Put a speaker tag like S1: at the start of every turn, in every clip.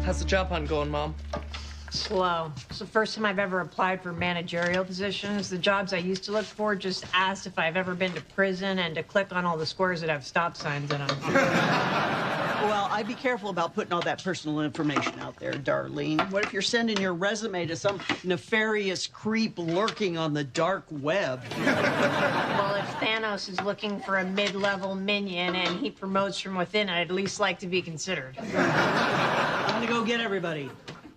S1: How's the job hunt going, Mom?
S2: Slow. It's the first time I've ever applied for managerial positions. The jobs I used to look for just asked if I've ever been to prison and to click on all the squares that have stop signs in them.
S3: Well, I'd be careful about putting all that personal information out there, Darlene. What if you're sending your resume to some nefarious creep lurking on the dark web?
S2: Well, if Thanos is looking for a mid-level minion and he promotes from within, I'd at least like to be considered.
S3: I'm gonna go get everybody.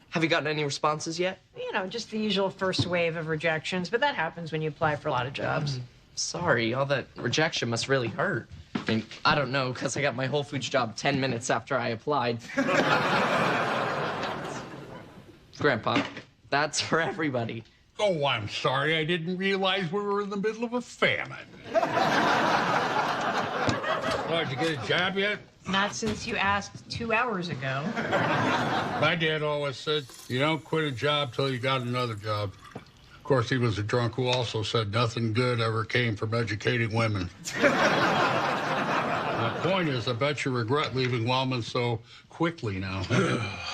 S1: Have you gotten any responses yet?
S2: You know, just the usual first wave of rejections, but that happens when you apply for a lot of jobs.
S1: Sorry, all that rejection must really hurt. I mean, I don't know, because I got my Whole Foods job 10 minutes after I applied. Grandpa, that's for everybody.
S4: Oh, I'm sorry. I didn't realize we were in the middle of a famine. Oh, did you get a job yet?
S2: Not since you asked 2 hours ago.
S4: My dad always said, you don't quit a job till you got another job. Of course, he was a drunk who also said nothing good ever came from educating women. My point is, I bet you regret leaving Wellman so quickly now.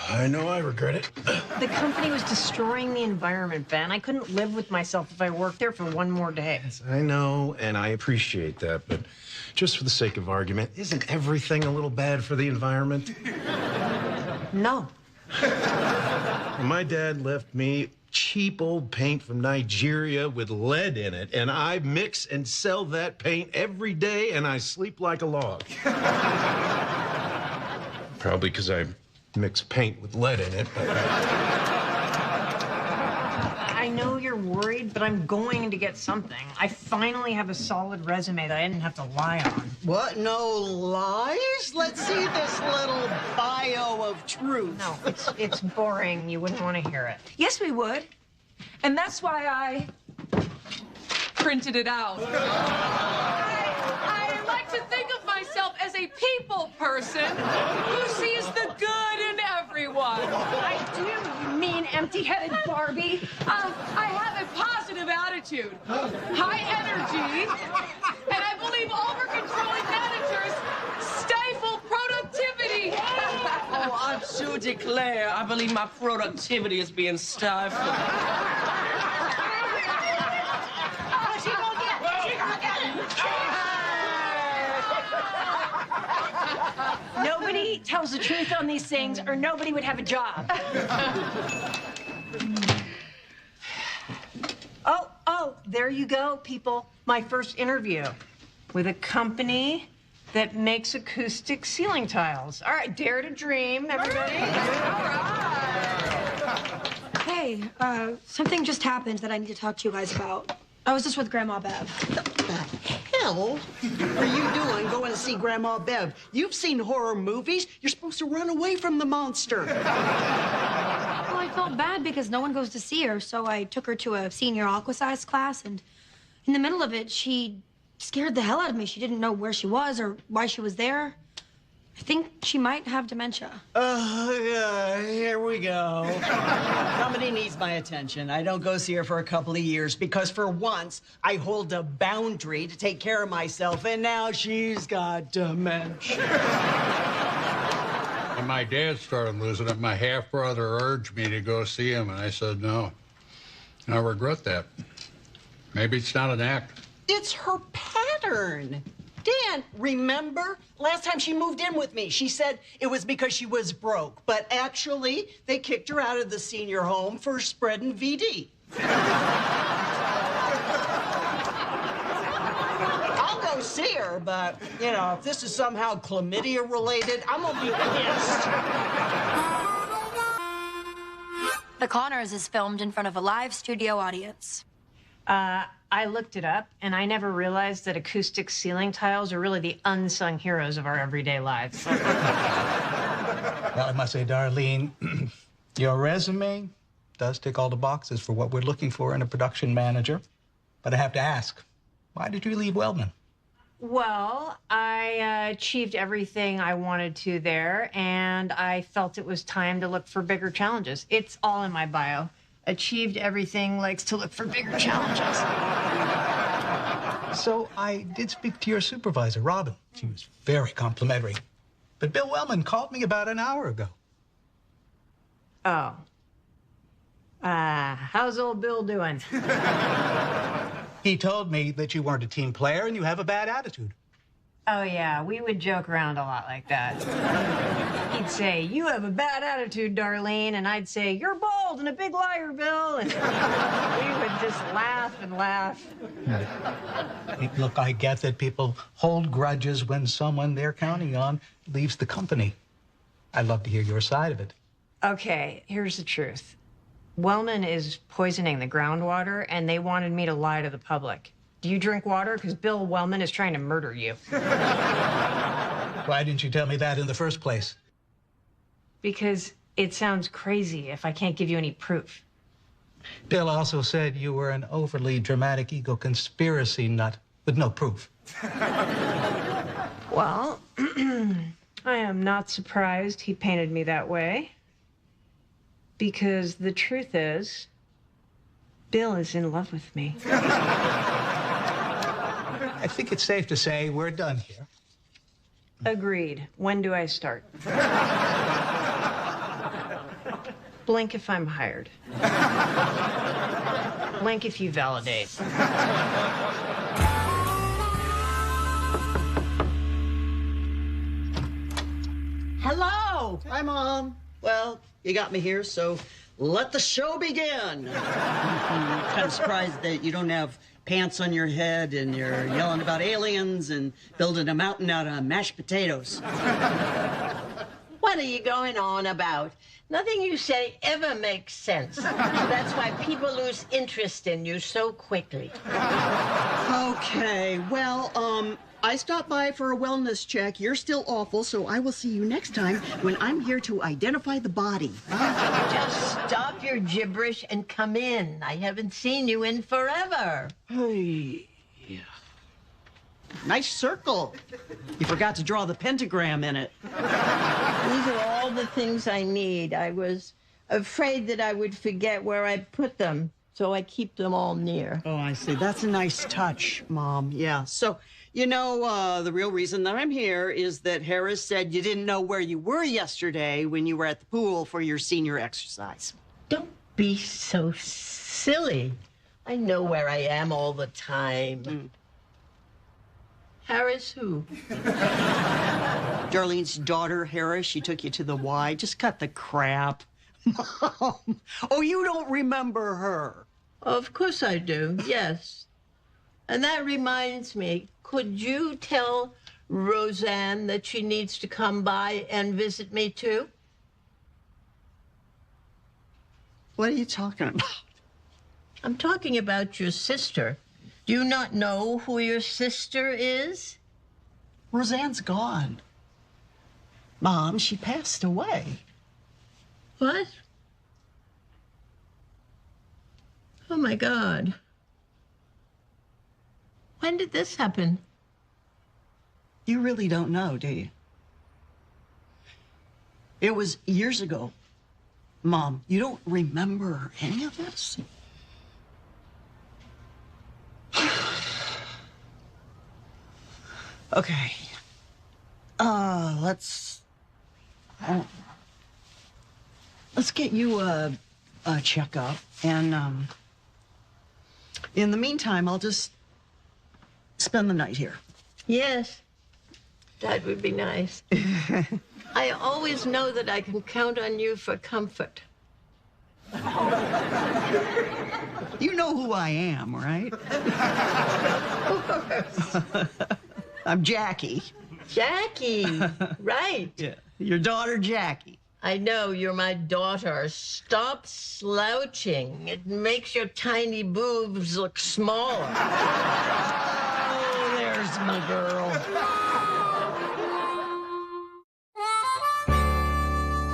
S5: I know I regret it.
S2: The company was destroying the environment, Ben. I couldn't live with myself if I worked there for one more day.
S5: Yes, I know, and I appreciate that, but just for the sake of argument, isn't everything a little bad for the environment?
S2: No.
S5: My dad left me cheap old paint from Nigeria with lead in it, and I mix and sell that paint every day, and I sleep like a log. Probably because I mix paint with lead in it.
S2: I know you're worried, but I'm going to get something. I finally have a solid resume that I didn't have to lie on.
S3: What? No lies? Let's see this little bio of truth.
S2: No, it's boring. You wouldn't want to hear it.
S6: Yes, we would. And that's why I printed it out. I like to think of myself as a people person who sees the good in everyone.
S2: I do, you mean empty-headed Barbie.
S6: I have a positive attitude, high energy, and I believe over-controlling managers stifle productivity.
S1: Oh, I do declare, I believe my productivity is being stifled.
S2: Nobody tells the truth on these things, or nobody would have a job. Oh, there you go, people. My first interview with a company that makes acoustic ceiling tiles. All right, dare to dream, everybody. All right.
S7: Hey, something just happened that I need to talk to you guys about. I was just with Grandma Bev.
S3: What the hell are you doing going to see Grandma Bev? You've seen horror movies. You're supposed to run away from the monster.
S7: Well, I felt bad because no one goes to see her, so I took her to a senior aqua size class, and in the middle of it, she scared the hell out of me. She didn't know where she was or why she was there. I think she might have dementia.
S3: Here we go. Somebody needs my attention. I don't go see her for a couple of years because for once I hold a boundary to take care of myself, and now she's got dementia.
S4: When my dad started losing it, my half-brother urged me to go see him, and I said no. And I regret that. Maybe it's not an act.
S3: It's her pattern. Dan, remember? Last time she moved in with me, she said it was because she was broke. But actually, they kicked her out of the senior home for spreading VD. I'll go see her, but, you know, if this is somehow chlamydia-related, I'm gonna be pissed.
S7: The Connors is filmed in front of a live studio audience.
S2: I looked it up, and I never realized that acoustic ceiling tiles are really the unsung heroes of our everyday lives.
S8: Well, I must say, Darlene, your resume does tick all the boxes for what we're looking for in a production manager. But I have to ask, why did you leave Wellman?
S2: Well, I achieved everything I wanted to there, and I felt it was time to look for bigger challenges. It's all in my bio. Achieved everything, likes to look for bigger challenges.
S8: So I did speak to your supervisor, Robin. She was very complimentary. But Bill Wellman called me about an hour ago.
S2: Oh. How's old Bill doing?
S8: He told me that you weren't a team player and you have a bad attitude.
S2: Oh, yeah, we would joke around a lot like that. He'd say, "You have a bad attitude, Darlene," and I'd say, "You're bald and a big liar, Bill." And we would just laugh and laugh.
S8: Look, I get that people hold grudges when someone they're counting on leaves the company. I'd love to hear your side of it.
S2: Okay, here's the truth. Wellman is poisoning the groundwater, and they wanted me to lie to the public. Do you drink water? Because Bill Wellman is trying to murder you.
S8: Why didn't you tell me that in the first place?
S2: Because it sounds crazy if I can't give you any proof.
S8: Bill also said you were an overly dramatic ego conspiracy nut with no proof.
S2: Well, I am not surprised he painted me that way. Because the truth is, Bill is in love with me.
S8: I think it's safe to say we're done here.
S2: Agreed. When do I start? Blink if I'm hired. Blink if you validate.
S3: Hello. Hi, Mom. Well, you got me here, so let the show begin. I'm kind of surprised that you don't have pants on your head and you're yelling about aliens and building a mountain out of mashed potatoes.
S9: What are you going on about? Nothing you say ever makes sense. That's why people lose interest in you so quickly.
S3: Okay, well, I stopped by for a wellness check. You're still awful, so I will see you next time when I'm here to identify the body.
S9: Just stop your gibberish and come in. I haven't seen you in forever.
S3: Hey. Nice circle. You forgot to draw the pentagram in it.
S9: These are all the things I need. I was afraid that I would forget where I put them, so I keep them all near.
S3: Oh, I see. That's a nice touch, Mom. Yeah. So, you know, the real reason that I'm here is that Harris said you didn't know where you were yesterday when you were at the pool for your senior exercise.
S9: Don't be so silly. I know where I am all the time. Harris who?
S3: Darlene's daughter, Harris, she took you to the Y. Just cut the crap. Mom. Oh, you don't remember her.
S9: Of course I do, yes. And that reminds me, could you tell Roseanne that she needs to come by and visit me too?
S3: What are you talking about?
S9: I'm talking about your sister. Do you not know who your sister is?
S3: Roseanne's gone. Mom, she passed away.
S9: What? Oh, my God. When did this happen?
S3: You really don't know, do you? It was years ago. Mom, you don't remember any of this? Okay. Let's get you a checkup, and in the meantime, I'll just spend the night here.
S9: Yes, that would be nice. I always know that I can count on you for comfort.
S3: You know who I am, right?
S9: Of course.
S3: I'm Jackie.
S9: Jackie, right.
S3: Yeah, your daughter, Jackie.
S9: I know, you're my daughter. Stop slouching. It makes your tiny boobs look smaller.
S3: Oh, there's my girl.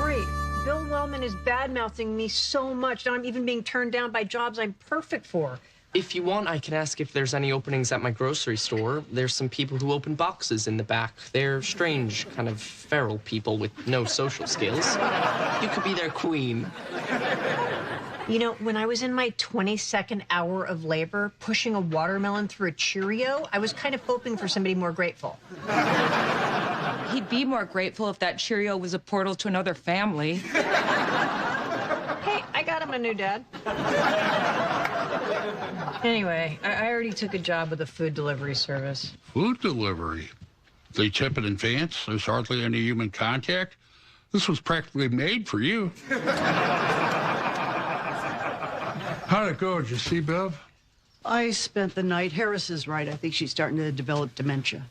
S2: Great. Bill Wellman is bad-mouthing me so much that I'm even being turned down by jobs I'm perfect for.
S1: If you want, I can ask if there's any openings at my grocery store. There's some people who open boxes in the back. They're strange, kind of feral people with no social skills. You could be their queen.
S2: You know, when I was in my 22nd hour of labor, pushing a watermelon through a Cheerio, I was kind of hoping for somebody more grateful.
S6: He'd be more grateful if that Cheerio was a portal to another family.
S2: Hey, I got him a new dad. Anyway, I already took a job with a food delivery service.
S4: Food delivery? They tip in advance? There's hardly any human contact? This was practically made for you. How'd it go? Did you see Bev?
S3: I spent the night. Harris is right. I think she's starting to develop dementia.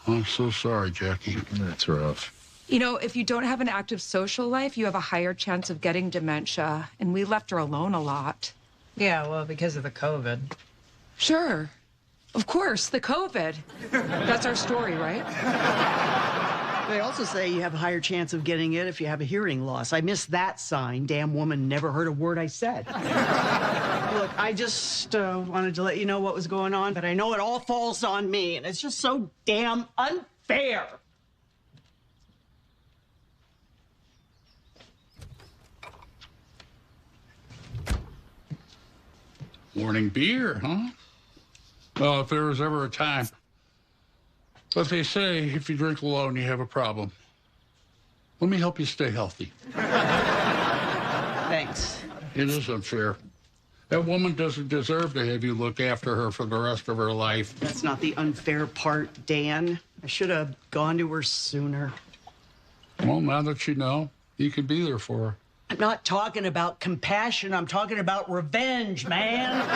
S4: I'm so sorry, Jackie.
S5: That's rough.
S6: You know, if you don't have an active social life, you have a higher chance of getting dementia. And we left her alone a lot.
S2: Yeah, well, because of the COVID.
S6: Sure. Of course, the COVID. That's our story, right?
S3: They also say you have a higher chance of getting it if you have a hearing loss. I missed that sign. Damn woman never heard a word I said. Look, I just wanted to let you know what was going on, but I know it all falls on me, and it's just so damn unfair.
S4: Morning beer, huh? Well, if there was ever a time. But they say if you drink alone, you have a problem. Let me help you stay healthy.
S3: Thanks.
S4: It is unfair. That woman doesn't deserve to have you look after her for the rest of her life.
S3: That's not the unfair part, Dan. I should have gone to her sooner.
S4: Well, now that you know, you can be there for her.
S3: I'm not talking about compassion. I'm talking about revenge, man.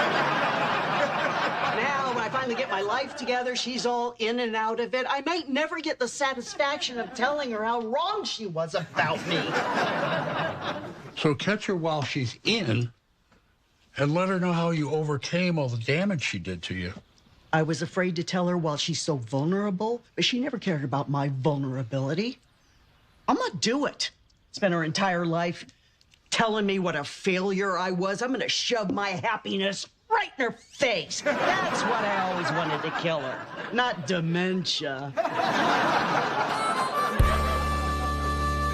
S3: Now, when I finally get my life together, she's all in and out of it. I might never get the satisfaction of telling her how wrong she was about me.
S4: So catch her while she's in and let her know how you overcame all the damage she did to you.
S3: I was afraid to tell her while she's so vulnerable, but she never cared about my vulnerability. I'm gonna do it. Spent her entire life telling me what a failure I was. I'm gonna shove my happiness right in her face. That's what I always wanted to kill her, not dementia.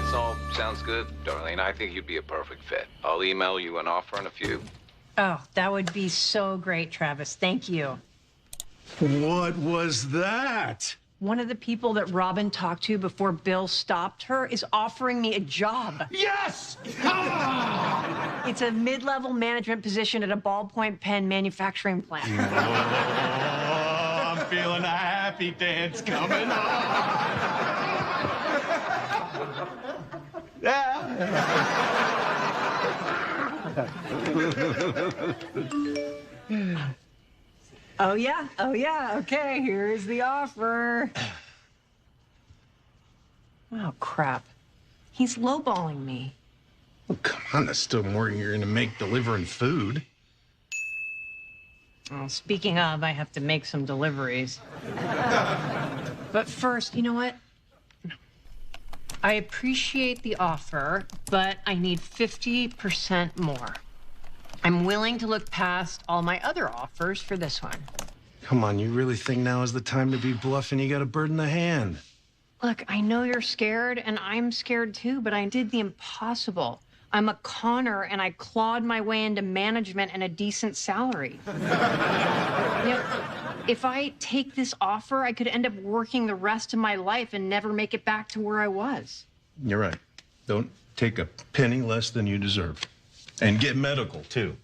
S10: This all sounds good, Darlene. I think you'd be a perfect fit. I'll email you an offer in a few.
S2: Oh, that would be so great, Travis. Thank you.
S5: What was that?
S2: One of the people that Robin talked to before Bill stopped her is offering me a job.
S5: Yes!
S2: It's a mid-level management position at a ballpoint pen manufacturing plant.
S5: Oh, I'm feeling a happy dance coming on.
S2: Oh, yeah. Oh, yeah. Okay, here's the offer. Oh, crap. He's lowballing me.
S5: Oh, come on, that's still more than you're going to make delivering food.
S2: Well, speaking of, I have to make some deliveries. But first, you know what? I appreciate the offer, but I need 50% more. I'm willing to look past all my other offers for this one.
S5: Come on, you really think now is the time to be bluffing? You got a bird in the hand.
S2: Look, I know you're scared, and I'm scared too, but I did the impossible. I'm a conner, and I clawed my way into management and a decent salary. You know, if I take this offer, I could end up working the rest of my life and never make it back to where I was.
S5: You're right. Don't take a penny less than you deserve. And get medical, too.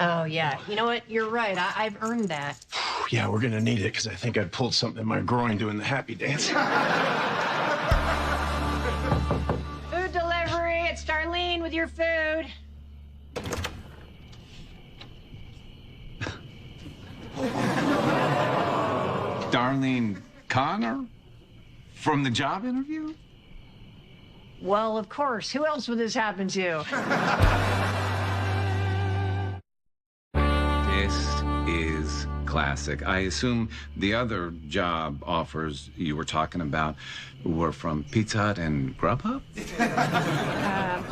S2: Oh, yeah. You know what? You're right. I've earned that.
S5: Yeah, we're gonna need it, because I think I pulled something in my groin doing the happy dance.
S2: Food delivery. It's Darlene with your food.
S10: Darlene Connor? From the job interview?
S2: Well, of course. Who else would this happen to?
S10: This is classic. I assume the other job offers you were talking about were from Pizza Hut and Grubhub?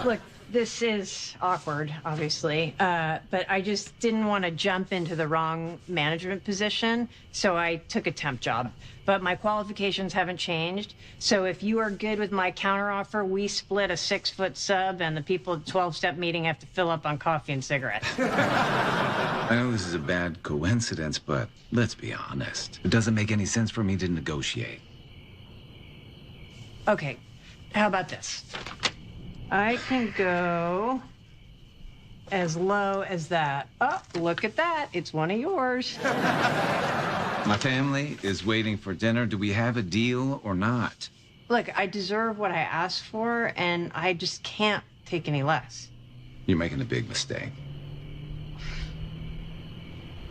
S2: Look, this is awkward, obviously, but I just didn't want to jump into the wrong management position, so I took a temp job. But my qualifications haven't changed, so if you are good with my counteroffer, we split a 6-foot sub, and the people at the 12-step meeting have to fill up on coffee and cigarettes.
S10: I know this is a bad coincidence, but let's be honest. It doesn't make any sense for me to negotiate.
S2: Okay, how about this? I can go as low as that. Oh, look at that. It's one of yours.
S10: My family is waiting for dinner. Do we have a deal or not?
S2: Look, I deserve what I asked for, and I just can't take any less.
S10: You're making a big mistake.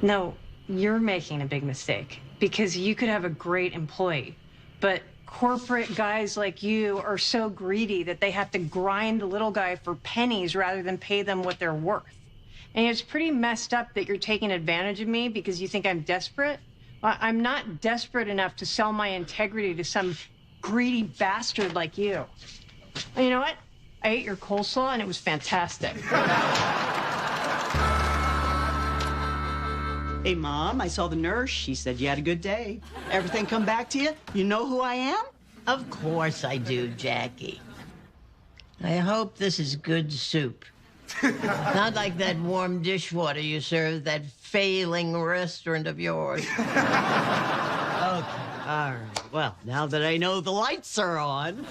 S2: No, you're making a big mistake because you could have a great employee, but corporate guys like you are so greedy that they have to grind the little guy for pennies rather than pay them what they're worth. And it's pretty messed up that you're taking advantage of me because you think I'm desperate. I'm not desperate enough to sell my integrity to some greedy bastard like you. And you know what? I ate your coleslaw and it was fantastic.
S3: Hey, Mom, I saw the nurse. She said you had a good day. Everything come back to you? You know who I am?
S9: Of course I do, Jackie. I hope this is good soup. Not like that warm dishwater you serve at that failing restaurant of yours.
S3: Okay, all right. Well, now that I know the lights are on,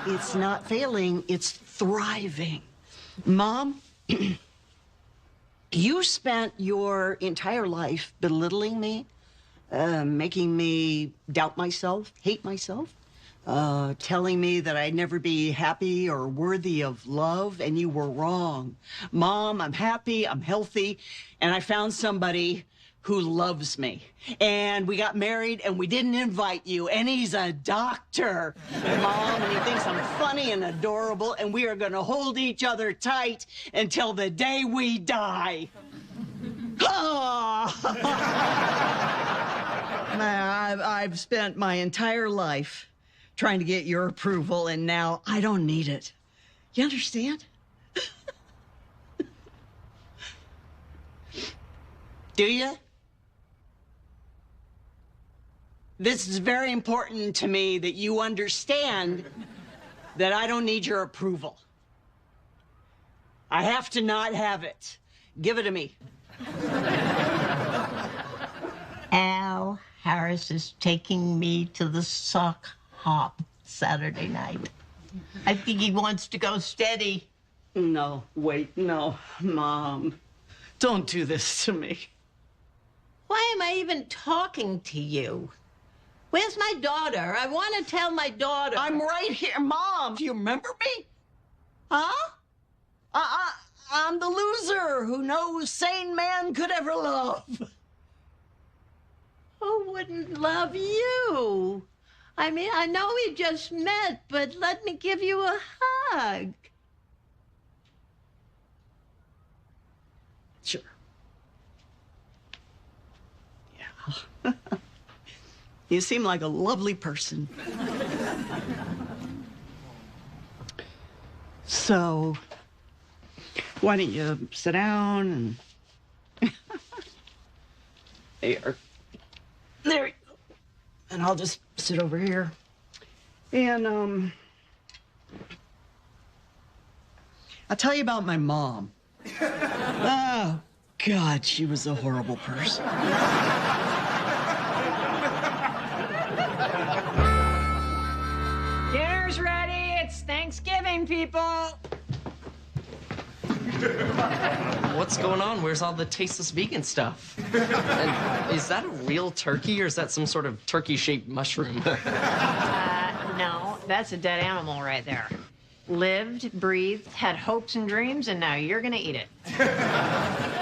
S3: it's not failing, it's thriving. Mom, you spent your entire life belittling me, making me doubt myself, hate myself, telling me that I'd never be happy or worthy of love, and you were wrong. Mom, I'm happy, I'm healthy, and I found somebody who loves me. And we got married, and we didn't invite you, and he's a doctor, Mom, and he thinks I'm funny and adorable, and we are gonna hold each other tight until the day we die. Oh. I've spent my entire life trying to get your approval, and now I don't need it. You understand? Do you? This is very important to me that you understand that I don't need your approval. I have to not have it. Give it to me.
S9: Al Harris is taking me to the sock hop Saturday night. I think he wants to go steady.
S3: No, wait, no, Mom. Don't do this to me.
S9: Why am I even talking to you? Where's my daughter? I want to tell my daughter.
S3: I'm right here, Mom. Do you remember me? Huh? I'm the loser who no sane man could ever love.
S9: Who wouldn't love you? I mean, I know we just met, but let me give you a hug.
S3: Sure. Yeah. You seem like a lovely person. So, why don't you sit down and... There. There you go. And I'll just sit over here. And, I'll tell you about my mom. Oh, God, she was a horrible person.
S2: Dinner's ready. It's Thanksgiving, people.
S1: What's going on? Where's all the tasteless vegan stuff? And is that a real turkey or is that some sort of turkey-shaped mushroom?
S2: No, that's a dead animal right there. Lived, breathed, had hopes and dreams, and now you're gonna eat it.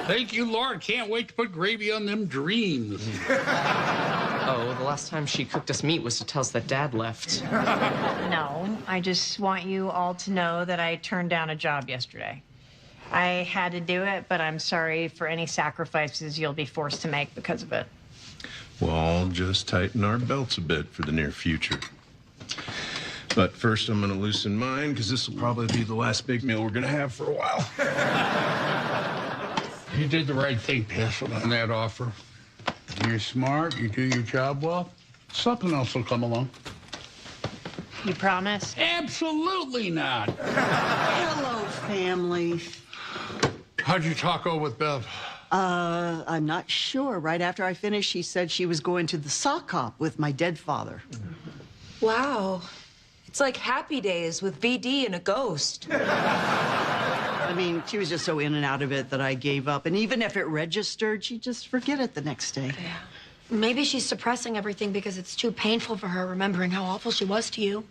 S4: Thank you, Lord. Can't wait to put gravy on them dreams.
S1: Oh, the last time she cooked us meat was to tell us that Dad left.
S2: No, I just want you all to know that I turned down a job yesterday. I had to do it, but I'm sorry for any sacrifices you'll be forced to make because of it.
S5: We'll all just tighten our belts a bit for the near future. But first, I'm going to loosen mine, because this will probably be the last big meal we're going to have for a while.
S4: You did the right thing passing on that offer. You're smart, you do your job well, something else will come along.
S2: You promise?
S4: Absolutely not.
S3: Hello, family.
S4: How'd you talk over with Bev?
S3: I'm not sure. Right after I finished, she said she was going to the sock hop with my dead father.
S6: Wow. It's like Happy Days with VD and a ghost.
S3: I mean, she was just so in and out of it that I gave up. And even if it registered, she'd just forget it the next day.
S7: Yeah. Maybe she's suppressing everything because it's too painful for her remembering how awful she was to you.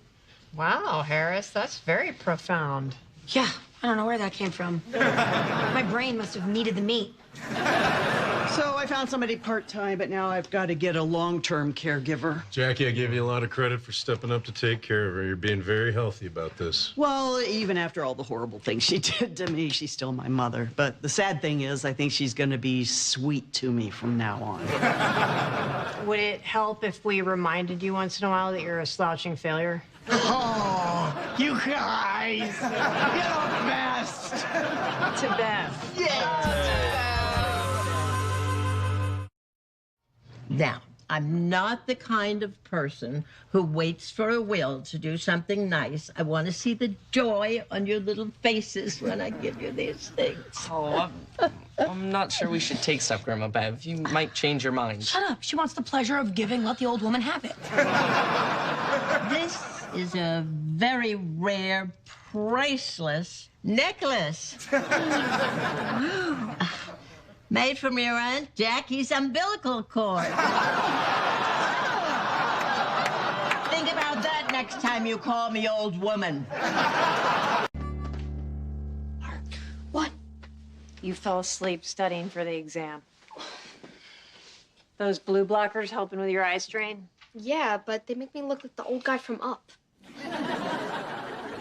S2: Wow, Harris, that's very profound.
S7: Yeah, I don't know where that came from. My brain must have needed the meat.
S3: So I found somebody part-time, but now I've got to get a long-term caregiver.
S5: Jackie, I give you a lot of credit for stepping up to take care of her. You're being very healthy about this.
S3: Well, even after all the horrible things she did to me, she's still my mother. But the sad thing is, I think she's going to be sweet to me from now on.
S2: Would it help if we reminded you once in a while that you're a slouching failure?
S3: Oh, you guys! You're the best!
S2: To Beth.
S3: Yeah!
S9: Now, I'm not the kind of person who waits for a will to do something nice. I want to see the joy on your little faces when I give you these things.
S1: Oh, I'm not sure we should take stuff, Grandma Bev. You might change your mind.
S7: Shut up. She wants the pleasure of giving. Let the old woman have it.
S9: This is a very rare, priceless necklace. Made from your Aunt Jackie's umbilical cord. Think about that next time you call me old woman.
S7: What?
S2: You fell asleep studying for the exam. Those blue blockers helping with your eye strain?
S11: Yeah, but they make me look like the old guy from Up.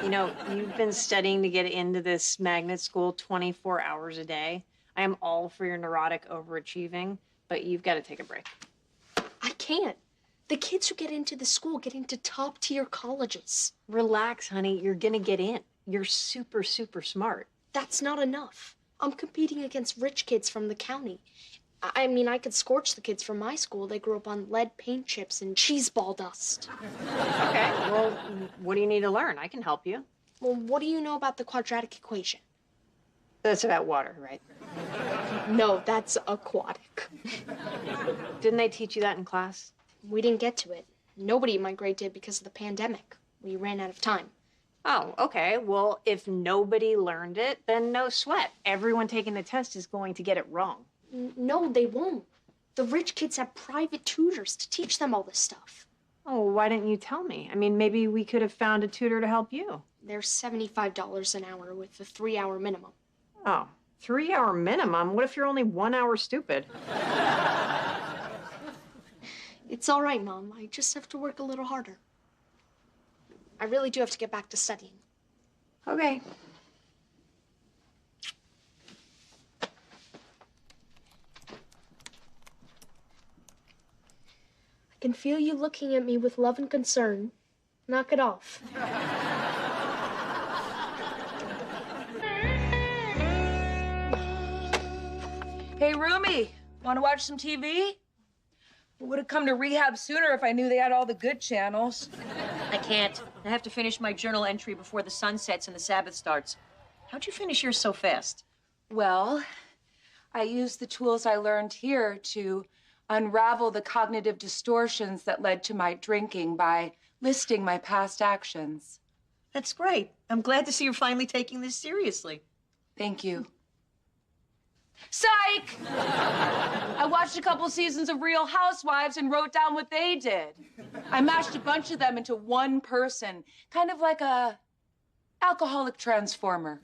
S2: You know, you've been studying to get into this magnet school 24 hours a day. I am all for your neurotic overachieving, but you've got to take a break.
S11: I can't. The kids who get into the school get into top-tier colleges.
S2: Relax, honey. You're going to get in. You're super, super smart.
S11: That's not enough. I'm competing against rich kids from the county. I mean, I could scorch the kids from my school. They grew up on lead paint chips and cheese ball dust.
S2: Okay, well, what do you need to learn? I can help you.
S11: Well, what do you know about the quadratic equation?
S2: That's about water, right?
S11: No, that's aquatic.
S2: Didn't they teach you that in class?
S11: We didn't get to it. Nobody in my grade did because of the pandemic. We ran out of time.
S2: Oh, okay. Well, if nobody learned it, then no sweat. Everyone taking the test is going to get it wrong.
S11: No, they won't. The rich kids have private tutors to teach them all this stuff.
S2: Oh, why didn't you tell me? I mean, maybe we could have found a tutor to help you.
S11: They're $75 an hour with a 3-hour minimum.
S2: Oh, 3-hour minimum? What if you're only 1 hour stupid?
S11: It's all right, Mom. I just have to work a little harder. I really do have to get back to studying.
S2: Okay.
S11: I can feel you looking at me with love and concern. Knock it off.
S6: Hey, Rumi, want to watch some TV? Would have come to rehab sooner if I knew they had all the good channels.
S12: I can't. I have to finish my journal entry before the sun sets and the Sabbath starts. How'd you finish yours so fast?
S6: Well, I used the tools I learned here to unravel the cognitive distortions that led to my drinking by listing my past actions.
S12: That's great. I'm glad to see you're finally taking this seriously.
S6: Thank you. Psych! I watched a couple seasons of Real Housewives and wrote down what they did. I mashed a bunch of them into one person, kind of like a alcoholic transformer.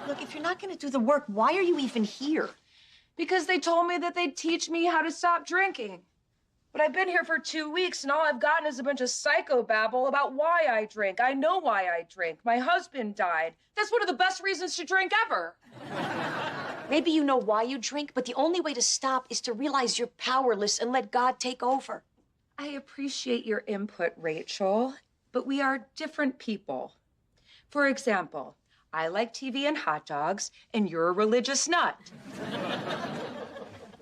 S12: Look, if you're not going to do the work, why are you even here?
S6: Because they told me that they'd teach me how to stop drinking. But I've been here for 2 weeks, and all I've gotten is a bunch of psychobabble about why I drink. I know why I drink. My husband died. That's one of the best reasons to drink ever.
S12: Maybe you know why you drink, but the only way to stop is to realize you're powerless and let God take over.
S6: I appreciate your input, Rachel, but we are different people. For example, I like TV and hot dogs, and you're a religious nut.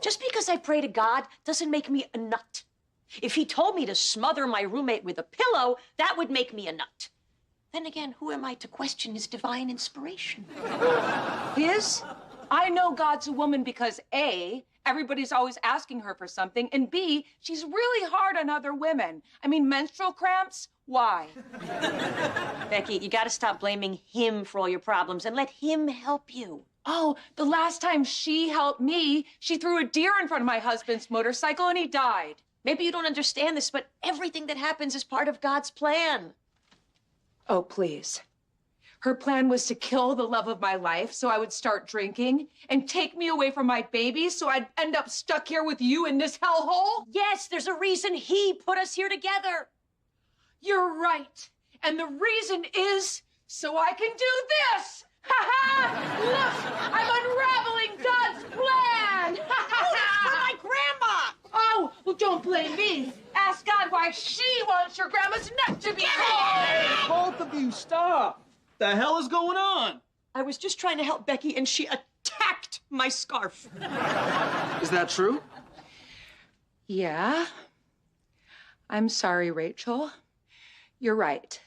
S12: Just because I pray to God doesn't make me a nut. If he told me to smother my roommate with a pillow, that would make me a nut. Then again, who am I to question his divine inspiration?
S6: His? I know God's a woman because A, everybody's always asking her for something, and B, she's really hard on other women. I mean, menstrual cramps? Why?
S12: Becky, you gotta stop blaming him for all your problems and let him help you.
S6: Oh, the last time she helped me, she threw a deer in front of my husband's motorcycle and he died.
S12: Maybe you don't understand this, but everything that happens is part of God's plan.
S6: Oh, please. Her plan was to kill the love of my life so I would start drinking and take me away from my baby so I'd end up stuck here with you in this hellhole?
S12: Yes, there's a reason he put us here together.
S6: You're right. And the reason is so I can do this. Ha ha! Look, I'm unraveling God's plan.
S12: Oh, that's for my grandma.
S6: Oh, well, don't blame me. Ask God why she wants your grandma's neck to be cut.
S3: Both of you, stop. The hell is going on?
S12: I was just trying to help Becky, and she attacked my scarf.
S1: Is that true?
S6: Yeah. I'm sorry, Rachel. You're right.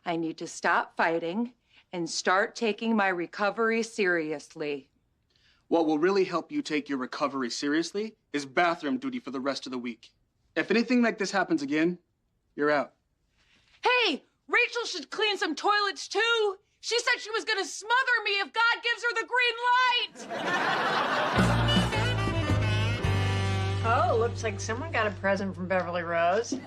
S6: I need to stop fighting and start taking my recovery seriously.
S13: What will really help you take your recovery seriously is bathroom duty for the rest of the week. If anything like this happens again, you're out.
S6: Hey, Rachel should clean some toilets too. She said she was gonna smother me if God gives her the green light.
S2: Oh, looks like someone got a present from Beverly Rose.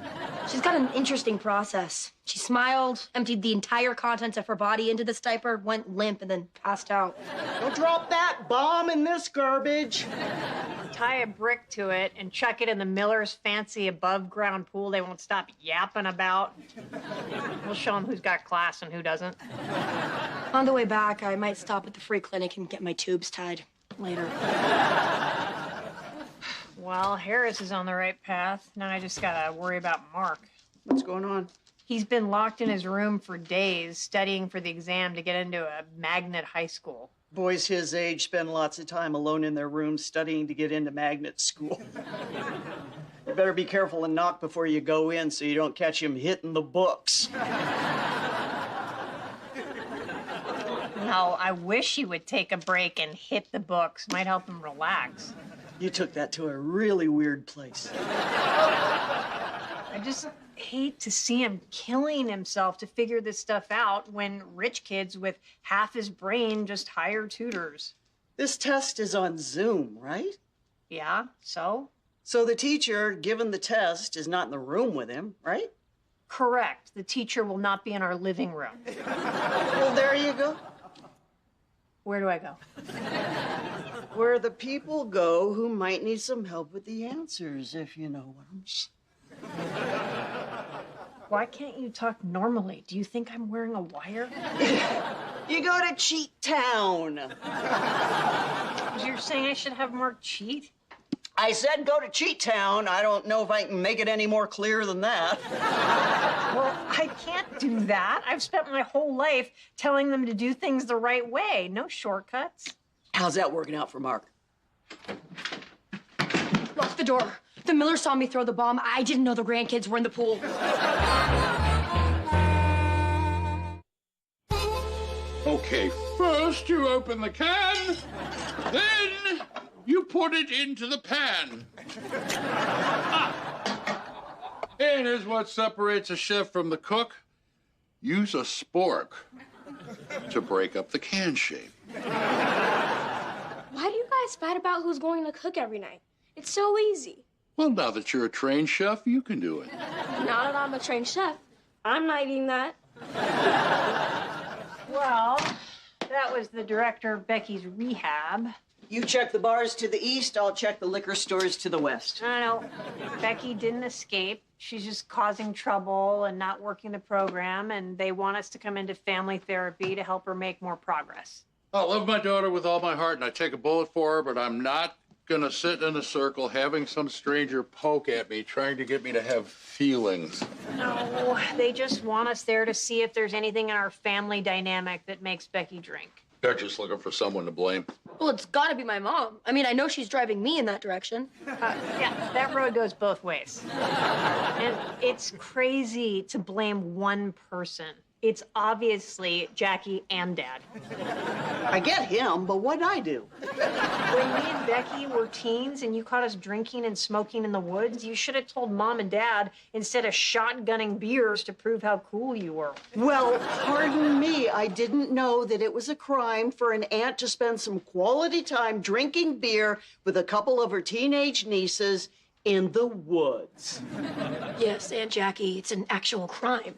S7: She's got an interesting process. She smiled, emptied the entire contents of her body into this diaper, went limp, and then passed out.
S3: Don't drop that bomb in this garbage.
S2: Tie a brick to it and chuck it in the Miller's fancy above-ground pool they won't stop yapping about. We'll show them who's got class and who doesn't.
S7: On the way back, I might stop at the free clinic and get my tubes tied later.
S2: Well, Harris is on the right path. Now I just gotta worry about Mark.
S3: What's going on?
S2: He's been locked in his room for days, studying for the exam to get into a magnet high school.
S3: Boys his age spend lots of time alone in their rooms studying to get into magnet school. You better be careful and knock before you go in so you don't catch him hitting the books.
S2: No, I wish he would take a break and hit the books. Might help him relax.
S3: You took that to a really weird place.
S2: I just hate to see him killing himself to figure this stuff out when rich kids with half his brain just hire tutors.
S3: This test is on Zoom, right?
S2: Yeah, so?
S3: So the teacher, given the test, is not in the room with him, right?
S2: Correct. The teacher will not be in our living room.
S3: Well, there you go.
S2: Where do I go?
S3: Where the people go who might need some help with the answers, if you know what I'm saying.
S2: Why can't you talk normally? Do you think I'm wearing a wire?
S3: You go to Cheat Town.
S2: You're saying I should have Mark cheat?
S3: I said go to Cheat Town. I don't know if I can make it any more clear than that.
S2: Well, I can't do that. I've spent my whole life telling them to do things the right way. No shortcuts.
S3: How's that working out for Mark?
S7: Lock the door. The Miller saw me throw the bomb. I didn't know the grandkids were in the pool.
S4: Okay, first you open the can, then you put it into the pan. And here's what separates a chef from the cook. Use a spork to break up the can shape.
S11: Why do you guys fight about who's going to cook every night? It's so easy.
S4: Well, now that you're a trained chef, you can do it.
S11: Now that I'm a trained chef, I'm not eating that.
S2: Well, that was the director of Becky's rehab.
S3: You check the bars to the east, I'll check the liquor stores to the west.
S2: I know. Becky didn't escape. She's just causing trouble and not working the program, and they want us to come into family therapy to help her make more progress.
S4: I love my daughter with all my heart, and I take a bullet for her, but I'm not gonna sit in a circle having some stranger poke at me, trying to get me to have feelings.
S2: No, they just want us there to see if there's anything in our family dynamic that makes Becky drink.
S4: They're just looking for someone to blame.
S7: Well, it's gotta be my mom. I mean, I know she's driving me in that direction.
S2: Yeah, that road goes both ways. And it's crazy to blame one person. It's obviously Jackie and Dad.
S3: I get him, but what'd I do?
S2: When me and Becky were teens and you caught us drinking and smoking in the woods, you should have told Mom and Dad instead of shotgunning beers to prove how cool you were.
S3: Well, pardon me, I didn't know that it was a crime for an aunt to spend some quality time drinking beer with a couple of her teenage nieces in the woods.
S7: Yes, Aunt Jackie, it's an actual crime.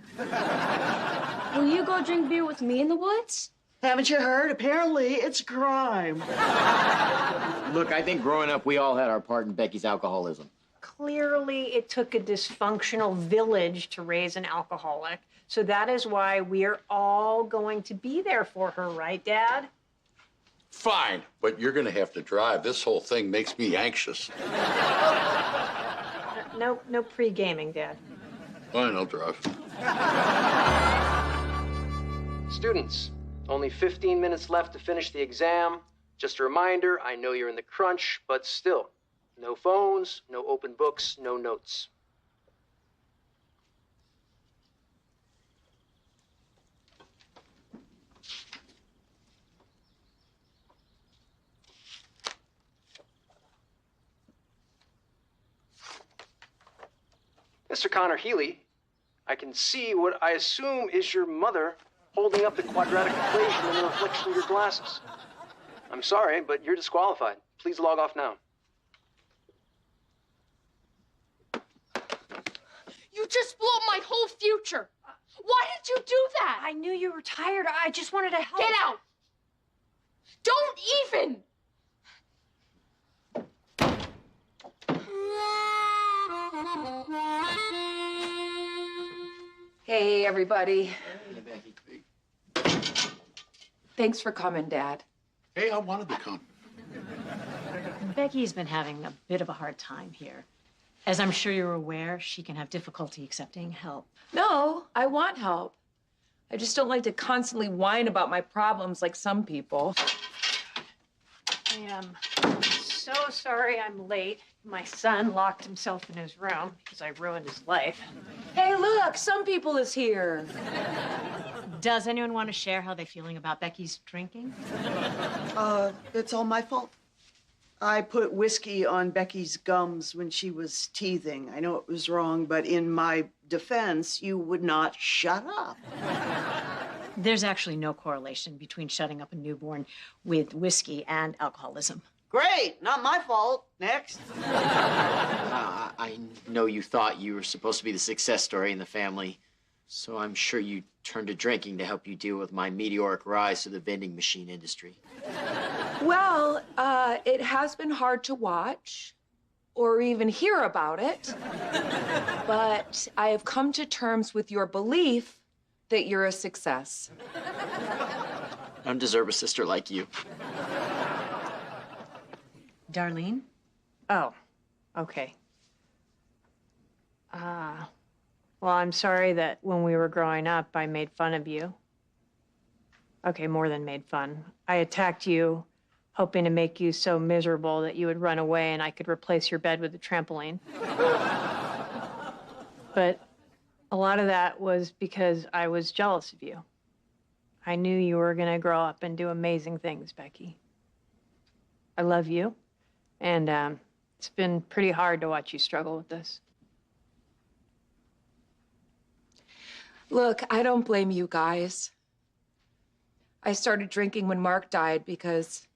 S7: Will you go drink beer with me in the woods?
S3: Haven't you heard? Apparently, it's a crime.
S14: Look, I think growing up, we all had our part in Becky's alcoholism.
S2: Clearly, it took a dysfunctional village to raise an alcoholic. So that is why we're all going to be there for her, right, Dad?
S4: Fine, but you're going to have to drive. This whole thing makes me anxious.
S2: No pre-gaming, Dad.
S4: Fine, I'll drive.
S15: Students, only 15 minutes left to finish the exam. Just a reminder, I know you're in the crunch, but still, no phones, no open books, no notes. Mr. Connor Healy, I can see what I assume is your mother holding up the quadratic equation in the reflection of your glasses. I'm sorry, but you're disqualified. Please log off now.
S11: You just blew up my whole future. Why did you do that?
S7: I knew you were tired. I just wanted to help.
S11: Get out. Don't even.
S6: Hey, everybody. Thanks for coming, Dad.
S4: Hey, I wanted to come.
S12: Becky's been having a bit of a hard time here. As I'm sure you're aware, she can have difficulty accepting help.
S6: No, I want help. I just don't like to constantly whine about my problems like some people.
S2: I am so sorry I'm late. My son locked himself in his room because I ruined his life.
S6: Hey, look, some people is here.
S12: Does anyone want to share how they're feeling about Becky's drinking?
S3: It's all my fault. I put whiskey on Becky's gums when she was teething. I know it was wrong, but in my defense, you would not shut up.
S12: There's actually no correlation between shutting up a newborn with whiskey and alcoholism.
S3: Great, not my fault. Next.
S14: I know you thought you were supposed to be the success story in the family, so I'm sure you turned to drinking to help you deal with my meteoric rise to the vending machine industry.
S6: Well, it has been hard to watch or even hear about it, but I have come to terms with your belief that you're a success.
S14: I don't deserve a sister like you.
S12: Darlene?
S2: Oh, okay. Well, I'm sorry that when we were growing up, I made fun of you. Okay, more than made fun. I attacked you, hoping to make you so miserable that you would run away and I could replace your bed with a trampoline. But a lot of that was because I was jealous of you. I knew you were going to grow up and do amazing things, Becky. I love you, and it's been pretty hard to watch you struggle with this.
S6: Look, I don't blame you guys. I started drinking when Mark died because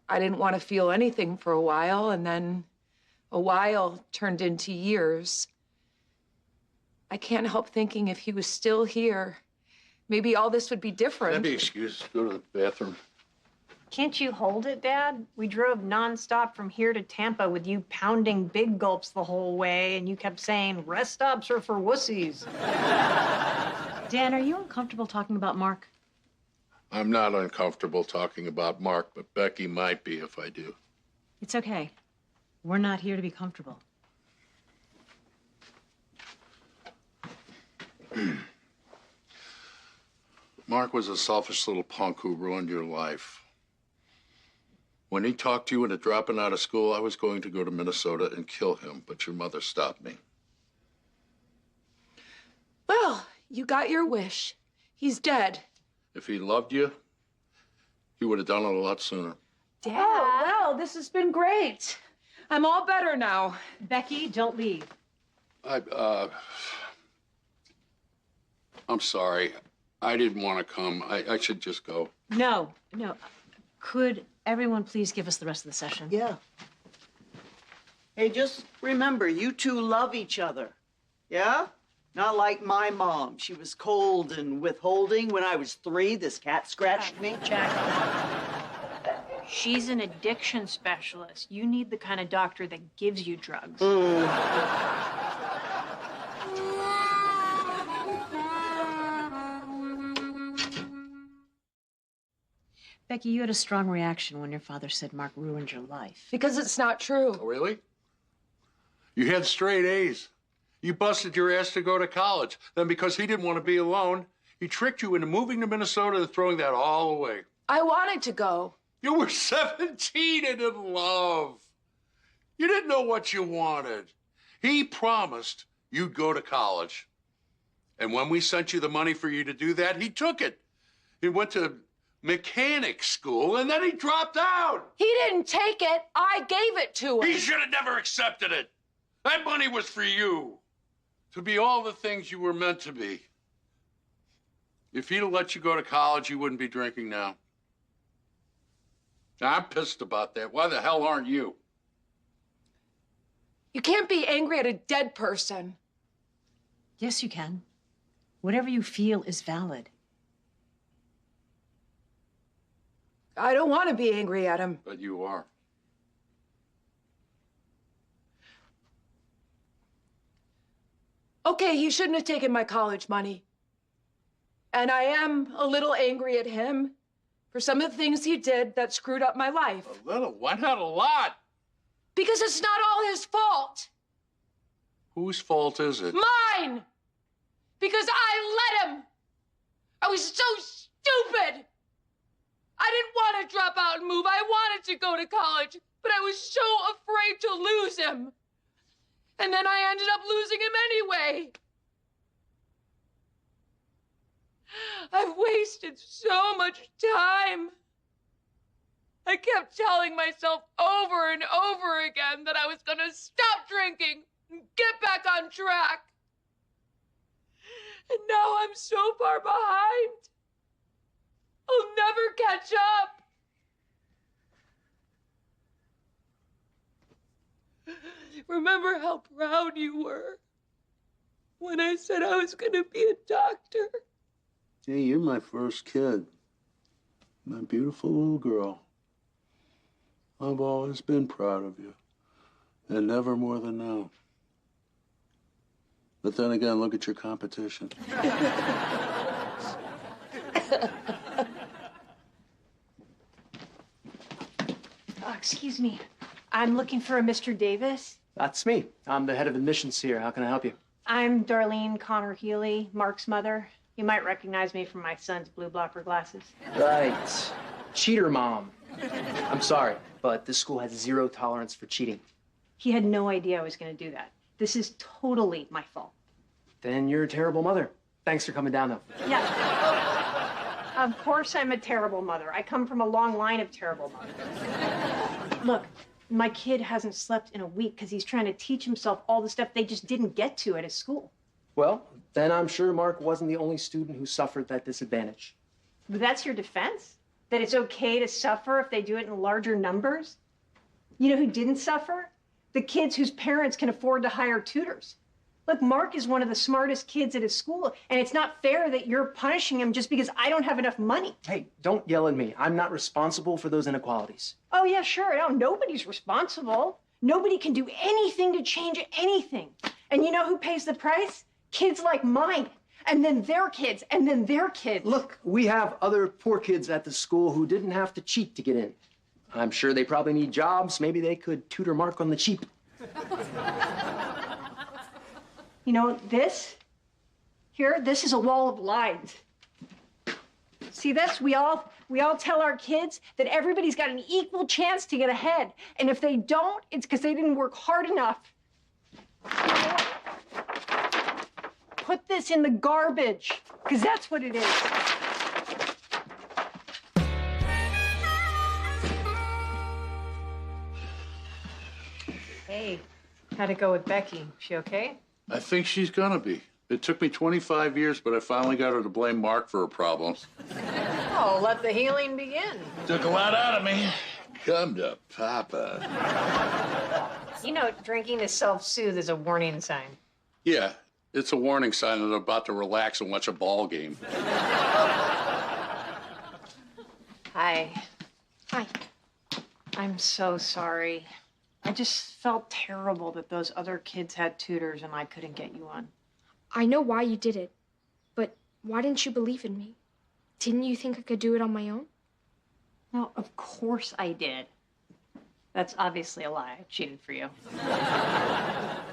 S6: I didn't want to feel anything for a while, and then a while turned into years. I can't help thinking if he was still here, maybe all this would be different.
S4: That'd be excused. Go to the bathroom.
S2: Can't you hold it, Dad? We drove nonstop from here to Tampa with you pounding big gulps the whole way, and you kept saying, rest stops are for wussies.
S12: Dan, are you uncomfortable talking about Mark?
S4: I'm not uncomfortable talking about Mark, but Becky might be if I do.
S12: It's okay. We're not here to be comfortable.
S4: Mark was a selfish little punk who ruined your life. When he talked to you into dropping out of school, I was going to go to Minnesota and kill him, but your mother stopped me.
S6: Well, you got your wish. He's dead.
S4: If he loved you, he would have done it a lot sooner.
S6: Dad. Oh, well, this has been great. I'm all better now.
S12: Becky, don't leave.
S4: I'm sorry. I didn't want to come. I should just go.
S12: No. Could everyone please give us the rest of the session?
S3: Yeah. Hey, just remember, you two love each other. Yeah? Not like my mom. She was cold and withholding. When I was 3, this cat scratched me.
S12: Jackie, she's an addiction specialist. You need the kind of doctor that gives you drugs. Becky, you had a strong reaction when your father said Mark ruined your life.
S6: Because it's not true.
S4: Oh, really? You had straight A's. You busted your ass to go to college. Then because he didn't want to be alone, he tricked you into moving to Minnesota and throwing that all away.
S6: I wanted to go.
S4: You were 17 and in love. You didn't know what you wanted. He promised you'd go to college. And when we sent you the money for you to do that, he took it. He went to mechanic school, and then he dropped out.
S6: He didn't take it. I gave it to him.
S4: He should have never accepted it. That money was for you, to be all the things you were meant to be. If he'd have let you go to college, you wouldn't be drinking now. I'm pissed about that. Why the hell aren't you?
S6: You can't be angry at a dead person.
S12: Yes, you can. Whatever you feel is valid.
S6: I don't want to be angry at him.
S4: But you are.
S6: Okay, he shouldn't have taken my college money. And I am a little angry at him for some of the things he did that screwed up my life.
S4: A little? Why not a lot?
S6: Because it's not all his fault.
S4: Whose fault is it?
S6: Mine! Because I let him. I was so stupid. I didn't want to drop out and move. I wanted to go to college, but I was so afraid to lose him. And then I ended up losing him anyway. I've wasted so much time. I kept telling myself over and over again that I was going to stop drinking and get back on track. And now I'm so far behind. I'll never catch up. Remember how proud you were when I said I was going to be a doctor?
S5: Hey, you're my first kid. My beautiful little girl. I've always been proud of you. And never more than now. But then again, look at your competition.
S12: Excuse me. I'm looking for a Mr. Davis.
S15: That's me. I'm the head of admissions here. How can I help you?
S12: I'm Darlene Connor Healy, Mark's mother. You might recognize me from my son's blue blocker glasses.
S15: Right. Cheater mom. I'm sorry, but this school has zero tolerance for cheating.
S12: He had no idea I was going to do that. This is totally my fault.
S15: Then you're a terrible mother. Thanks for coming down, though.
S12: Yeah. Of course I'm a terrible mother. I come from a long line of terrible mothers. Look, my kid hasn't slept in a week because he's trying to teach himself all the stuff they just didn't get to at his school.
S15: Well, then I'm sure Mark wasn't the only student who suffered that disadvantage.
S12: But that's your defense? That it's okay to suffer if they do it in larger numbers? You know who didn't suffer? The kids whose parents can afford to hire tutors. Look, Mark is one of the smartest kids at his school, and it's not fair that you're punishing him just because I don't have enough money.
S15: Hey, don't yell at me. I'm not responsible for those inequalities.
S12: Oh, yeah, sure. No, nobody's responsible. Nobody can do anything to change anything. And you know who pays the price? Kids like mine, and then their kids, and then their kids.
S15: Look, we have other poor kids at the school who didn't have to cheat to get in. I'm sure they probably need jobs. Maybe they could tutor Mark on the cheap.
S12: You know, this is a wall of lies. See this? We all tell our kids that everybody's got an equal chance to get ahead. And if they don't, it's because they didn't work hard enough. put this in the garbage, because that's what it is. Hey, how'd it go with Becky? She okay?
S4: I think she's gonna be. It took me 25 years, but I finally got her to blame Mark for her problems.
S12: Oh, let the healing begin.
S4: Took a lot out of me. Come to Papa.
S12: You know, drinking to self-soothe is a warning sign.
S4: Yeah, it's a warning sign that I'm about to relax and watch a ball game.
S12: Hi.
S11: Hi.
S12: I'm so sorry. I just felt terrible that those other kids had tutors and I couldn't get you on.
S11: I know why you did it, but why didn't you believe in me? Didn't you think I could do it on my own?
S12: No, of course I did. That's obviously a lie. I cheated for you.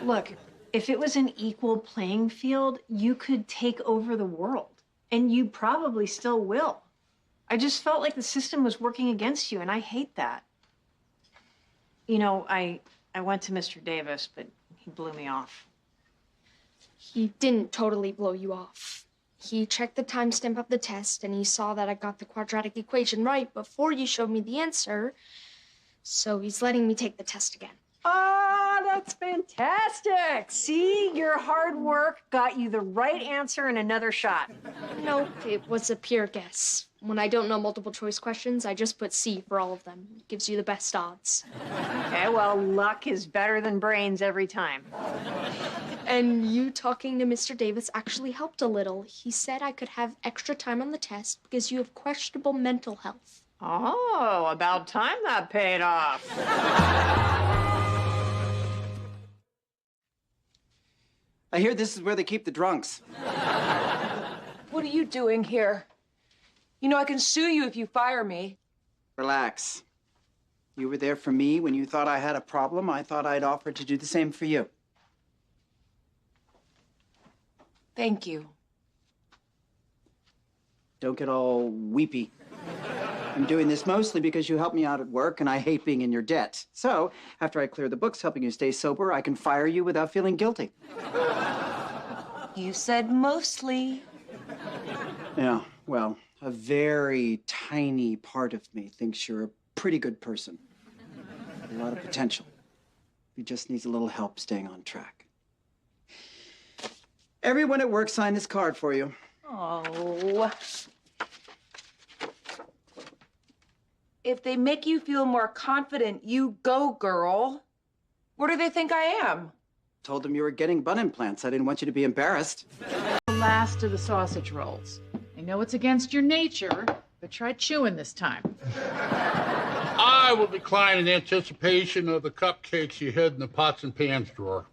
S12: Look, if it was an equal playing field, you could take over the world. And you probably still will. I just felt like the system was working against you, and I hate that. You know, I went to Mr. Davis, but he blew me off.
S11: He didn't totally blow you off. He checked the timestamp of the test, and he saw that I got the quadratic equation right before you showed me the answer. So he's letting me take the test again.
S12: Ah, that's fantastic. See, your hard work got you the right answer in another shot.
S11: Nope, it was a pure guess. When I don't know multiple choice questions, I just put C for all of them. It gives you the best odds.
S12: Okay, well, luck is better than brains every time.
S11: And you talking to Mr. Davis actually helped a little. He said I could have extra time on the test because you have questionable mental health.
S12: Oh, about time that paid off.
S3: I hear this is where they keep the drunks.
S6: What are you doing here? You know I can sue you if you fire me.
S3: Relax. You were there for me when you thought I had a problem. I thought I'd offer to do the same for you.
S6: Thank you.
S3: Don't get all weepy. I'm doing this mostly because you helped me out at work and I hate being in your debt. So, after I clear the books helping you stay sober, I can fire you without feeling guilty.
S6: You said mostly.
S3: Yeah, well, a very tiny part of me thinks you're a pretty good person. A lot of potential. He just needs a little help staying on track. Everyone at work signed this card for you.
S6: Oh. If they make you feel more confident, you go, girl. Where do they think I am?
S3: Told them you were getting butt implants. I didn't want you to be embarrassed.
S16: The last of the sausage rolls. I know it's against your nature, but try chewing this time.
S4: I will decline in anticipation of the cupcakes you hid in the pots and pans drawer.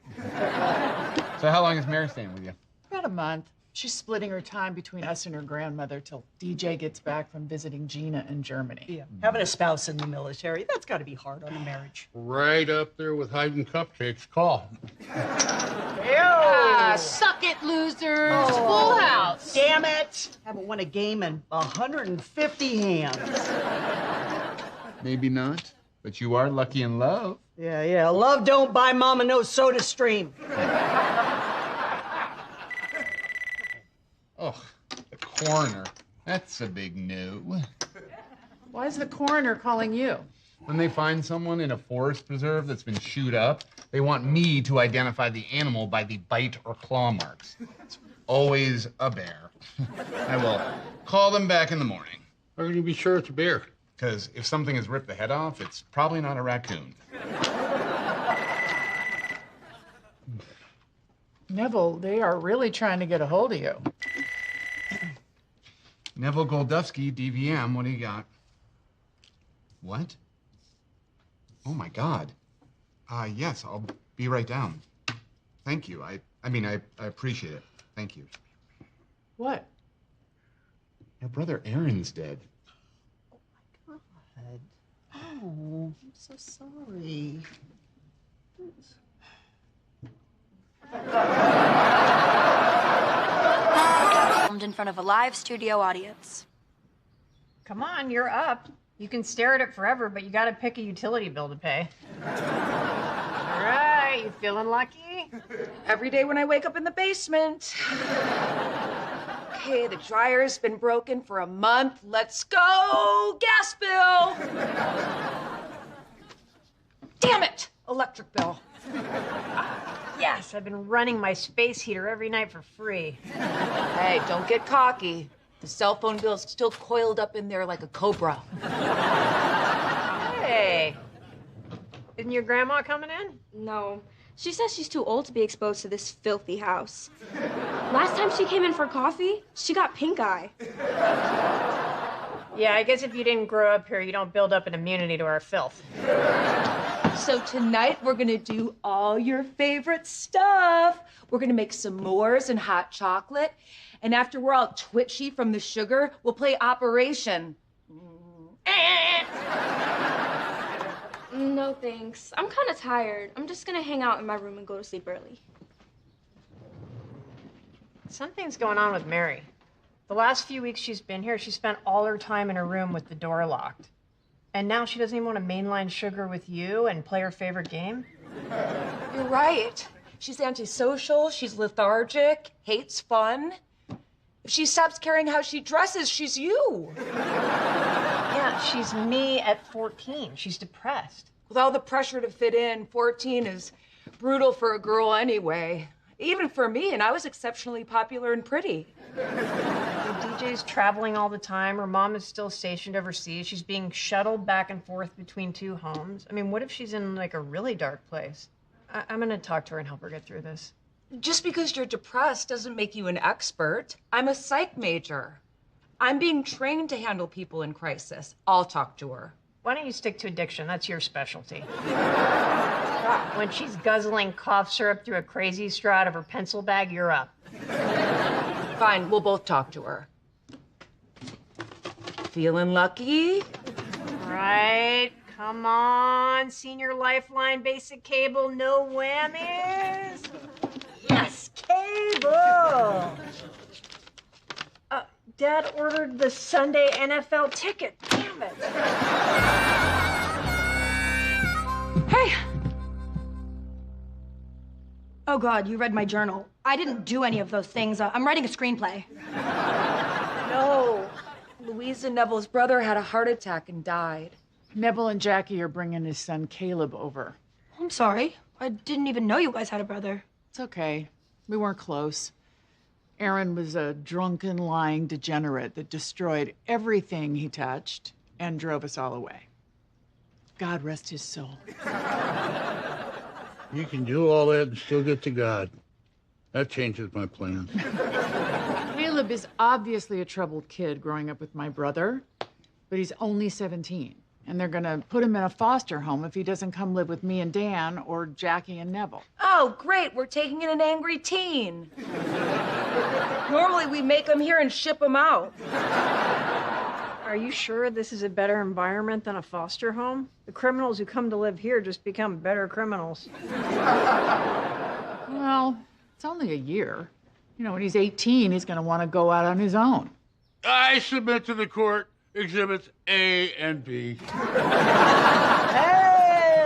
S8: So how long is Mary staying with you?
S16: About a month. She's splitting her time between us and her grandmother till DJ gets back from visiting Gina in Germany.
S3: Yeah. Having a spouse in the military, that's got to be hard on a marriage.
S4: Right up there with hiding cupcakes. Call.
S16: Ah, suck it, losers. Full house.
S3: Damn it. Haven't won a game in 150 hands.
S8: Maybe not, but you are lucky in love.
S3: Yeah. Love don't buy mama no soda stream.
S8: Oh, the coroner. That's a big no.
S16: Why is the coroner calling you?
S8: When they find someone in a forest preserve that's been chewed up, they want me to identify the animal by the bite or claw marks. It's always a bear. I will call them back in the morning.
S4: How can you be sure it's a bear?
S8: Because if something has ripped the head off, it's probably not a raccoon.
S16: Neville, they are really trying to get a hold of you.
S8: Neville Goldufsky, DVM, what do you got? What? Oh my God. Yes, I'll be right down. Thank you. I appreciate it. Thank you.
S16: What?
S8: Your brother Aaron's dead.
S3: Oh, I'm so sorry.
S7: Filmed in front of a live studio audience.
S12: Come on, you're up. You can stare at it forever, but you gotta pick a utility bill to pay. All right,
S2: You feeling lucky?
S6: Every day when I wake up in the basement. Okay, the dryer's been broken for a month. Let's go! Gas bill! Damn it! Electric bill.
S2: Yes, I've been running my space heater every night for free.
S6: Hey, don't get cocky. The cell phone bill's still coiled up in there like a cobra.
S2: Hey, isn't your grandma coming in?
S11: No. She says she's too old to be exposed to this filthy house. Last time she came in for coffee, she got pink eye.
S2: Yeah, I guess if you didn't grow up here, you don't build up an immunity to our filth.
S6: So tonight we're gonna do all your favorite stuff. We're gonna make s'mores and hot chocolate. And after we're all twitchy from the sugar, we'll play Operation.
S11: No, thanks. I'm kind of tired. I'm just gonna hang out in my room and go to sleep early.
S2: Something's going on with Mary. The last few weeks she's been here, she spent all her time in her room with the door locked. And now she doesn't even want to mainline sugar with you and play her favorite game?
S6: You're right. She's antisocial, she's lethargic, hates fun. If she stops caring how she dresses, she's you.
S2: Yeah, she's me at 14. She's depressed.
S6: With all the pressure to fit in, 14 is brutal for a girl anyway. Even for me, and I was exceptionally popular and pretty.
S2: DJ's traveling all the time. Her mom is still stationed overseas. She's being shuttled back and forth between two homes. I mean, what if she's in like a really dark place? I'm gonna talk to her and help her get through this.
S6: Just because you're depressed doesn't make you an expert. I'm a psych major. I'm being trained to handle people in crisis. I'll talk to her.
S2: Why don't you stick to addiction? That's your specialty. When she's guzzling cough syrup through a crazy straw out of her pencil bag, you're up.
S6: Fine, we'll both talk to her. Feeling lucky?
S2: Right, come on. Senior Lifeline, basic cable, no whammies. Yes, cable. Dad ordered the Sunday NFL ticket. Damn it.
S7: Hey! Oh, God, you read my journal. I didn't do any of those things. I'm writing a screenplay.
S6: No. Louise and Neville's brother had a heart attack and died.
S16: Neville and Jackie are bringing his son Caleb over.
S7: I'm sorry. I didn't even know you guys had a brother.
S16: It's okay. We weren't close. Aaron was a drunken, lying degenerate that destroyed everything he touched and drove us all away. God rest his soul.
S4: You can do all that and still get to God. That changes my plans.
S16: Caleb is obviously a troubled kid growing up with my brother, but he's only 17. And they're gonna put him in a foster home if he doesn't come live with me and Dan or Jackie and Neville.
S6: Oh, great. We're taking in an angry teen. Normally we make them here and ship them out.
S2: Are you sure this is a better environment than a foster home? The criminals who come to live here just become better criminals.
S16: Well, it's only a year. You know, when he's 18, he's gonna want to go out on his own.
S4: I submit to the court Exhibits A and B.
S3: Hey,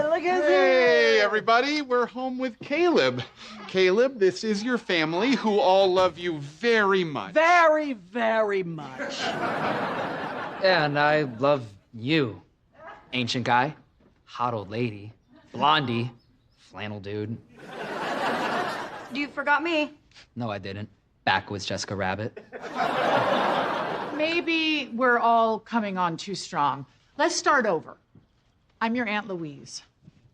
S3: look at this!
S17: Hey, everybody, we're home with Caleb. Caleb, this is your family who all love you very much.
S3: Very, very much.
S18: Yeah, and I love you. Ancient guy, hot old lady, blondie, flannel dude.
S7: You forgot me.
S18: No, I didn't. Back with Jessica Rabbit.
S16: Maybe we're all coming on too strong. Let's start over. I'm your Aunt Louise.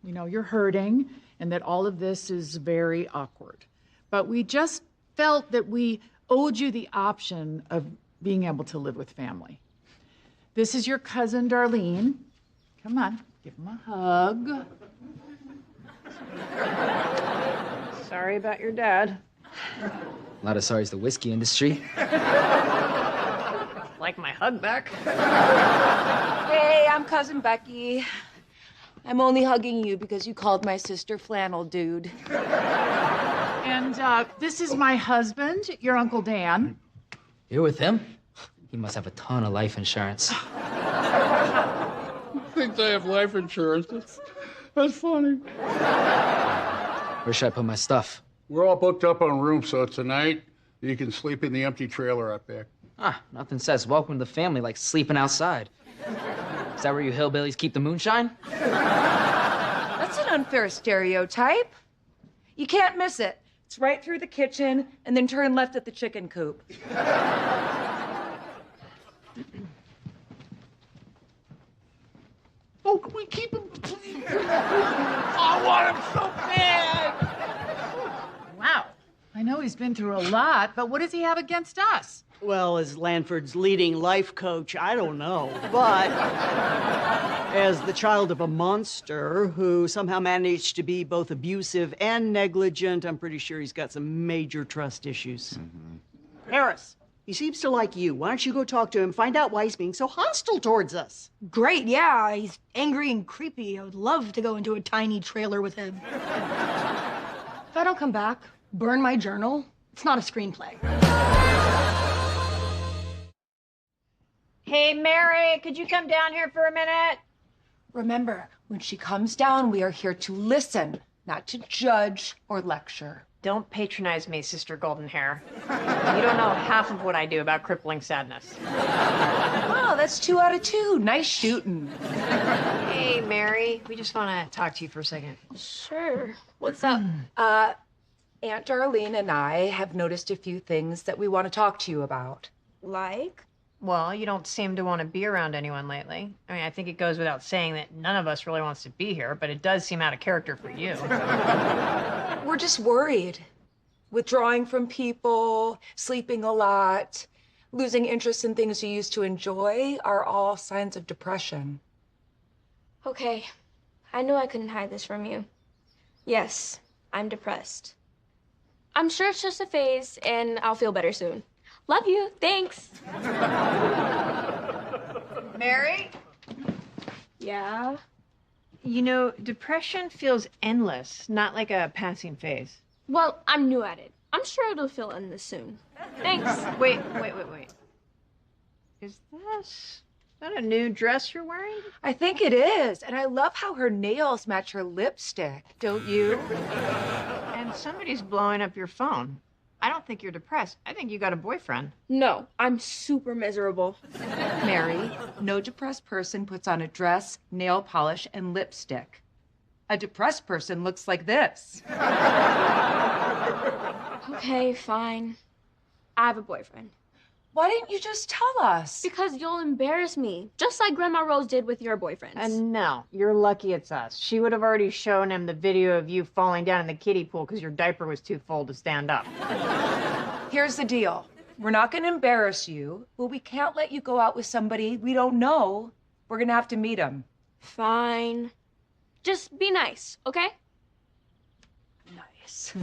S16: We know you're hurting and that all of this is very awkward. But we just felt that we owed you the option of being able to live with family. This is your cousin, Darlene. Come on, give him a hug.
S2: Sorry about your dad.
S18: Not as sorry as the whiskey industry.
S2: Like my hug back.
S6: Hey, I'm Cousin Becky. I'm only hugging you because you called my sister Flannel Dude.
S16: And this is my husband, your Uncle Dan.
S18: You're with him? He must have a ton of life insurance.
S4: Thinks I have life insurance. That's funny.
S18: Where should I put my stuff?
S4: We're all booked up on rooms, so tonight you can sleep in the empty trailer out back.
S18: Ah, nothing says welcome to the family like sleeping outside. Is that where you hillbillies keep the moonshine?
S6: That's an unfair stereotype. You can't miss it. It's right through the kitchen and then turn left at the chicken coop.
S4: Oh, can we keep him, please? I want him so bad.
S16: Wow. I know he's been through a lot, but what does he have against us?
S3: Well, as Lanford's leading life coach, I don't know. But as the child of a monster who somehow managed to be both abusive and negligent, I'm pretty sure he's got some major trust issues. Harris, he seems to like you. Why don't you go talk to him, find out why he's being so hostile towards us?
S7: Great, yeah. He's angry and creepy. I would love to go into a tiny trailer with him. If I don't come back, burn my journal. It's not a screenplay.
S12: Hey, Mary, could you come down here for a minute?
S6: Remember, when she comes down, we are here to listen, not to judge or lecture.
S12: Don't patronize me, Sister Golden Hair. You don't know half of what I do about crippling sadness.
S6: Oh, that's 2 out of 2. Nice shooting.
S12: Hey, Mary, we just want to talk to you for a second.
S11: Sure. What's up?
S6: Aunt Darlene and I have noticed a few things that we want to talk to you about.
S11: Like?
S12: Well, you don't seem to want to be around anyone lately. I mean, I think it goes without saying that none of us really wants to be here, but it does seem out of character for you.
S6: We're just worried. Withdrawing from people, sleeping a lot, losing interest in things you used to enjoy are all signs of depression.
S11: Okay. I knew I couldn't hide this from you. Yes, I'm depressed. I'm sure it's just a phase, and I'll feel better soon. Love you. Thanks.
S12: Mary?
S11: Yeah?
S12: You know, depression feels endless, not like a passing phase.
S11: Well, I'm new at it. I'm sure it'll feel endless soon. Thanks.
S12: Wait. Is that a new dress you're wearing?
S6: I think it is, and I love how her nails match her lipstick, don't you?
S12: And somebody's blowing up your phone. I don't think you're depressed. I think you got a boyfriend.
S11: No, I'm super miserable.
S6: Mary, no depressed person puts on a dress, nail polish, and lipstick. A depressed person looks like this.
S11: Okay, fine. I have a boyfriend.
S6: Why didn't you just tell us?
S11: Because you'll embarrass me, just like Grandma Rose did with your boyfriends.
S12: And no, you're lucky it's us. She would have already shown him the video of you falling down in the kiddie pool because your diaper was too full to stand up.
S6: Here's the deal. We're not going to embarrass you, but we can't let you go out with somebody we don't know. We're going to have to meet him.
S11: Fine. Just be nice, okay?
S6: Nice.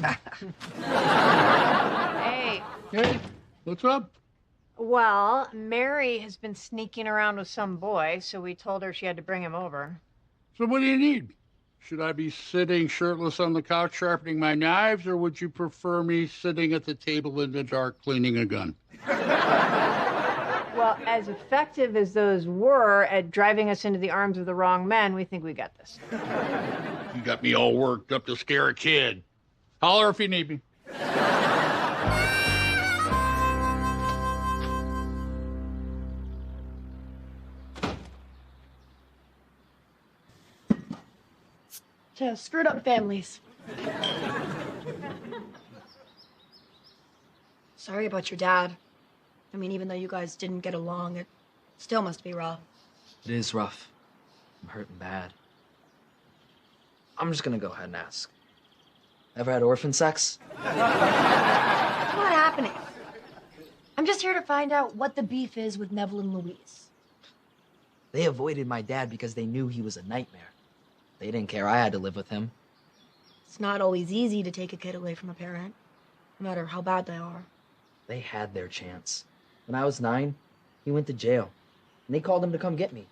S12: Hey.
S4: Hey, what's up?
S12: Well, Mary has been sneaking around with some boy, so we told her she had to bring him over.
S4: So what do you need? Should I be sitting shirtless on the couch sharpening my knives, or would you prefer me sitting at the table in the dark cleaning a gun?
S12: Well, as effective as those were at driving us into the arms of the wrong men, we think we got this.
S4: You got me all worked up to scare a kid. Holler if you need me.
S7: To screwed up families. Sorry about your dad. I mean, even though you guys didn't get along, it still must be rough.
S18: It is rough. I'm hurting bad. I'm just gonna go ahead and ask. Ever had orphan sex?
S7: What's not happening? I'm just here to find out what the beef is with Neville and Louise.
S18: They avoided my dad because they knew he was a nightmare. They didn't care I had to live with him.
S7: It's not always easy to take a kid away from a parent, no matter how bad they are.
S18: They had their chance. When I was 9, he went to jail, and they called him to come get me.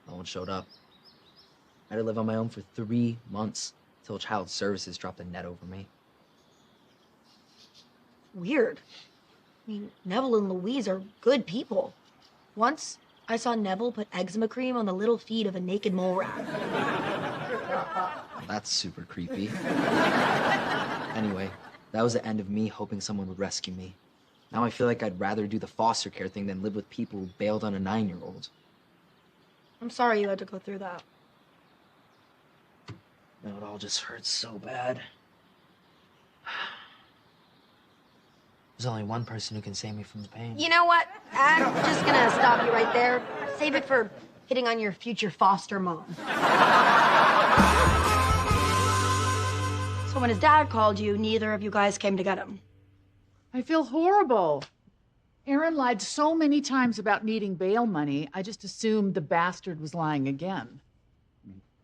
S18: No one showed up. I had to live on my own for 3 months until Child Services dropped a net over me.
S7: Weird. I mean, Neville and Louise are good people. Once, I saw Neville put eczema cream on the little feet of a naked mole rat.
S18: That's super creepy. Anyway, that was the end of me hoping someone would rescue me. Now I feel like I'd rather do the foster care thing than live with people who bailed on a 9-year-old.
S7: I'm sorry you had to go through that.
S18: No, it all just hurts so bad. There's only one person who can save me from the pain.
S7: You know what? I'm just gonna stop you right there. Save it for hitting on your future foster mom. So when his dad called you, neither of you guys came to get him.
S16: I feel horrible. Aaron lied so many times about needing bail money, I just assumed the bastard was lying again.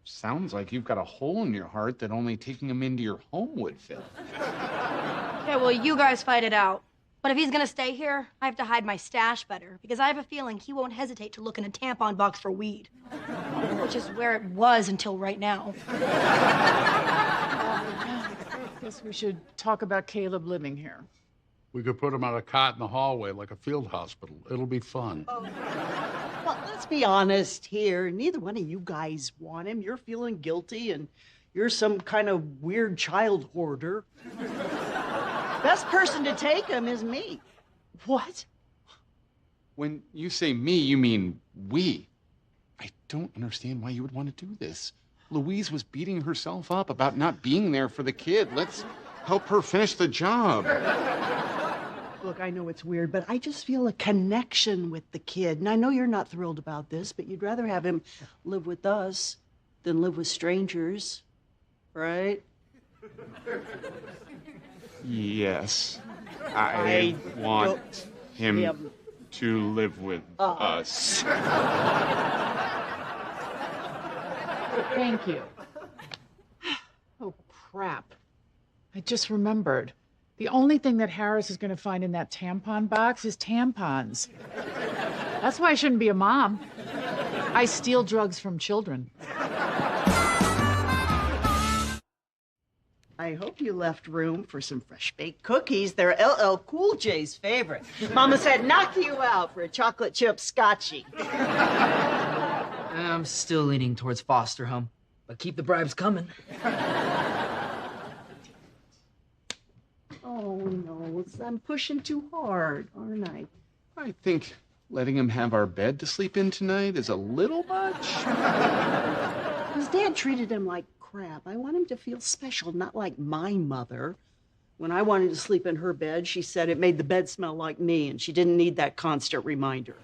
S17: Sounds like you've got a hole in your heart that only taking him into your home would fill.
S7: Okay, well, you guys fight it out. But if he's gonna stay here, I have to hide my stash better, because I have a feeling he won't hesitate to look in a tampon box for weed. Which is where it was until right now.
S16: Guess we should talk about Caleb living here.
S4: We could put him on a cot in the hallway like a field hospital. It'll be fun.
S3: Well, let's be honest here. Neither one of you guys want him. You're feeling guilty, and you're some kind of weird child hoarder. Best person to take him is me.
S17: What? When you say me, you mean we. I don't understand why you would want to do this. Louise was beating herself up about not being there for the kid. Let's help her finish the job.
S3: Look, I know it's weird, but I just feel a connection with the kid. And I know you're not thrilled about this, but you'd rather have him live with us than live with strangers, right?
S17: Yes. I want him to live with us.
S16: Thank you. Oh, crap. I just remembered. The only thing that Harris is going to find in that tampon box is tampons. That's why I shouldn't be a mom. I steal drugs from children.
S3: I hope you left room for some fresh baked cookies. They're LL Cool J's favorite. Mama said knock you out for a chocolate chip scotchy.
S18: I'm still leaning towards foster home, but keep the bribes coming.
S3: Oh, no, I'm pushing too hard, aren't I?
S17: I think letting him have our bed to sleep in tonight is a little much.
S3: His dad treated him like crap. I want him to feel special, not like my mother. When I wanted to sleep in her bed, she said it made the bed smell like me, and she didn't need that constant reminder.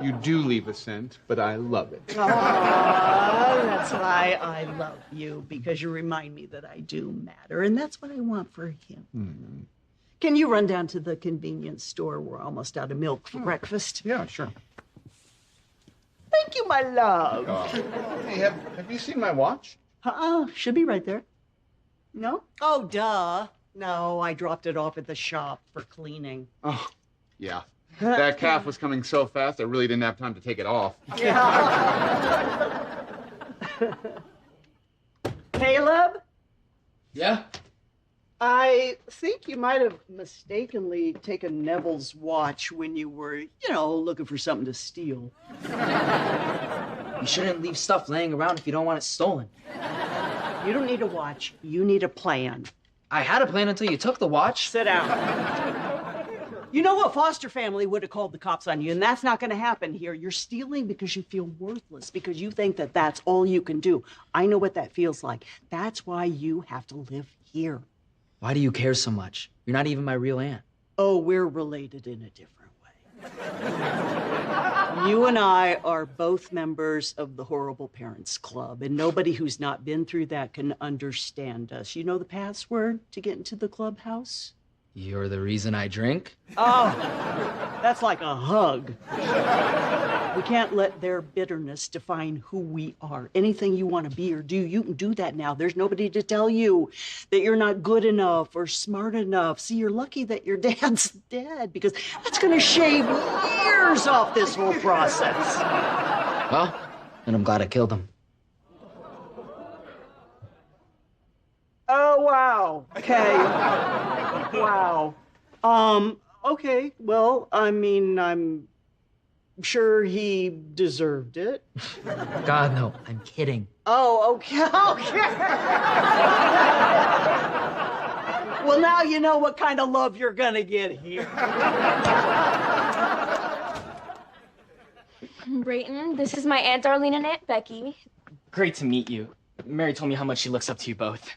S17: You do leave a scent, but I love it.
S3: Oh, that's why I love you, because you remind me that I do matter, and that's what I want for him.
S17: Mm-hmm.
S3: Can you run down to the convenience store? We're almost out of milk for breakfast.
S17: Yeah, sure.
S3: Thank you, my love.
S17: Hey, have you seen my watch?
S3: Should be right there. No? Oh, duh. No, I dropped it off at the shop for cleaning.
S17: Oh, yeah. That calf was coming so fast, I really didn't have time to take it off.
S3: Yeah. Caleb?
S18: Yeah?
S3: I think you might have mistakenly taken Neville's watch when you were, looking for something to steal.
S18: You shouldn't leave stuff laying around if you don't want it stolen.
S3: You don't need a watch. You need a plan.
S18: I had a plan until you took the watch.
S3: Sit down. You know what foster family would have called the cops on you, and that's not going to happen here. You're stealing because you feel worthless, because you think that that's all you can do. I know what that feels like. That's why you have to live here.
S18: Why do you care so much? You're not even my real aunt.
S3: Oh, we're related in a different way. You and I are both members of the Horrible Parents Club, and nobody who's not been through that can understand us. You know the password to get into the clubhouse?
S18: You're the reason I drink?
S3: Oh, that's like a hug. We can't let their bitterness define who we are. Anything you want to be or do, you can do that now. There's nobody to tell you that you're not good enough or smart enough. See, you're lucky that your dad's dead, because that's going to shave years off this whole process.
S18: Well, then I'm glad I killed him.
S3: Oh, wow. Okay. Wow. Okay. Well, I mean, I'm sure he deserved it.
S18: God, no, I'm kidding.
S3: Oh, okay. Well, now you know what kind of love you're gonna get here.
S11: Brayton, this is my Aunt Darlene and Aunt Becky.
S19: Great to meet you. Mary told me how much she looks up to you both.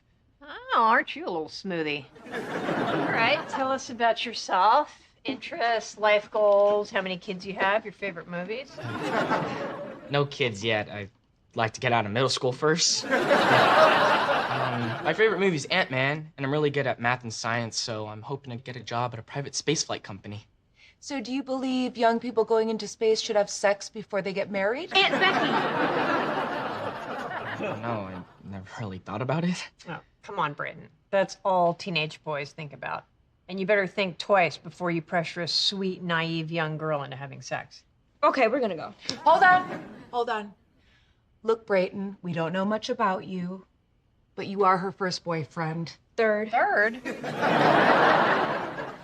S12: Oh, aren't you a little smoothie? All right, tell us about yourself. Interests, life goals, how many kids you have, your favorite movies.
S19: No kids yet. I'd like to get out of middle school first. My favorite movie is Ant-Man, and I'm really good at math and science, so I'm hoping to get a job at a private spaceflight company.
S6: So do you believe young people going into space should have sex before they get married?
S11: Aunt Becky!
S19: I don't know. I never really thought about it.
S12: Oh, come on, Brayton. That's all teenage boys think about. And you better think twice before you pressure a sweet, naive young girl into having sex.
S6: Okay, we're gonna go. Hold on. Hold on. Look, Brayton, we don't know much about you, but you are her first boyfriend.
S11: Third.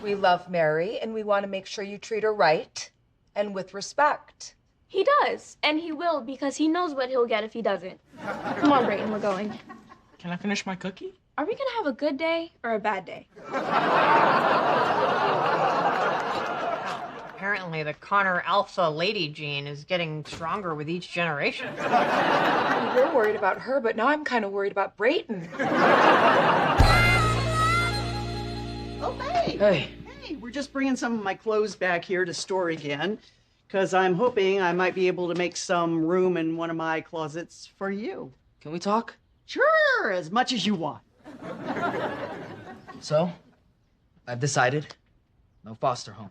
S6: We love Mary, and we want to make sure you treat her right and with respect.
S11: He does, and he will because he knows what he'll get if he doesn't. Come on, Brayton, we're going.
S19: Can I finish my cookie?
S11: Are we gonna have a good day or a bad day?
S12: Apparently, the Connor alpha lady gene is getting stronger with each generation.
S6: You're worried about her, but now I'm kind of worried about Brayton.
S3: Oh, hey.
S19: Hey.
S3: Hey, we're just bringing some of my clothes back here to store again, because I'm hoping I might be able to make some room in one of my closets for you.
S18: Can we talk?
S3: Sure, as much as you want.
S18: So, I've decided. No foster home.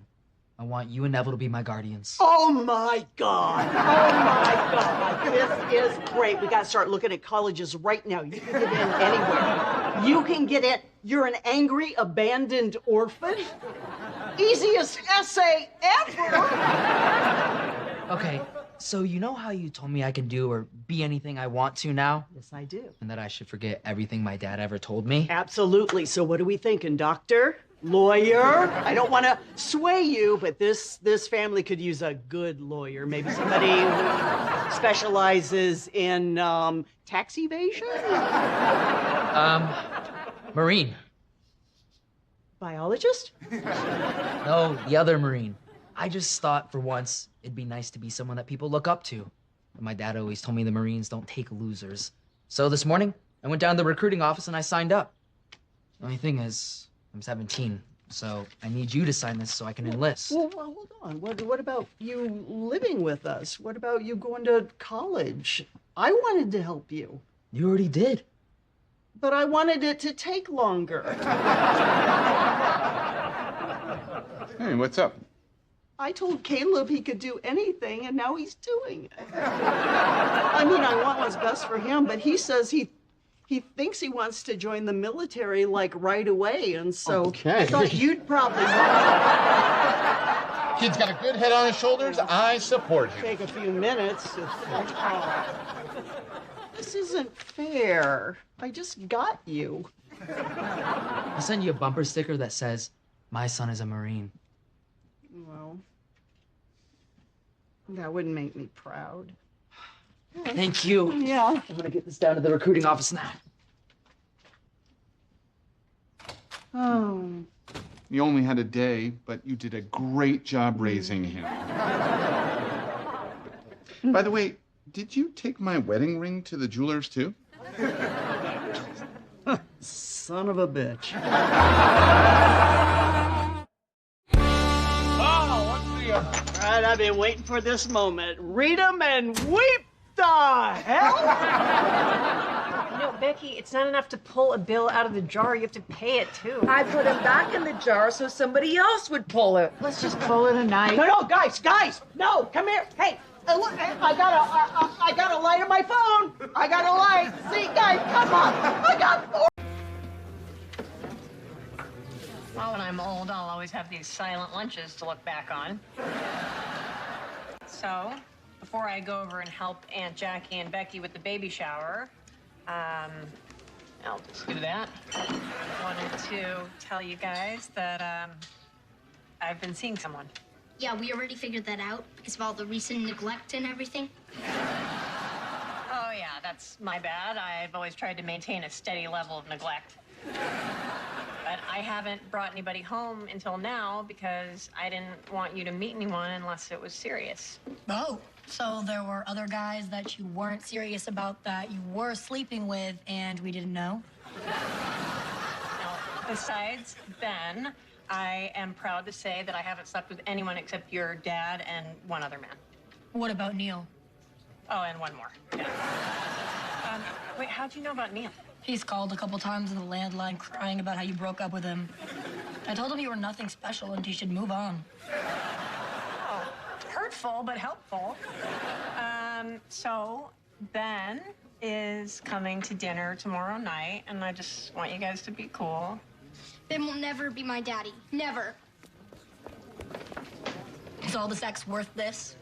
S18: I want you and Neville to be my guardians.
S3: Oh my God! Oh my God! This is great. We gotta start looking at colleges right now. You can get in anywhere. You can get in. You're an angry, abandoned orphan? Easiest essay ever!
S18: Okay, so you know how you told me I can do or be anything I want to now?
S3: Yes, I do.
S18: And that I should forget everything my dad ever told me?
S3: Absolutely. So what are we thinking, doctor? Lawyer? I don't want to sway you, but this family could use a good lawyer. Maybe somebody who specializes in tax evasion?
S18: Marine.
S3: Biologist?
S18: No, the other Marine. I just thought for once it'd be nice to be someone that people look up to. But my dad always told me the Marines don't take losers. So this morning, I went down to the recruiting office and I signed up. The only thing is, I'm 17, so I need you to sign this so I can enlist.
S3: Well, hold on. What about you living with us? What about you going to college? I wanted to help you.
S18: You already did.
S3: But I wanted it to take longer.
S17: Hey, what's up?
S3: I told Caleb he could do anything, and now he's doing it. I mean, I want what's best for him, but he says he thinks he wants to join the military, like, right away, and so
S17: Okay.
S3: I thought you'd probably
S17: Kid's got a good head on his shoulders. I support him.
S3: take a few minutes. This isn't fair. I just got you.
S18: I'll send you a bumper sticker that says, "My son is a Marine."
S3: Well, that wouldn't make me proud.
S18: Thank you.
S3: Yeah.
S18: I'm gonna get this down to the recruiting office now.
S3: Oh.
S17: You only had a day, but you did a great job raising him. By the way, did you take my wedding ring to the jeweler's too?
S3: Son of a bitch. All right, I've been waiting for this moment. Read 'em and weep the hell.
S12: No, Becky, it's not enough to pull a bill out of the jar. You have to pay it, too.
S6: I put him back in the jar so somebody else would pull it.
S16: Let's just call it a night.
S3: No, guys, no, come here. Hey, look, I got a light on my phone. I got a light. See, guys, come on. I got 4.
S12: Well, when I'm old, I'll always have these silent lunches to look back on. So, before I go over and help Aunt Jackie and Becky with the baby shower, I'll just do that. Wanted to tell you guys that, I've been seeing someone.
S11: Yeah, we already figured that out because of all the recent neglect and everything.
S12: Oh, yeah, that's my bad. I've always tried to maintain a steady level of neglect. But I haven't brought anybody home until now because I didn't want you to meet anyone unless it was serious.
S7: Oh, so there were other guys that you weren't serious about that you were sleeping with and we didn't know?
S12: Now, besides Ben, I am proud to say that I haven't slept with anyone except your dad and one other man.
S7: What about Neil?
S12: Oh, and one more. Yeah. Wait, how'd you know about Neil?
S7: He's called a couple times on the landline crying about how you broke up with him. I told him you were nothing special and he should move on.
S12: Oh, hurtful, but helpful. So Ben is coming to dinner tomorrow night, and I just want you guys to be cool.
S11: Ben will never be my daddy. Never.
S7: Is all the sex worth this?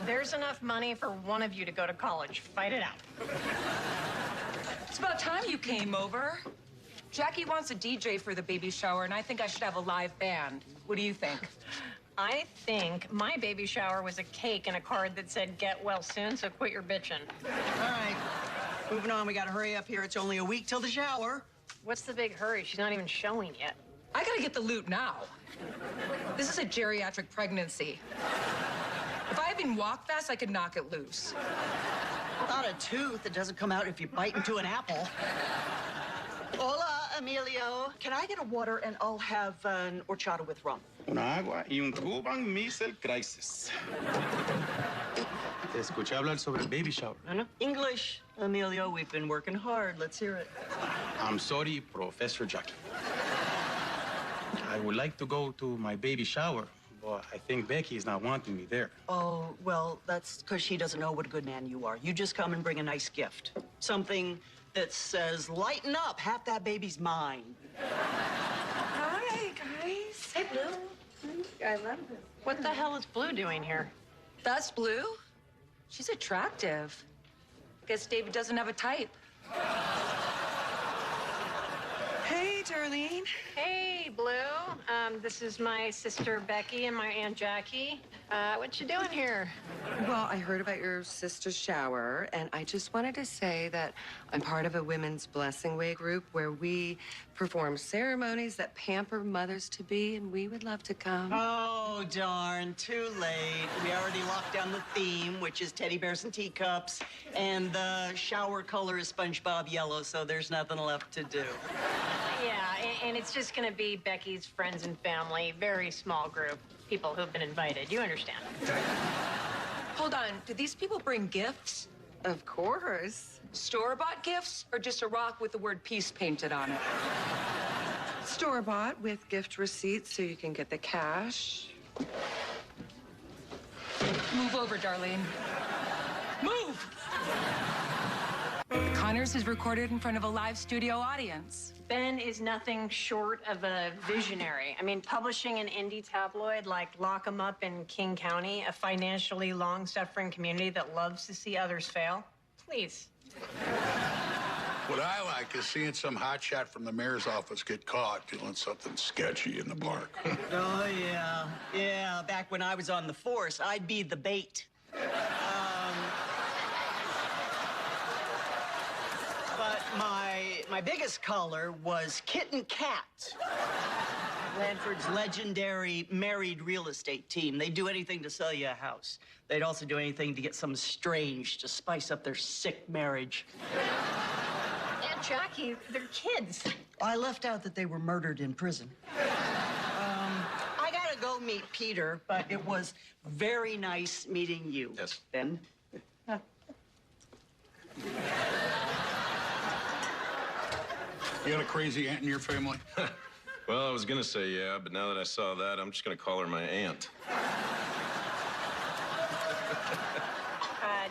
S12: There's enough money for one of you to go to college. Fight it out.
S6: It's about time you came over. Jackie wants a DJ for the baby shower, and I think I should have a live band. What do you think?
S12: I think my baby shower was a cake and a card that said, "Get well soon, so quit your bitching."
S3: All right, moving on. We gotta hurry up here. It's only a week till the shower.
S12: What's the big hurry? She's not even showing yet.
S6: I gotta get the loot now. This is a geriatric pregnancy. If I even walk fast, I could knock it loose.
S3: Not a tooth that doesn't come out if you bite into an apple. Hola, Emilio. Can I get a water and I'll have an horchata with rum?
S20: Una agua y un Cuban Missile Crisis. Te escuché hablar sobre el baby shower.
S3: English, Emilio. We've been working hard. Let's hear it.
S20: I'm sorry, Professor Jackie. I would like to go to my baby shower, but I think Becky is not wanting me there.
S3: Oh, well, that's because she doesn't know what a good man you are. You just come and bring a nice gift. Something that says, lighten up, half that baby's mine.
S6: Hi, guys. Hey, Blue.
S12: I love this. What the hell is Blue doing here?
S6: That's Blue. She's attractive. Guess David doesn't have a type. Hey, Darlene.
S12: Hey, Blue. This is my sister Becky and my Aunt Jackie. What you doing here?
S21: Well, I heard about your sister's shower, and I just wanted to say that I'm part of a women's blessing way group where we perform ceremonies that pamper mothers-to-be, and we would love to come.
S3: Oh, darn, too late. We already locked down the theme, which is teddy bears and teacups, and the shower color is SpongeBob yellow, so there's nothing left to do.
S12: Yeah, and it's just gonna be Becky's friends and family, very small group, people who've been invited. You understand?
S6: Hold on. Do these people bring gifts?
S21: Of course.
S6: Store-bought gifts or just a rock with the word peace painted on it?
S21: Store-bought with gift receipts so you can get the cash.
S6: Move over, Darlene. Move! Connors is recorded in front of a live studio audience.
S12: Ben is nothing short of a visionary. I mean, publishing an indie tabloid like Lock 'em Up in King County, a financially long-suffering community that loves to see others fail. Please.
S4: What I like is seeing some hotshot from the mayor's office get caught doing something sketchy in the park.
S3: Oh, yeah. Yeah, back when I was on the force, I'd be the bait. But my biggest color was Kitten Cat. Blandford's legendary married real estate team. They'd do anything to sell you a house. They'd also do anything to get some strange to spice up their sick marriage.
S12: Aunt Jackie, they're kids.
S3: I left out that they were murdered in prison. I gotta go meet Peter, but it was very nice meeting you.
S20: Yes.
S3: Ben?
S4: You got a crazy aunt in your family?
S5: Well, I was gonna say yeah, but now that I saw that, I'm just gonna call her my aunt.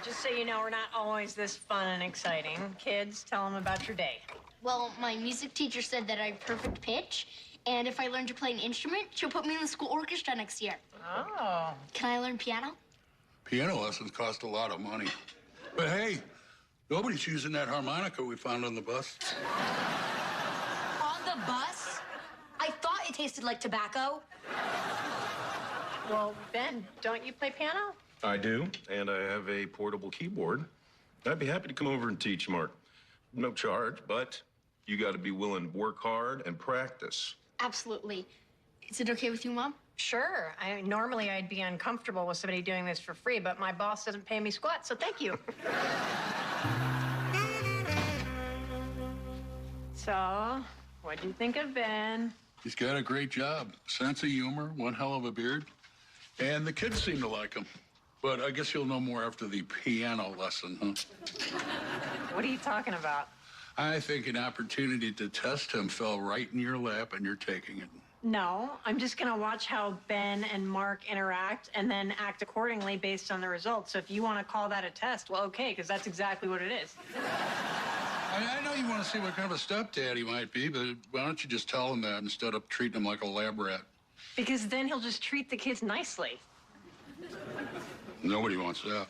S12: Just so you know, we're not always this fun and exciting. Kids, tell them about your day.
S11: Well, my music teacher said that I have perfect pitch, and if I learn to play an instrument, she'll put me in the school orchestra next year.
S12: Oh.
S11: Can I learn piano?
S4: Piano lessons cost a lot of money. But hey, nobody's using that harmonica we found on the bus.
S6: On
S7: the bus? I thought it tasted like tobacco.
S2: Well, Ben, don't you play piano?
S5: I do, and I have a portable keyboard. I'd be happy to come over and teach, Mark. No charge, but you got to be willing to work hard and practice.
S7: Absolutely. Is it okay with you, Mom?
S2: Sure. Normally I'd be uncomfortable with somebody doing this for free, but my boss doesn't pay me squat, so thank you. So, what'd you think of Ben?
S4: He's got a great job. Sense of humor, one hell of a beard. And the kids seem to like him. But I guess you'll know more after the piano lesson, huh?
S2: What are you talking about?
S4: I think an opportunity to test him fell right in your lap and you're taking it.
S2: No, I'm just gonna watch how Ben and Mark interact and then act accordingly based on the results. So if you want to call that a test, well, okay, because that's exactly what it is.
S4: I know you want to see what kind of a stepdad he might be, but why don't you just tell him that instead of treating him like a lab rat?
S2: Because then he'll just treat the kids nicely.
S4: Nobody wants that.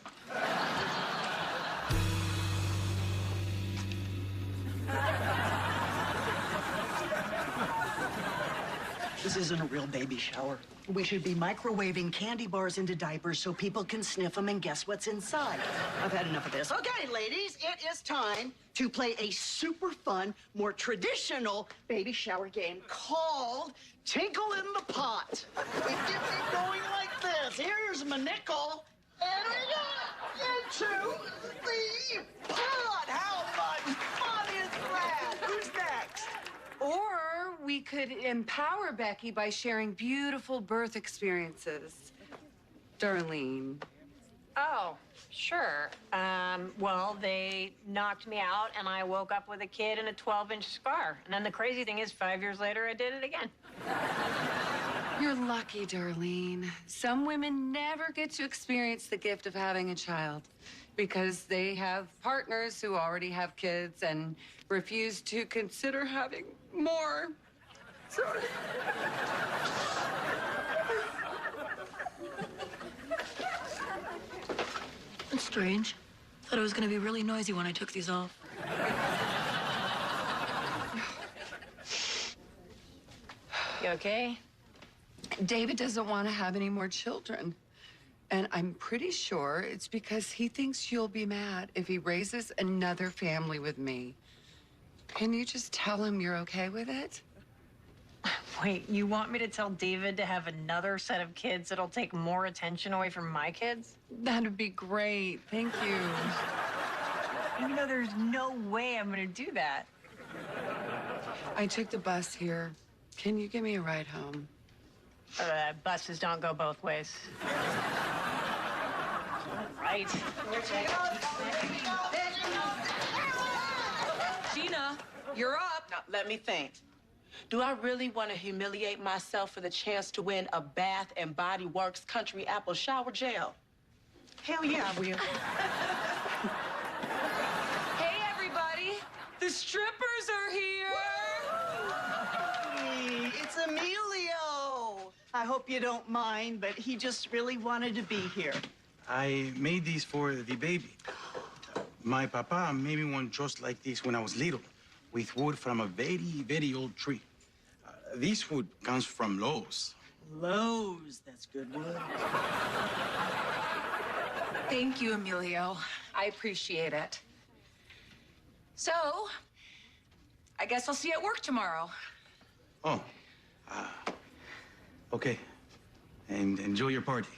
S3: This isn't a real baby shower. We should be microwaving candy bars into diapers so people can sniff them and guess what's inside. I've had enough of this. Okay, ladies, it is time to play a super fun, more traditional baby shower game called Tinkle in the Pot. We get it going like this. Here's my nickel, and we go into the pot. How much fun is that? Who's next?
S21: Or we could empower Becky by sharing beautiful birth experiences. Darlene.
S2: Oh, sure. Well, they knocked me out, and I woke up with a kid and a 12-inch scar. And then the crazy thing is, 5 years later, I did it again.
S21: You're lucky, Darlene. Some women never get to experience the gift of having a child because they have partners who already have kids and refuse to consider having more. Sorry.
S10: That's strange. Thought it was gonna be really noisy when I took these off.
S2: You okay?
S21: David doesn't want to have any more children. And I'm pretty sure it's because he thinks you'll be mad if he raises another family with me. Can you just tell him you're okay with it?
S2: Wait, you want me to tell David to have another set of kids that'll take more attention away from my kids?
S21: That'd be great. Thank you.
S2: You know, there's no way I'm gonna do that.
S21: I took the bus here. Can you give me a ride home?
S2: Buses don't go both ways. Right.
S22: Gina, you're up. Now, let me think. Do I really want to humiliate myself for the chance to win a Bath and Body Works Country Apple Shower Gel? Hell yeah, I will.
S6: Hey, everybody! The strippers are here!
S3: Hey, it's Emilio. I hope you don't mind, but he just really wanted to be here.
S20: I made these for the baby. My papa made me one just like this when I was little, with wood from a very, very old tree. This wood comes from Lowe's.
S3: Lowe's, that's good wood.
S22: Thank you, Emilio. I appreciate it. So, I guess I'll see you at work tomorrow.
S20: Oh, okay. And enjoy your party.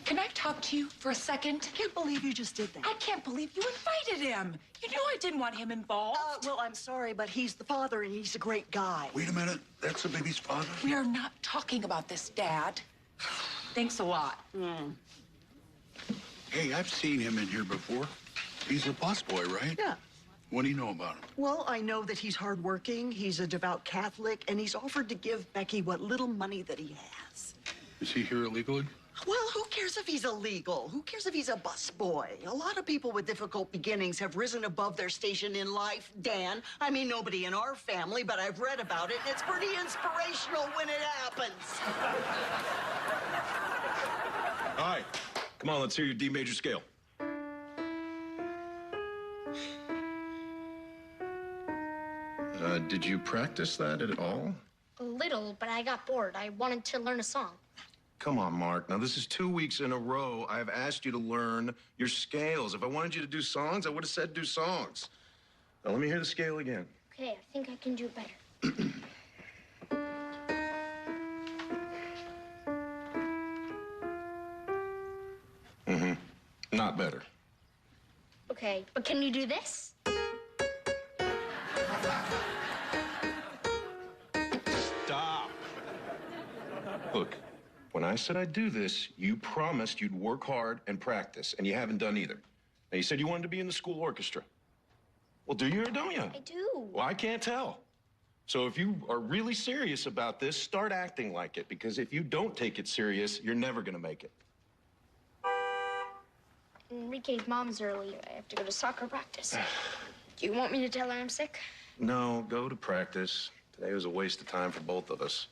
S22: Can I talk to you for a second?
S3: I can't believe you just did that.
S22: I can't believe you invited him. You knew I didn't want him involved.
S3: Well, I'm sorry, but he's the father and he's a great guy.
S4: Wait a minute. That's the baby's father?
S22: We are not talking about this, Dad. Thanks a lot.
S4: Hey, I've seen him in here before. He's a busboy, right?
S3: Yeah.
S4: What do you know about him?
S3: Well, I know that he's hardworking, he's a devout Catholic, and he's offered to give Becky what little money that he has.
S4: Is he here illegally?
S3: Well, who cares if he's illegal? Who cares if he's a busboy? A lot of people with difficult beginnings have risen above their station in life, Dan. I mean, nobody in our family, but I've read about it, and it's pretty inspirational when it happens.
S5: All right, come on, let's hear your D major scale. Did you practice that at all?
S11: A little, but I got bored. I wanted to learn a song.
S5: Come on, Mark. Now, this is 2 weeks in a row I've asked you to learn your scales. If I wanted you to do songs, I would have said do songs. Now, let me hear the scale again.
S11: Okay, I think I can do better.
S5: Not better.
S11: Okay, but can you do this?
S5: Stop. Look, when I said I'd do this, you promised you'd work hard and practice, and you haven't done either. Now, you said you wanted to be in the school orchestra. Well, do you or don't you?
S11: I do.
S5: Well, I can't tell. So if you are really serious about this, start acting like it, because if you don't take it serious, you're never going to make it.
S11: Enrique's mom's early. I have to go to soccer practice. Do you want me to tell her I'm sick?
S5: No, go to practice. Today was a waste of time for both of us.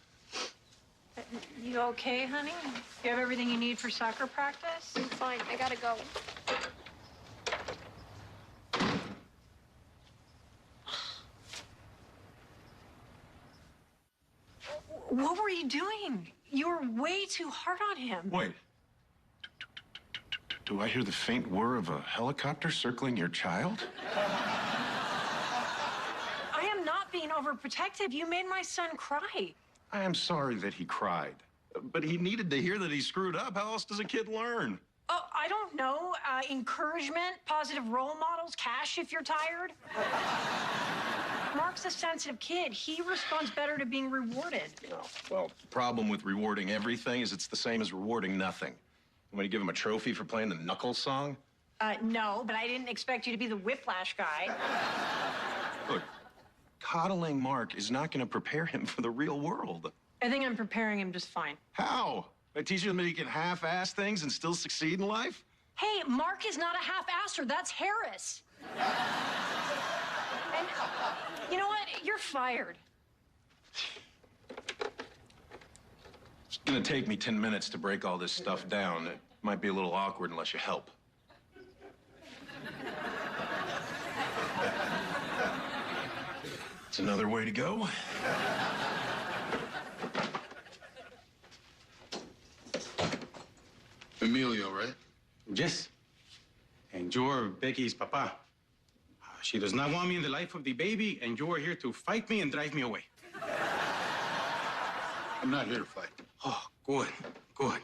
S12: You okay, honey? You have everything you need for soccer practice?
S11: I'm fine. I gotta go.
S12: What were you doing? You were way too hard on him.
S5: Wait. Do I hear the faint whir of a helicopter circling your child?
S12: I am not being overprotective. You made my son cry.
S5: I am sorry that he cried, but he needed to hear that he screwed up. How else does a kid learn?
S12: Oh, I don't know. Encouragement, positive role models, cash if you're tired. Mark's a sensitive kid. He responds better to being rewarded.
S5: Well, the problem with rewarding everything is it's the same as rewarding nothing. When you give him a trophy for playing the Knuckles song?
S12: No, but I didn't expect you to be the whiplash guy.
S5: Look, coddling Mark is not going to prepare him for the real world.
S12: I think I'm preparing him just fine.
S5: How? I teach him that he can half-ass things and still succeed in life?
S12: Hey, Mark is not a half-asser. That's Harris. And you know what? You're fired.
S5: It's going to take me 10 minutes to break all this stuff down. It might be a little awkward unless you help. It's another way to go.
S20: Emilio, right? Yes. And you're Becky's papa. She does not want me in the life of the baby, and you are here to fight me and drive me away.
S4: I'm not here to fight.
S20: Oh, good, good.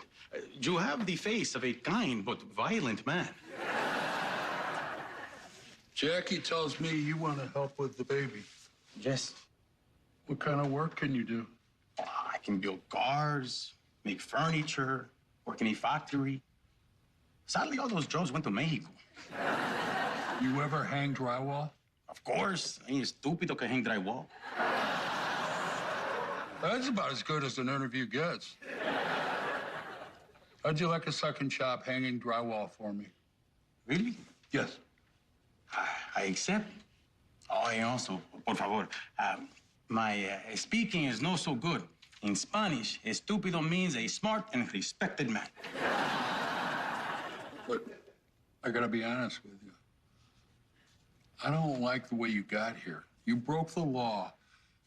S20: You have the face of a kind but violent man.
S4: Jackie tells me you want to help with the baby.
S20: Yes.
S4: What kind of work can you do?
S20: I can build cars, make furniture, work in a factory. Sadly, all those jobs went to Mexico.
S4: You ever hang drywall?
S20: Of course. Ain't estúpido que hang drywall.
S4: That's about as good as an interview gets. How'd you like a second job hanging drywall for me?
S20: Really?
S4: Yes.
S20: I accept. Oh, and also, por favor, my speaking is not so good. In Spanish, estúpido means a smart and respected man.
S4: But I gotta be honest with you. I don't like the way you got here. You broke the law,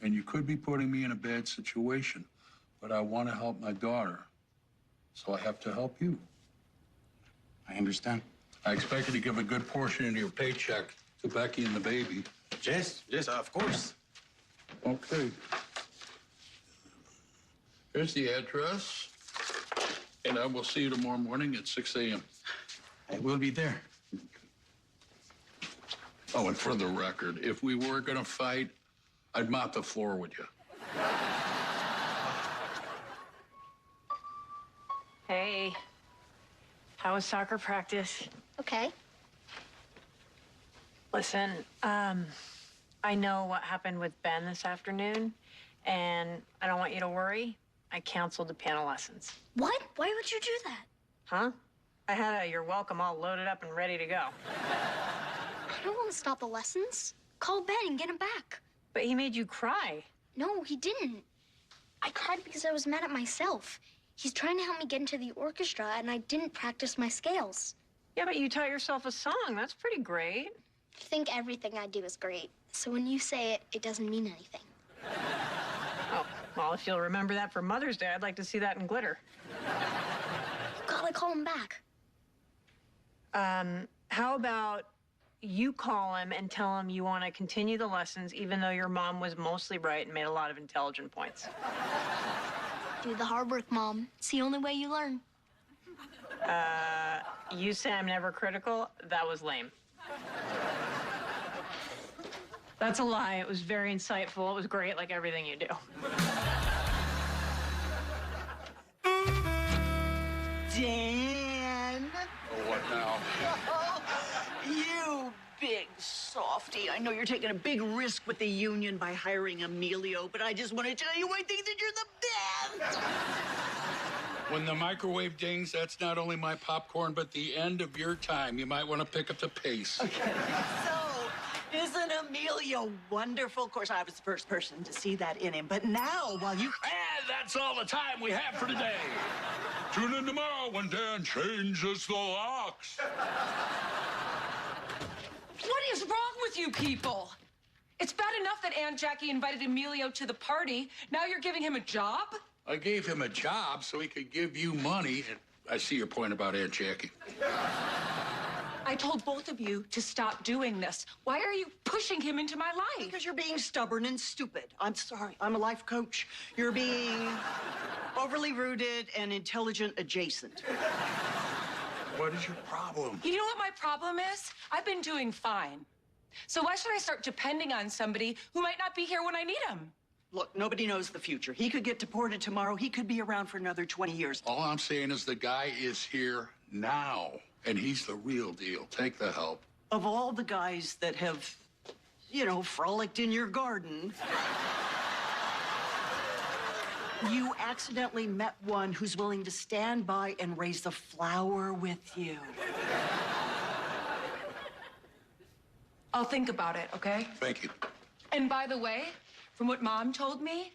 S4: and you could be putting me in a bad situation. But I want to help my daughter, so I have to help you.
S20: I understand.
S4: I expect you to give a good portion of your paycheck to Becky and the baby.
S20: Yes, yes, of course.
S4: Okay. Here's the address, and I will see you tomorrow morning at 6 a.m.
S20: I will be there.
S4: Oh, and for the record, if we were gonna fight, I'd mop the floor with you.
S12: Hey, how was soccer practice?
S11: Okay.
S12: Listen, I know what happened with Ben this afternoon, and I don't want you to worry. I canceled the piano lessons.
S11: What? Why would you do that?
S12: Huh? I had a "You're welcome" all loaded up and ready to go.
S11: I don't want to stop the lessons. Call Ben and get him back.
S12: But he made you cry.
S11: No, he didn't. I cried because I was mad at myself. He's trying to help me get into the orchestra, and I didn't practice my scales.
S12: Yeah, but you taught yourself a song. That's pretty great.
S11: I think everything I do is great. So when you say it, it doesn't mean anything.
S2: Oh, well, if you'll remember that for Mother's Day, I'd like to see that in glitter.
S11: You gotta call him back.
S2: How about you call him and tell him you want to continue the lessons, even though your mom was mostly right and made a lot of intelligent points.
S11: Do the hard work, Mom. It's the only way you learn.
S2: You say I'm never critical. That was lame. That's a lie. It was very insightful. It was great, like everything you do.
S3: Dan!
S4: Oh, what now?
S3: You big softy. I know you're taking a big risk with the union by hiring Emilio, but I just want to tell you I think that you're the best!
S4: When the microwave dings, that's not only my popcorn, but the end of your time. You might want to pick up the pace.
S3: Okay, so isn't Emilio wonderful? Of course, I was the first person to see that in him, but now, while you...
S4: And that's all the time we have for today. Tune in tomorrow when Dan changes the locks.
S6: What is wrong with you people? It's bad enough that Aunt Jackie invited Emilio to the party. Now you're giving him a job?
S4: I gave him a job so he could give you money. And I see your point about Aunt Jackie.
S6: I told both of you to stop doing this. Why are you pushing him into my life?
S3: Because you're being stubborn and stupid. I'm sorry. I'm a life coach. You're being overly rooted and intelligent adjacent.
S4: What is your problem?
S6: You know what my problem is? I've been doing fine. So why should I start depending on somebody who might not be here when I need him?
S3: Look, nobody knows the future. He could get deported tomorrow. He could be around for another 20 years.
S4: All I'm saying is the guy is here now, and he's the real deal. Take the help.
S3: Of all the guys that have, frolicked in your garden, you accidentally met one who's willing to stand by and raise the flower with you.
S6: I'll think about it, okay?
S4: Thank you.
S6: And by the way, from what Mom told me,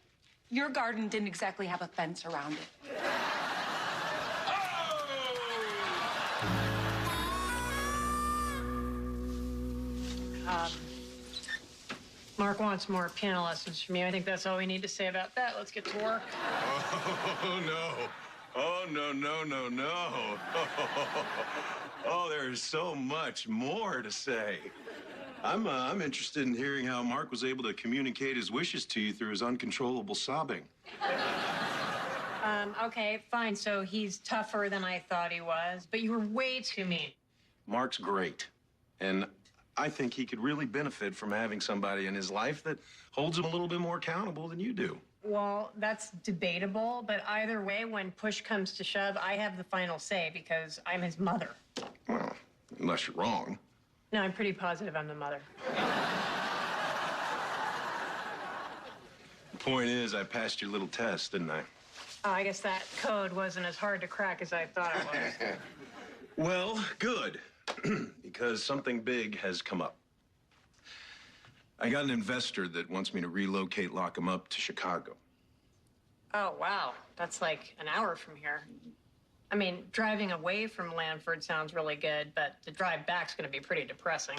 S6: your garden didn't exactly have a fence around it.
S2: Mark wants more piano lessons from you. I think that's all we need to say about that. Let's get to work.
S5: Oh, no. Oh, no, no, no, no. Oh, there's so much more to say. I'm interested in hearing how Mark was able to communicate his wishes to you through his uncontrollable sobbing.
S2: Okay, fine. So he's tougher than I thought he was, but you were way too mean.
S5: Mark's great, and I think he could really benefit from having somebody in his life that holds him a little bit more accountable than you do.
S2: Well, that's debatable, but either way, when push comes to shove, I have the final say because I'm his mother.
S5: Well, unless you're wrong.
S2: No, I'm pretty positive I'm the mother.
S5: The point is, I passed your little test, didn't I?
S2: Oh, I guess that code wasn't as hard to crack as I thought it was.
S5: Well, good, because something big has come up. I got an investor that wants me to relocate Lock 'em Up to Chicago.
S2: Oh, wow. That's like an hour from here. I mean, driving away from Lanford sounds really good, but the drive back's going to be pretty depressing.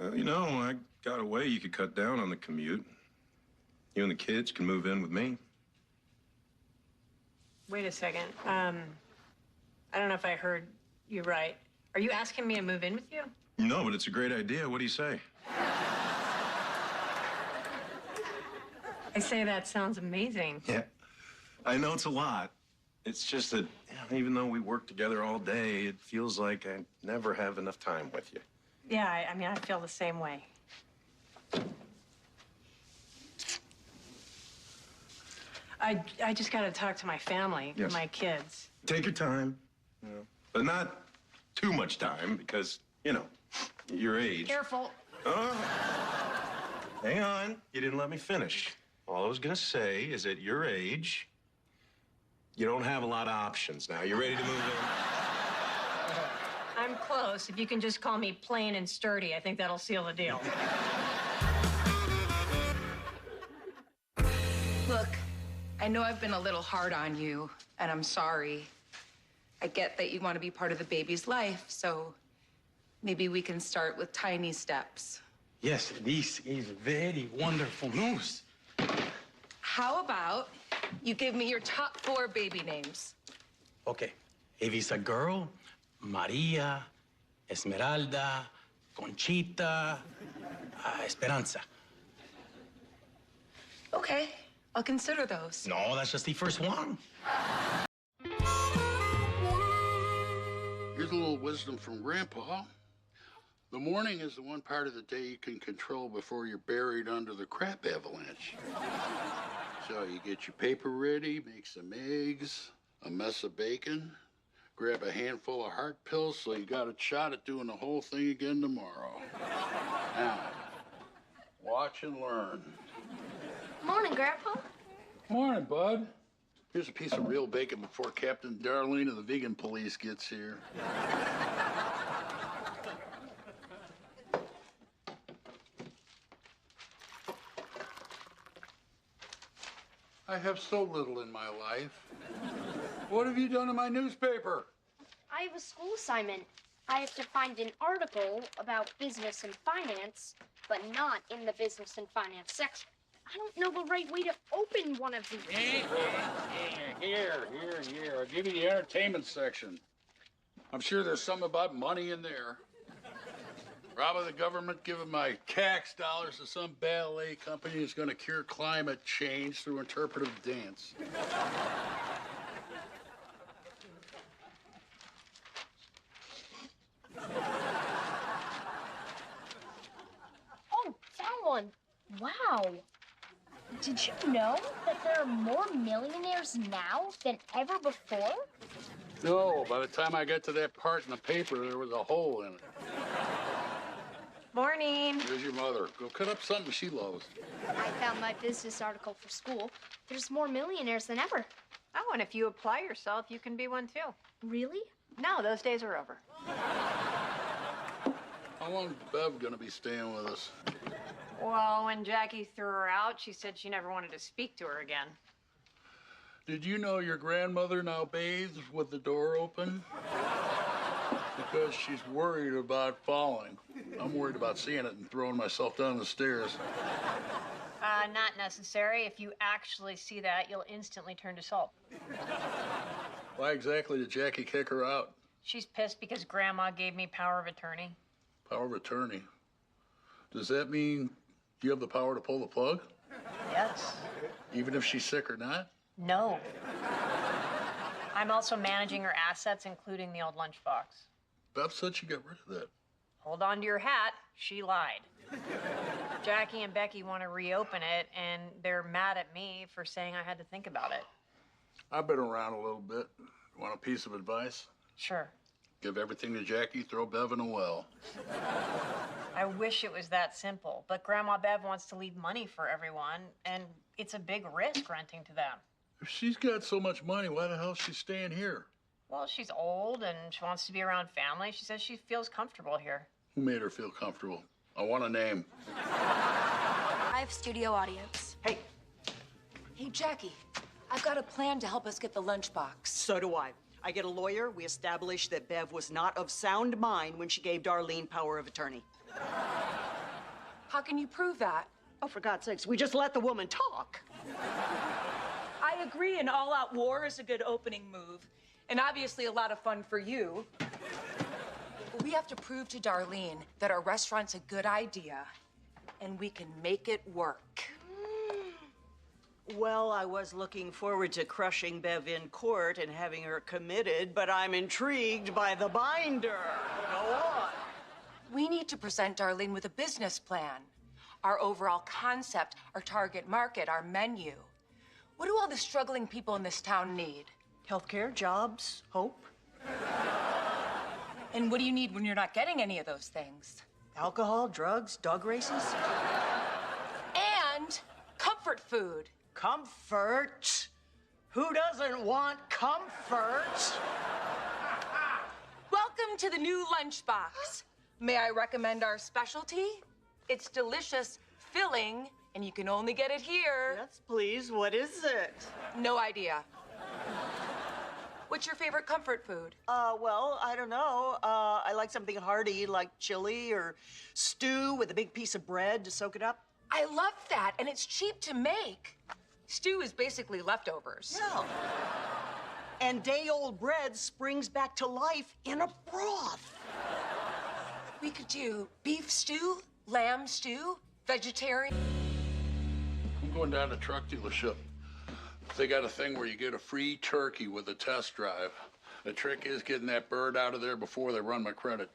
S5: I got a way you could cut down on the commute. You and the kids can move in with me.
S2: Wait a second. I don't know if I heard you right. Are you asking me to move in with you?
S5: No, but it's a great idea. What do you say?
S2: I say that sounds amazing.
S5: Yeah. I know it's a lot. It's just that even though we work together all day, it feels like I never have enough time with you.
S2: Yeah, I mean, I feel the same way. I just got to talk to my family,
S5: Yes.
S2: my kids.
S5: Take your time, but not too much time because, your age.
S2: Careful.
S5: Hang on. You didn't let me finish. All I was going to say is at your age, you don't have a lot of options now. You ready to move in?
S2: I'm close. If you can just call me plain and sturdy, I think that'll seal the deal.
S6: Look, I know I've been a little hard on you, and I'm sorry. I get that you want to be part of the baby's life, so
S21: Maybe we can start with tiny steps.
S20: Yes, this is very wonderful news.
S21: How about you give me your top 4 baby names?
S20: Okay, if it's a girl, Maria, Esmeralda, Conchita, Esperanza.
S21: Okay, I'll consider those.
S20: No, that's just the first one.
S4: Here's a little wisdom from Grandpa. The morning is the one part of the day you can control before you're buried under the crap avalanche. So you get your paper ready, make some eggs, a mess of bacon, grab a handful of heart pills so you got a shot at doing the whole thing again tomorrow. Now, watch and learn.
S11: Morning, Grandpa.
S4: Morning, bud. Here's a piece of real bacon before Captain Darlene of the vegan police gets here. I have so little in my life. What have you done in my newspaper?
S11: I have a school assignment. I have to find an article about business and finance, but not in the business and finance section. I don't know the right way to open one of these.
S4: Here. I'll give you the entertainment section. I'm sure there's something about money in there. Robbing the government, giving my tax dollars to some ballet company who's going to cure climate change through interpretive dance.
S11: Oh, found one. Wow. Did you know that there are more millionaires now than ever before?
S4: No, by the time I got to that part in the paper, there was a hole in it.
S12: Morning.
S4: Here's your mother. Go cut up something she loves.
S11: I found my business article for school. There's more millionaires than ever.
S12: Oh, and if you apply yourself, you can be one too.
S11: Really?
S12: No, those days are over.
S4: How long is Bev gonna be staying with us?
S12: Well, when Jackie threw her out, she said she never wanted to speak to her again.
S4: Did you know your grandmother now bathes with the door open? Because she's worried about falling. I'm worried about seeing it and throwing myself down the stairs.
S12: Not necessary. If you actually see that, you'll instantly turn to salt.
S4: Why exactly did Jackie kick her out?
S12: She's pissed because Grandma gave me power of attorney.
S4: Power of attorney? Does that mean you have the power to pull the plug?
S12: Yes.
S4: Even if she's sick or not?
S12: No. I'm also managing her assets, including the old lunchbox.
S4: Bev said she got rid of that.
S12: Hold on to your hat. She lied. Jackie and Becky want to reopen it, and they're mad at me for saying I had to think about it.
S4: I've been around a little bit. Want a piece of advice?
S12: Sure.
S4: Give everything to Jackie, throw Bev in a well.
S12: I wish it was that simple, but Grandma Bev wants to leave money for everyone, and it's a big risk renting to them.
S4: If she's got so much money, why the hell is she staying here?
S12: Well, she's old and she wants to be around family. She says she feels comfortable here.
S4: Who made her feel comfortable? I want a name.
S10: I have studio audience.
S3: Hey.
S1: Hey, Jackie, I've got a plan to help us get the lunchbox.
S3: So do I. I get a lawyer. We establish that Bev was not of sound mind when she gave Darlene power of attorney.
S1: How can you prove that?
S3: Oh, for God's sakes, we just let the woman talk.
S1: I agree an all-out war is a good opening move, and obviously a lot of fun for you. But we have to prove to Darlene that our restaurant's a good idea, and we can make it work.
S3: Well, I was looking forward to crushing Bev in court and having her committed, but I'm intrigued by the binder. Go on.
S1: We need to present Darlene with a business plan. Our overall concept, our target market, our menu. What do all the struggling people in this town need?
S3: Healthcare, jobs, hope.
S1: And what do you need when you're not getting any of those things?
S3: Alcohol, drugs, dog races.
S1: And comfort food.
S3: Comfort? Who doesn't want comfort?
S1: Welcome to the new lunchbox. May I recommend our specialty? It's delicious, filling, and you can only get it here.
S3: Yes, please. What is it?
S1: No idea. What's your favorite comfort food?
S3: Well, I don't know. I like something hearty like chili or stew with a big piece of bread to soak it up.
S1: I love that, and it's cheap to make. Stew is basically leftovers.
S3: Yeah. And day-old bread springs back to life in a broth.
S1: We could do beef stew, lamb stew, vegetarian.
S4: I'm going down to truck dealership. They got a thing where you get a free turkey with a test drive. The trick is getting that bird out of there before they run my credit.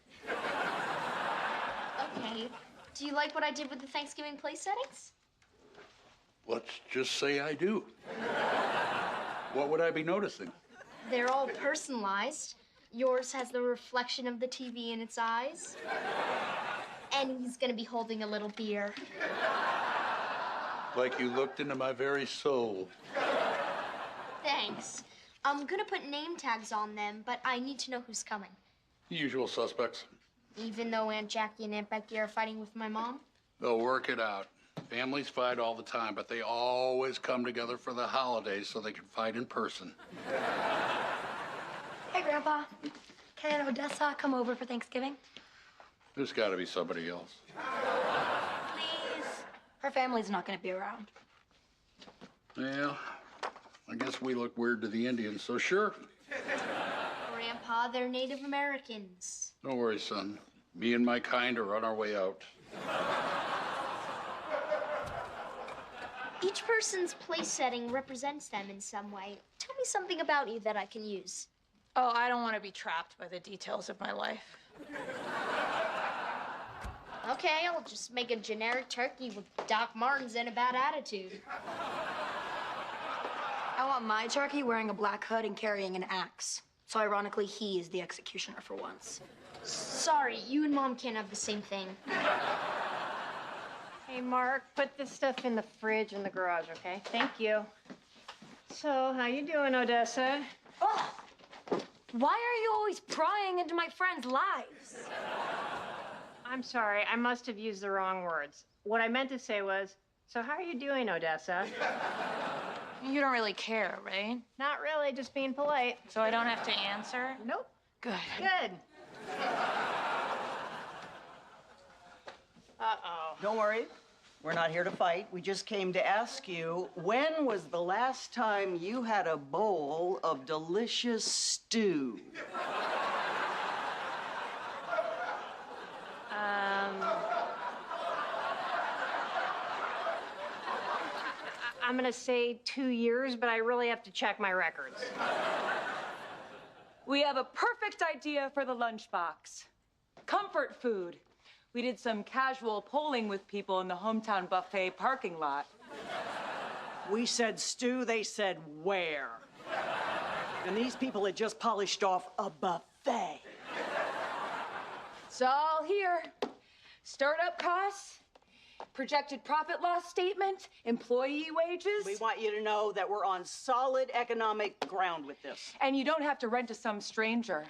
S11: Okay. Do you like what I did with the Thanksgiving place settings?
S4: Let's just say I do. What would I be noticing?
S11: They're all personalized. Yours has the reflection of the TV in its eyes. And he's gonna be holding a little beer.
S4: Like you looked into my very soul.
S11: Thanks. I'm gonna put name tags on them, but I need to know who's coming.
S4: The usual suspects.
S11: Even though Aunt Jackie and Aunt Becky are fighting with my mom?
S4: They'll work it out. Families fight all the time, but they always come together for the holidays so they can fight in person.
S7: Hey, Grandpa. Can Odessa come over for Thanksgiving?
S4: There's got to be somebody else.
S7: Please. Her family's not going to be around.
S4: Yeah, I guess we look weird to the Indians, so sure.
S11: Grandpa, they're Native Americans.
S4: Don't worry, son. Me and my kind are on our way out.
S11: Each person's place setting represents them in some way. Tell me something about you that I can use.
S6: Oh, I don't want to be trapped by the details of my life.
S11: Okay, I'll just make a generic turkey with Doc Martens and a bad attitude.
S7: I want my turkey wearing a black hood and carrying an axe. So ironically, he is the executioner for once.
S11: Sorry, you and Mom can't have the same thing.
S12: Hey, Mark, put this stuff in the fridge in the garage, okay? Thank you. So, how you doing, Odessa?
S7: Oh, why are you always prying into my friends' lives?
S12: I'm sorry, I must have used the wrong words. What I meant to say was, so how are you doing, Odessa?
S6: You don't really care, right?
S12: Not really, just being polite.
S6: So I don't have to answer?
S12: Nope.
S6: Good.
S12: Good. Uh-oh.
S3: Don't worry. We're not here to fight. We just came to ask you, when was the last time you had a bowl of delicious stew?
S12: I'm gonna say 2 years, but I really have to check my records.
S1: We have a perfect idea for the lunchbox. Comfort food. We did some casual polling with people in the hometown buffet parking lot.
S3: We said stew, they said where? And these people had just polished off a buffet.
S1: It's all here. Startup costs, projected profit loss statement, employee wages.
S3: We want you to know that we're on solid economic ground with this.
S1: And you don't have to rent to some stranger.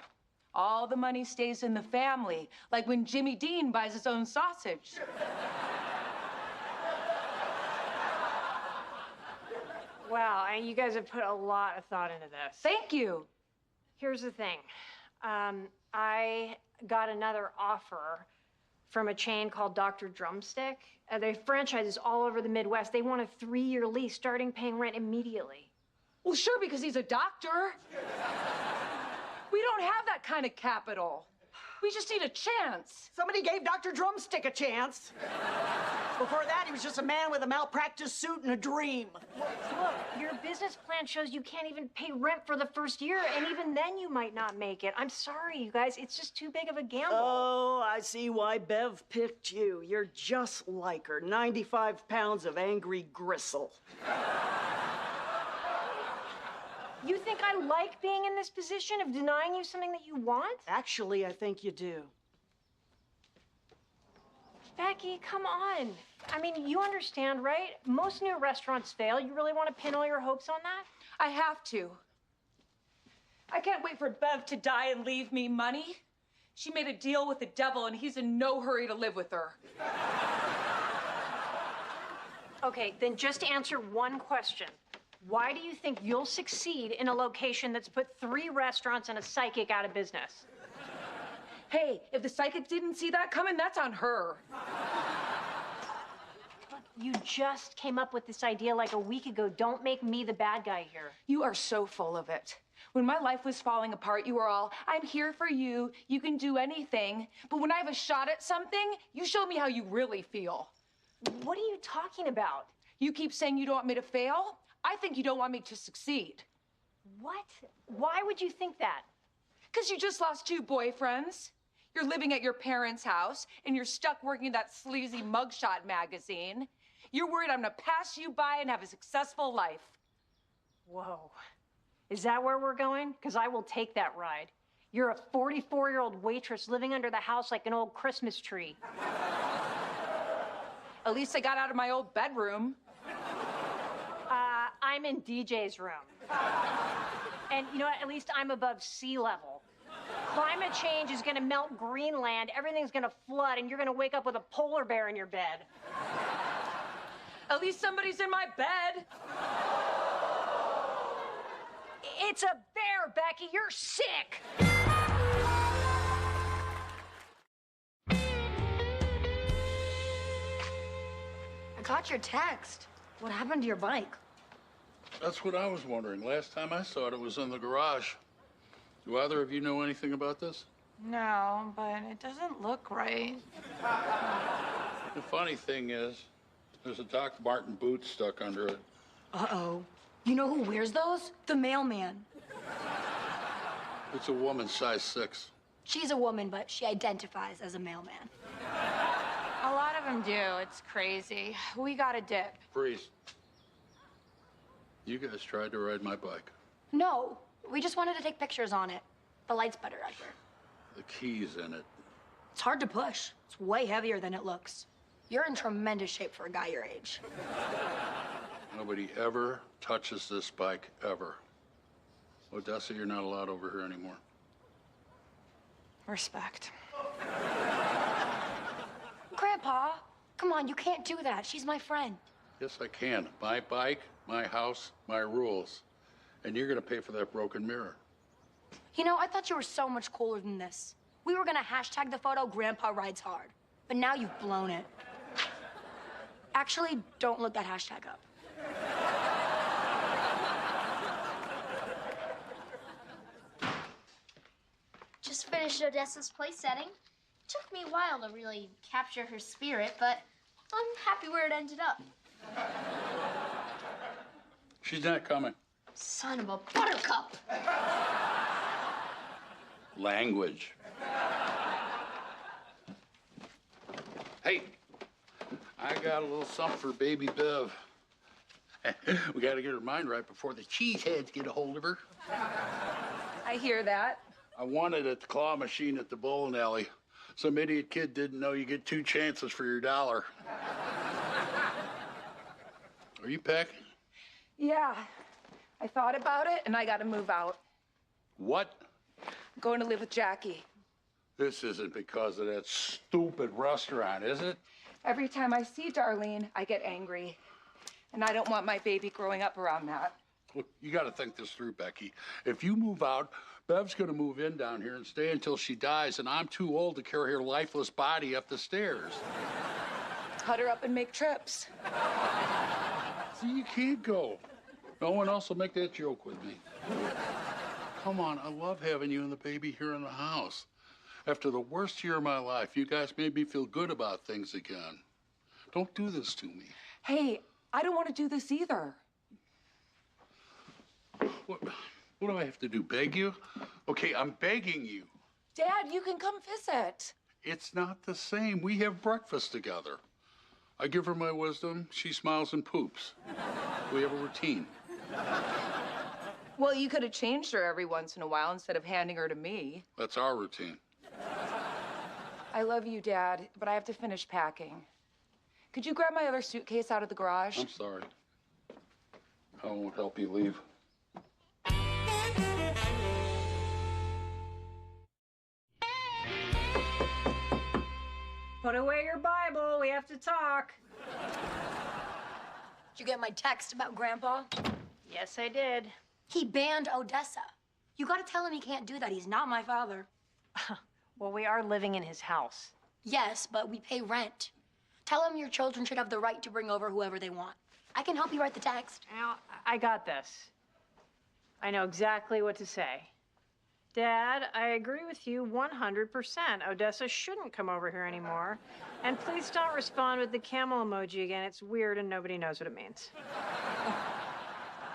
S1: All the money stays in the family, like when Jimmy Dean buys his own sausage.
S12: Wow, and you guys have put a lot of thought into this.
S1: Thank you.
S12: Here's the thing. I got another offer from a chain called Dr. Drumstick. They have franchises all over the Midwest. They want a 3-year lease, starting paying rent immediately.
S1: Well, sure, because he's a doctor. We don't have that kind of capital. We just need a chance.
S3: Somebody gave Dr. Drumstick a chance. Before that, he was just a man with a malpractice suit and a dream.
S12: Look, your business plan shows you can't even pay rent for the first year, and even then you might not make it. I'm sorry, you guys. It's just too big of a gamble.
S3: Oh, I see why Bev picked you. You're just like her. 95 pounds of angry gristle.
S12: You think I like being in this position of denying you something that you want?
S3: Actually, I think you do.
S12: Becky, come on. I mean, you understand, right? Most new restaurants fail. You really want to pin all your hopes on that?
S1: I have to. I can't wait for Bev to die and leave me money. She made a deal with the devil, and he's in no hurry to live with her.
S12: Okay, then just answer one question. Why do you think you'll succeed in a location that's put 3 restaurants and a psychic out of business?
S1: Hey, if the psychic didn't see that coming, that's on her.
S12: You just came up with this idea like a week ago. Don't make me the bad guy here.
S1: You are so full of it. When my life was falling apart, you were all, I'm here for you. You can do anything. But when I have a shot at something, you show me how you really feel.
S12: What are you talking about?
S1: You keep saying you don't want me to fail. I think you don't want me to succeed.
S12: What? Why would you think that?
S1: Because you just lost 2 boyfriends. You're living at your parents' house, and you're stuck working at that sleazy mugshot magazine. You're worried I'm gonna pass you by and have a successful life.
S12: Whoa. Is that where we're going? Because I will take that ride. You're a 44-year-old waitress living under the house like an old Christmas tree.
S1: At least I got out of my old bedroom.
S12: I'm in DJ's room. And you know what? At least I'm above sea level. Climate change is gonna melt Greenland, everything's gonna flood, and you're gonna wake up with a polar bear in your bed.
S1: At least somebody's in my bed.
S12: It's a bear, Becky. You're sick.
S7: I got your text. What happened to your bike?
S4: That's what I was wondering. Last time I saw it, it was in the garage. Do either of you know anything about this?
S6: No, but it doesn't look right.
S4: The funny thing is, there's a Doc Martin boot stuck under it.
S7: Uh-oh. You know who wears those? The mailman.
S4: It's a woman, size 6.
S7: She's a woman, but she identifies as a mailman.
S6: A lot of them do. It's crazy. We got a dip.
S4: Freeze. You guys tried to ride my bike.
S7: No, we just wanted to take pictures on it. The light's better out here.
S4: The key's in it.
S7: It's hard to push. It's way heavier than it looks. You're in tremendous shape for a guy your age.
S4: Nobody ever touches this bike, ever. Odessa, you're not allowed over here anymore.
S6: Respect.
S7: Grandpa, come on, you can't do that. She's my friend.
S4: Yes, I can. My bike, my house, my rules. And you're gonna pay for that broken mirror.
S7: You know, I thought you were so much cooler than this. We were gonna hashtag the photo Grandpa Rides Hard, but now you've blown it. Actually, don't look that hashtag up.
S11: Just finished Odessa's play setting. Took me a while to really capture her spirit, but I'm happy where it ended up.
S4: She's not coming.
S11: Son of a buttercup.
S4: Language. Hey, I got a little something for baby Bev. We gotta get her mind right before the cheeseheads get a hold of her.
S1: I hear that.
S4: I won it at the claw machine at the bowling alley. Some idiot kid didn't know you get 2 chances for your $1. Are you packing?
S1: Yeah, I thought about it, and I gotta move out.
S4: What?
S1: I'm going to live with Jackie.
S4: This isn't because of that stupid restaurant, is it?
S1: Every time I see Darlene, I get angry. And I don't want my baby growing up around that.
S4: Look, you got to think this through, Becky. If you move out, Bev's going to move in down here and stay until she dies, and I'm too old to carry her lifeless body up the stairs.
S1: Cut her up and make trips.
S4: See, you can't go. No one else will make that joke with me. Come on, I love having you and the baby here in the house. After the worst year of my life, you guys made me feel good about things again. Don't do this to me.
S1: Hey, I don't want to do this either.
S4: What do I have to do, beg you? Okay, I'm begging you.
S1: Dad, you can come visit.
S4: It's not the same. We have breakfast together. I give her my wisdom, she smiles and poops. We have a routine.
S1: Well, you could have changed her every once in a while instead of handing her to me.
S4: That's our routine.
S1: I love you, Dad, but I have to finish packing. Could you grab my other suitcase out of the garage?
S4: I'm sorry. I won't help you leave.
S12: Put away your Bible. We have to talk.
S7: Did you get my text about Grandpa?
S12: Yes, I did.
S7: He banned Odessa. You gotta tell him he can't do that. He's not my father.
S12: Well, we are living in his house.
S7: Yes, but we pay rent. Tell him your children should have the right to bring over whoever they want. I can help you write the text.
S12: Now, I got this. I know exactly what to say. Dad, I agree with you 100%. Odessa shouldn't come over here anymore. And please don't respond with the camel emoji again. It's weird and nobody knows what it means.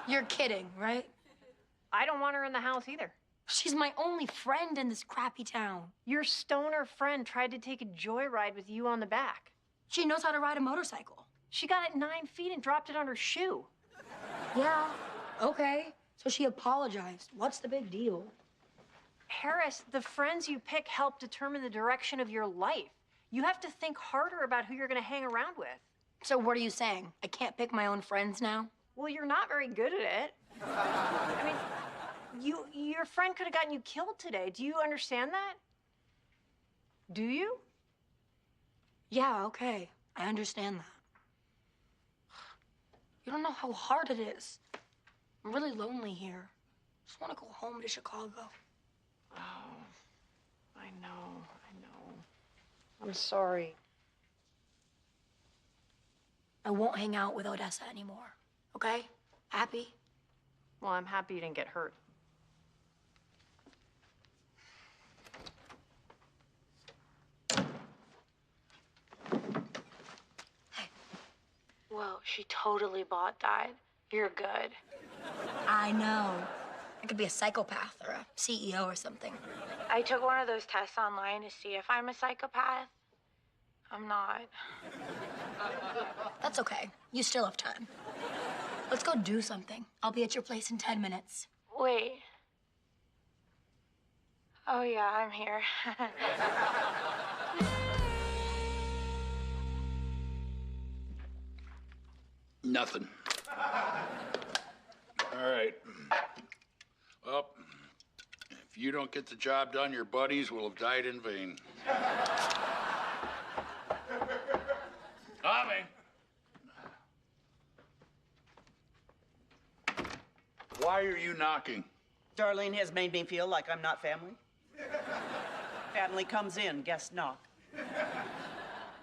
S7: You're kidding, right?
S12: I don't want her in the house either.
S7: She's my only friend in this crappy town.
S12: Your stoner friend tried to take a joyride with you on the back.
S7: She knows how to ride a motorcycle.
S12: She got it 9 feet and dropped it on her shoe.
S7: Yeah, okay. So she apologized. What's the big deal?
S12: Harris, the friends you pick help determine the direction of your life. You have to think harder about who you're going to hang around with.
S7: So what are you saying? I can't pick my own friends now?
S12: Well, you're not very good at it. I mean, your friend could have gotten you killed today. Do you understand that? Do you?
S7: Yeah, okay. I understand that. You don't know how hard it is. I'm really lonely here. Just want to go home to Chicago.
S12: Oh, I know. I'm sorry.
S7: I won't hang out with Odessa anymore, okay? Happy?
S12: Well, I'm happy you didn't get hurt. Whoa, she totally bought that. You're good.
S7: I know. I could be a psychopath or a CEO or something.
S11: I took one of those tests online to see if I'm a psychopath. I'm not.
S7: That's okay. You still have time. Let's go do something. I'll be at your place in 10 minutes.
S11: Wait. Oh, yeah, I'm here.
S4: Nothing. All right. Well, if you don't get the job done, your buddies will have died in vain. Coming. Why are you knocking?
S3: Darlene has made me feel like I'm not family. Family comes in, guests knock.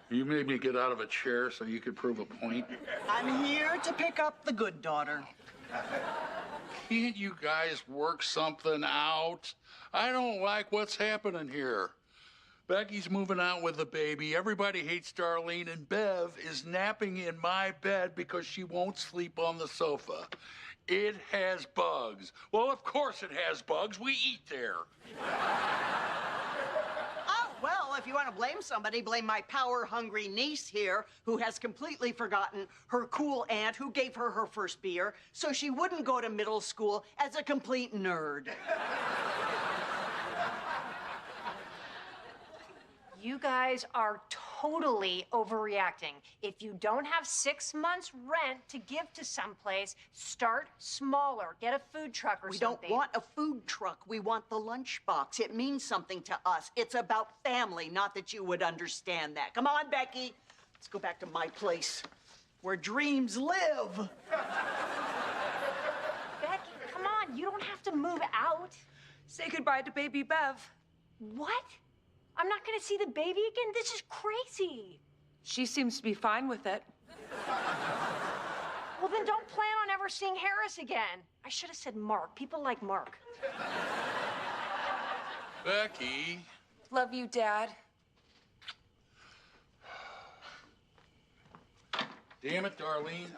S4: You made me get out of a chair so you could prove a point.
S3: I'm here to pick up the good daughter.
S4: Can't you guys work something out? I don't like what's happening here. Becky's moving out with the baby. Everybody hates Darlene, and Bev is napping in my bed because she won't sleep on the sofa. It has bugs. Well, of course it has bugs. We eat there.
S3: Oh, well, if you want to blame somebody, blame my power-hungry niece here, who has completely forgotten her cool aunt who gave her her first beer so she wouldn't go to middle school as a complete nerd.
S12: You guys are totally overreacting. If you don't have 6 months' rent to give to someplace, start smaller. Get a food truck or
S3: We
S12: something.
S3: don't want a food truck. We want the lunchbox. It means something to us. It's about family, not that you would understand that. Come on, Becky. Let's go back to my place, where dreams live.
S12: Becky, come on. You don't have to move out.
S1: Say goodbye to baby Bev.
S12: What? I'm not going to see the baby again? This is crazy.
S1: She seems to be fine with it.
S12: Well, then don't plan on ever seeing Harris again. I should have said Mark. People like Mark.
S4: Becky.
S1: Love you, Dad.
S4: Damn it, Darlene.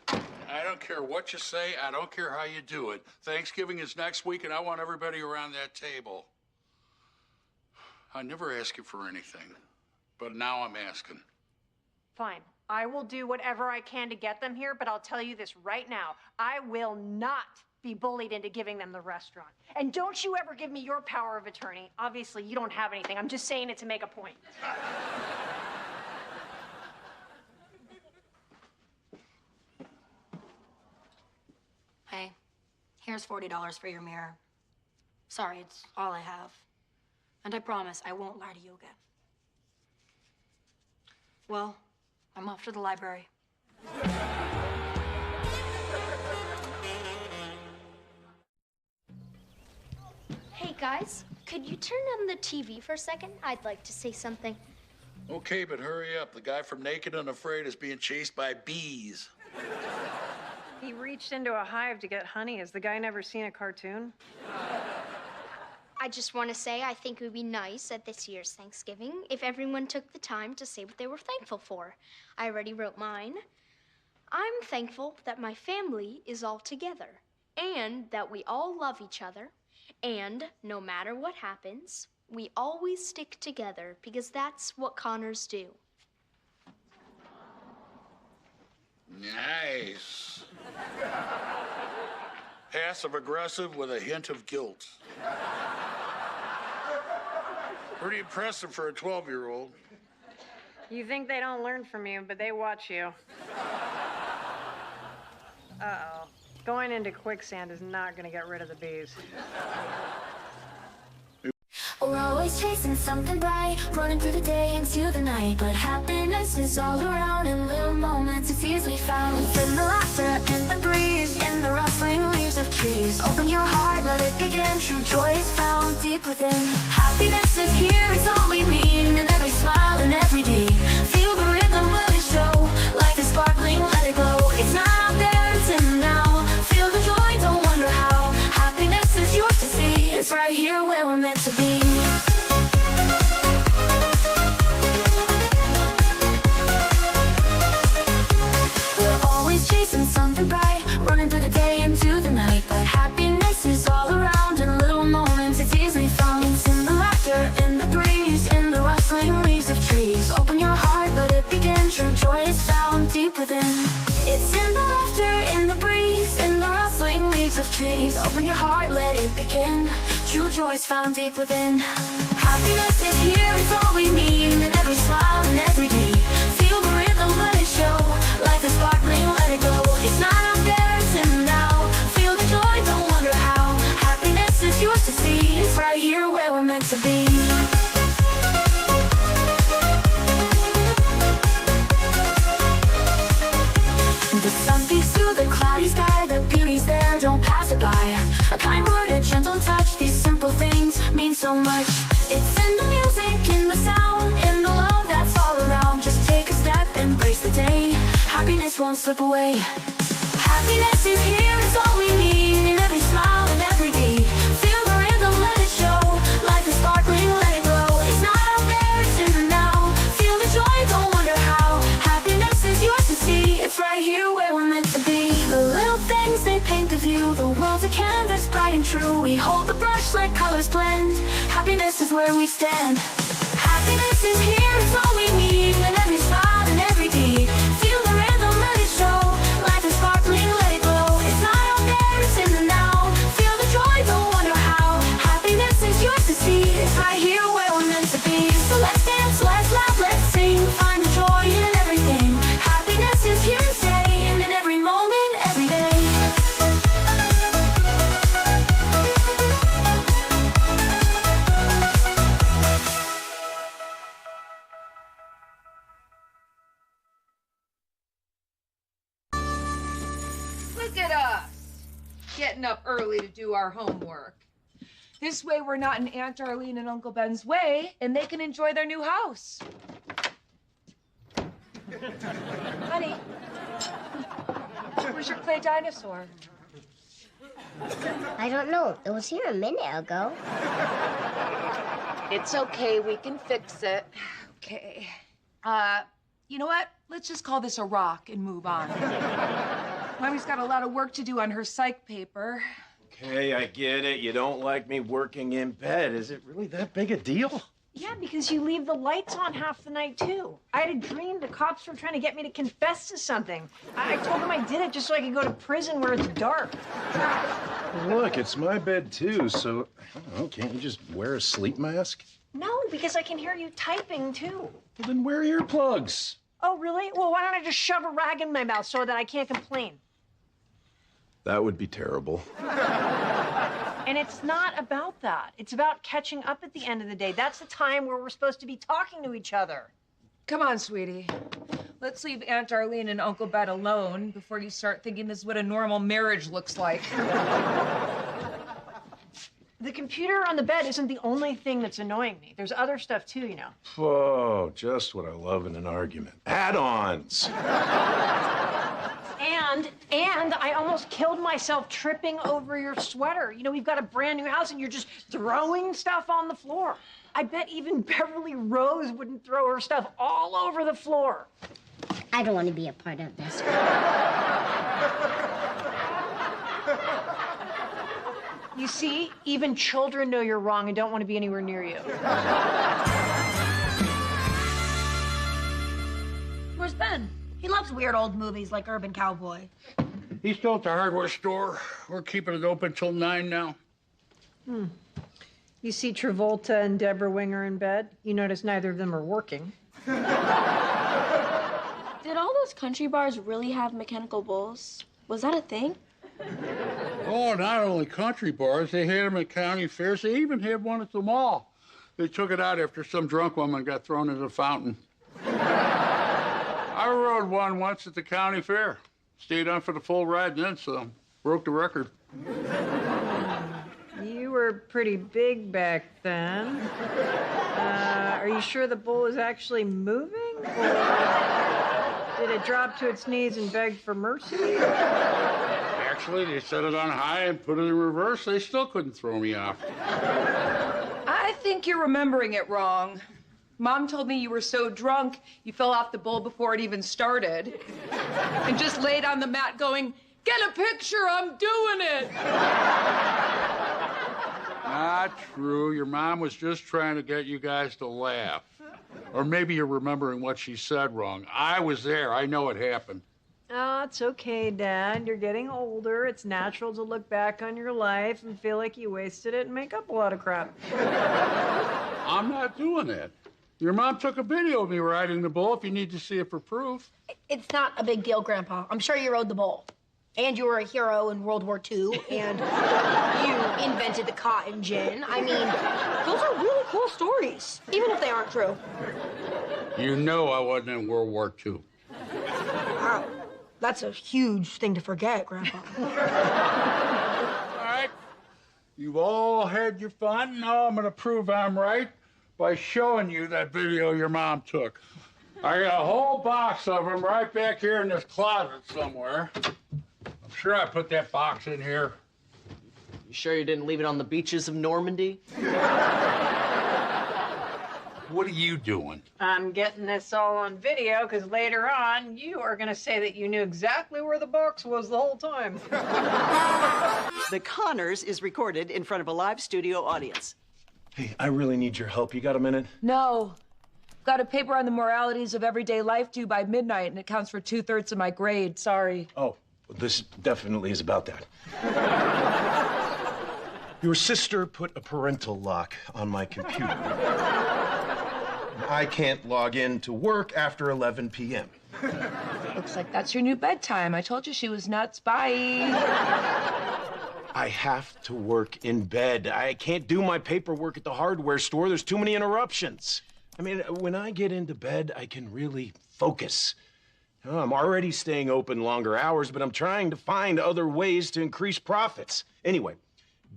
S4: I don't care what you say. I don't care how you do it. Thanksgiving is next week, and I want everybody around that table. I never ask you for anything, but now I'm asking.
S12: Fine. I will do whatever I can to get them here, but I'll tell you this right now. I will not be bullied into giving them the restaurant. And don't you ever give me your power of attorney. Obviously, you don't have anything. I'm just saying it to make a point.
S7: Hey, here's $40 for your mirror. Sorry, it's all I have. And I promise I won't lie to you again. Well, I'm off to the library.
S11: guys, could you turn on the TV for a second? I'd like to say something.
S4: Okay, but hurry up. The guy from Naked and Afraid is being chased by bees.
S12: He reached into a hive to get honey. Has the guy never seen a cartoon?
S11: I just want to say I think it would be nice at this year's Thanksgiving if everyone took the time to say what they were thankful for. I already wrote mine. I'm thankful that my family is all together and that we all love each other, and no matter what happens, we always stick together because that's what Connors do.
S4: Nice. Passive-aggressive with a hint of guilt. Pretty impressive for a 12-year-old.
S12: You think they don't learn from you, but they watch you. Uh-oh. Going into quicksand is not gonna get rid of the bees.
S9: We're always chasing something bright, running through the day into the night. But happiness is all around in little moments, it's easily found. In the laughter, in the breeze, in the rustling leaves of trees. Open your heart, let it begin. True joy is found deep within. Happiness is here, it's all we need. In every smile and every deed. Feel the rhythm, let it show. Life is sparkling, let it glow. It's not out there, it's in the now. Feel the joy, don't wonder how. Happiness is yours to see. It's right here where we're meant to be. Chasing something bright, running through the day into the night. But happiness is all around in little moments, it's easily found. It's in the laughter, in the breeze, in the rustling leaves of trees. Open your heart, let it begin. True joy is found deep within. It's in the laughter, in the breeze, in the rustling leaves of trees. Open your heart, let it begin. True joy is found deep within. Happiness is here, it's all we need. In every smile and every deed. Feel the rhythm, let it show. Life is sparkling, let it go. It's not out there, it's in the now. Feel the joy, don't wonder how. Happiness is yours to see. It's right here where we're meant to be. The sun beats through the cloudy sky. The beauty's there, don't pass it by. A kind word, a gentle touch. These simple things mean so much. It's in the music, in the sound, in the love that's all around. Just take a step, embrace the day. Happiness won't slip away. Happiness is here, it's all we need. In every smile and every deed. Feel the rhythm, let it show. Life is sparkling, let it glow. It's not out there, it's in the now. Feel the joy, don't wonder how. Happiness is yours to see. It's right here where we're meant to be. The little things, they paint the view. The world's a canvas, bright and true. We hold the brush, let colors blend. Happiness is where we stand. Happiness is here, it's all we need. In every smile and every deed. Feel the rhythm, let it show. Life is sparkling, let it glow. It's not out there, it's in the now. Feel the joy, don't wonder how. Happiness is yours to see. It's right here where we're meant to be. So let's dance, let's laugh, let's sing. Find the joy in everything. Happiness is here to stay. And in every moment, every day.
S1: Look at us, getting up early to do our homework. This way we're not in Aunt Darlene and Uncle Ben's way, and they can enjoy their new house. Honey, where's your clay dinosaur?
S13: I don't know. It was here a minute ago.
S1: It's okay, we can fix it. Okay. You know what? Let's just call this a rock and move on. Mommy's got a lot of work to do on her psych paper.
S23: Okay, I get it. You don't like me working in bed. Is it really that big a deal?
S12: Yeah, because you leave the lights on half the night, too. I had a dream the cops were trying to get me to confess to something. I told them I did it just so I could go to prison where it's dark.
S23: Look, it's my bed, too, so, I don't know, can't you just wear a sleep mask?
S12: No, because I can hear you typing, too.
S23: Well, then wear earplugs.
S12: Oh, really? Well, why don't I just shove a rag in my mouth so that I can't complain?
S23: That would be terrible.
S12: And it's not about that. It's about catching up at the end of the day. That's the time where we're supposed to be talking to each other.
S1: Come on, sweetie. Let's leave Aunt Darlene and Uncle Ben alone before you start thinking this is what a normal marriage looks like.
S12: The computer on the bed isn't the only thing that's annoying me. There's other stuff too, you know.
S23: Oh, just what I love in an argument. Add-ons.
S12: And I almost killed myself tripping over your sweater. You know, we've got a brand new house and you're just throwing stuff on the floor. I bet even Beverly Rose wouldn't throw her stuff all over the floor.
S13: I don't want to be a part of this.
S12: You see, even children know you're wrong and don't want to be anywhere near you.
S7: Where's Ben? He loves weird old movies like Urban Cowboy.
S4: He's still at the hardware store. We're keeping it open till 9 now.
S12: You see Travolta and Deborah Winger in bed. You notice neither of them are working.
S11: Did all those country bars really have mechanical bulls? Was that a thing?
S4: Oh, not only country bars, they had them at county fairs. They even had one at the mall. They took it out after some drunk woman got thrown into the fountain. I rode one once at the county fair. Stayed on for the full ride then, so broke the record.
S12: You were pretty big back then. Are you sure the bull is actually moving? Or did it drop to its knees and beg for mercy?
S4: Actually, they set it on high and put it in reverse. They still couldn't throw me off.
S1: I think you're remembering it wrong. Mom told me you were so drunk, you fell off the bull before it even started. And just laid on the mat going, "Get a picture, I'm doing it."
S4: Not true. Your mom was just trying to get you guys to laugh. Or maybe you're remembering what she said wrong. I was there. I know it happened.
S12: Oh, it's okay, Dad. You're getting older. It's natural to look back on your life and feel like you wasted it and make up a lot of crap.
S4: I'm not doing that. Your mom took a video of me riding the bull if you need to see it for proof.
S7: It's not a big deal, Grandpa. I'm sure you rode the bull. And you were a hero in World War II, and you invented the cotton gin. I mean, those are really cool stories, even if they aren't true.
S4: You know I wasn't in World War II.
S7: Wow, that's a huge thing to forget, Grandpa.
S4: All right. You've all had your fun. Now I'm going to prove I'm right by showing you that video your mom took. I got a whole box of them right back here in this closet somewhere. I'm sure I put that box in here.
S3: You sure you didn't leave it on the beaches of Normandy?
S4: What are you doing?
S12: I'm getting this all on video because later on you are going to say that you knew exactly where the box was the whole time.
S3: The Connors is recorded in front of a live studio audience.
S23: Hey, I really need your help. You got a minute?
S1: No. Got a paper on the moralities of everyday life due by midnight, and it counts for 2/3 of my grade. Sorry.
S23: Oh, this definitely is about that. Your sister put a parental lock on my computer. I can't log in to work after 11 p.m.
S1: Looks like that's your new bedtime. I told you she was nuts. Bye.
S23: I have to work in bed. I can't do my paperwork at the hardware store. There's too many interruptions. I mean, when I get into bed, I can really focus. I'm already staying open longer hours, but I'm trying to find other ways to increase profits. Anyway,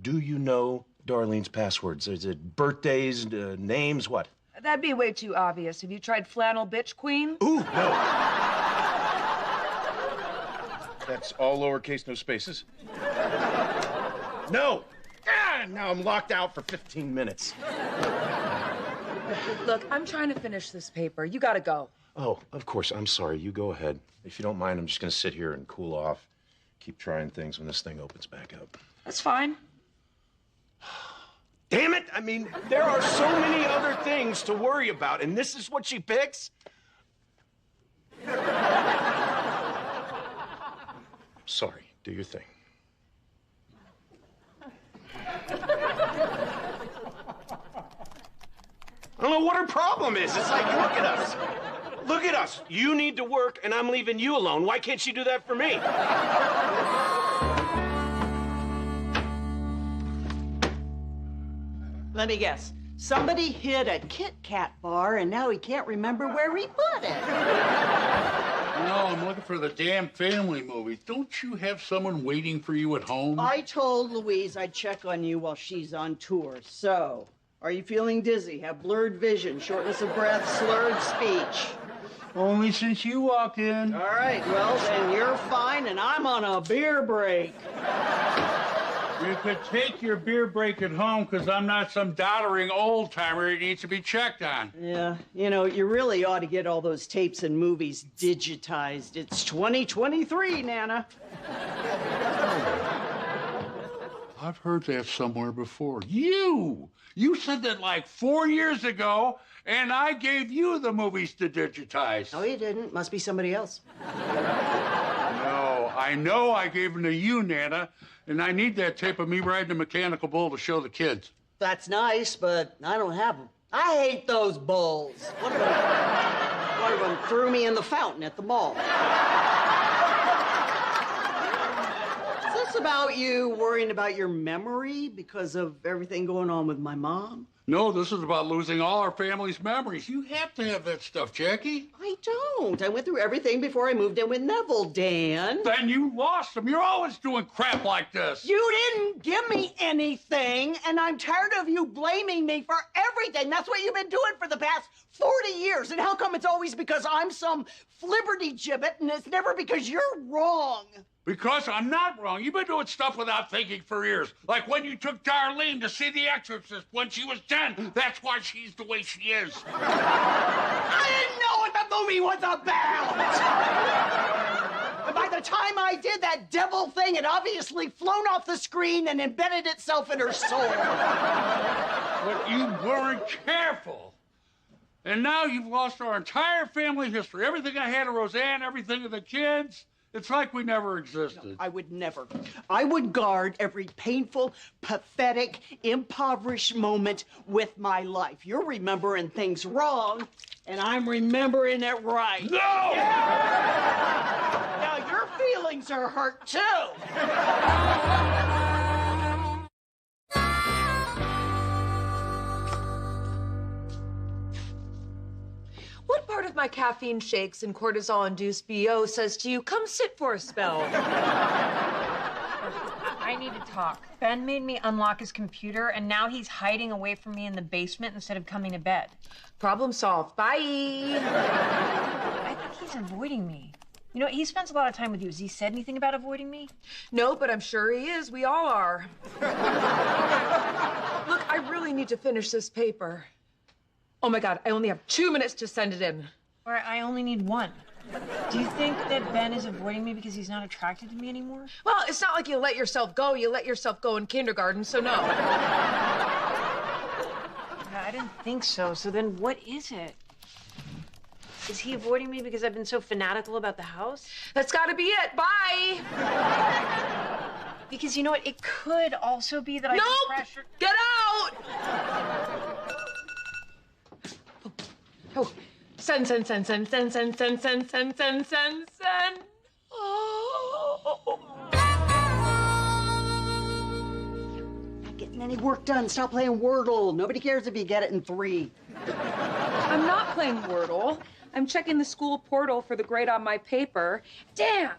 S23: do you know Darlene's passwords? Is it birthdays, names, what?
S1: That'd be way too obvious. Have you tried flannel bitch queen?
S23: Ooh, no. That's all lowercase, no spaces. No! Ah, now I'm locked out for 15 minutes.
S1: Look, I'm trying to finish this paper. You gotta go.
S23: Oh, of course. I'm sorry. You go ahead. If you don't mind, I'm just going to sit here and cool off. Keep trying things when this thing opens back up.
S1: That's fine.
S23: Damn it! I mean, there are so many other things to worry about, and this is what she picks? Sorry. Do your thing. I don't know what her problem is. It's like, look at us. Look at us. You need to work, and I'm leaving you alone. Why can't she do that for me?
S3: Let me guess. Somebody hid a Kit Kat bar, and now he can't remember where he put it.
S4: No, I'm looking for the damn family movie. Don't you have someone waiting for you at home?
S3: I told Louise I'd check on you while she's on tour. So, are you feeling dizzy? Have blurred vision, shortness of breath, slurred speech?
S4: Only since you walked in.
S3: All right, well, then you're fine, and I'm on a beer break.
S4: You could take your beer break at home, because I'm not some doddering old-timer that needs to be checked on.
S3: Yeah, you know, you really ought to get all those tapes and movies digitized. It's 2023, Nana.
S4: I've heard that somewhere before. You said that like 4 years ago, and I gave you the movies to digitize.
S3: No, you didn't. Must be somebody else.
S4: No, I know I gave them to you, Nana, and I need that tape of me riding a mechanical bull to show the kids.
S3: That's nice, but I don't have them. I hate those bulls. One of them threw me in the fountain at the mall. Is this about you worrying about your memory because of everything going on with my mom?
S4: No, this is about losing all our family's memories. You have to have that stuff, Jackie.
S3: I don't. I went through everything before I moved in with Neville, Dan.
S4: Then you lost them. You're always doing crap like this.
S3: You didn't give me anything, and I'm tired of you blaming me for everything. That's what you've been doing for the past 40 years. And how come it's always because I'm some flibberty gibbet, and it's never because you're wrong?
S4: Because I'm not wrong. You've been doing stuff without thinking for years. Like when you took Darlene to see The Exorcist when she was 10. That's why she's the way she is.
S3: I didn't know what the movie was about! And by the time I did, that devil thing had obviously flown off the screen and embedded itself in her soul.
S4: But you weren't careful. And now you've lost our entire family history. Everything I had of Roseanne, everything of the kids. It's like we never existed.
S3: No, I would never. I would guard every painful, pathetic, impoverished moment with my life. You're remembering things wrong, and I'm remembering it right.
S4: No!
S3: Yeah! Now your feelings are hurt, too.
S1: What part of my caffeine shakes and cortisol-induced BO says to you, come sit for a spell?
S12: I need to talk. Ben made me unlock his computer, and now he's hiding away from me in the basement instead of coming to bed.
S1: Problem solved. Bye.
S12: I think he's avoiding me. You know, he spends a lot of time with you. Has he said anything about avoiding me?
S1: No, but I'm sure he is. We all are. Look, I really need to finish this paper. Oh my God, I only have 2 minutes to send it in.
S12: All right, I only need 1. Do you think that Ben is avoiding me because he's not attracted to me anymore?
S1: Well, it's not like you let yourself go. You let yourself go in kindergarten, so no.
S12: I didn't think so. So then what is it? Is he avoiding me because I've been so fanatical about the house?
S1: That's gotta be it. Bye.
S12: Because you know what? It could also be that I
S1: Nope!
S12: pressure.
S1: Get out! Oh, send. Oh.
S3: Not getting any work done. Stop playing Wordle. Nobody cares if you get it in 3.
S1: I'm not playing Wordle. I'm checking the school portal for the grade on my paper. Damn!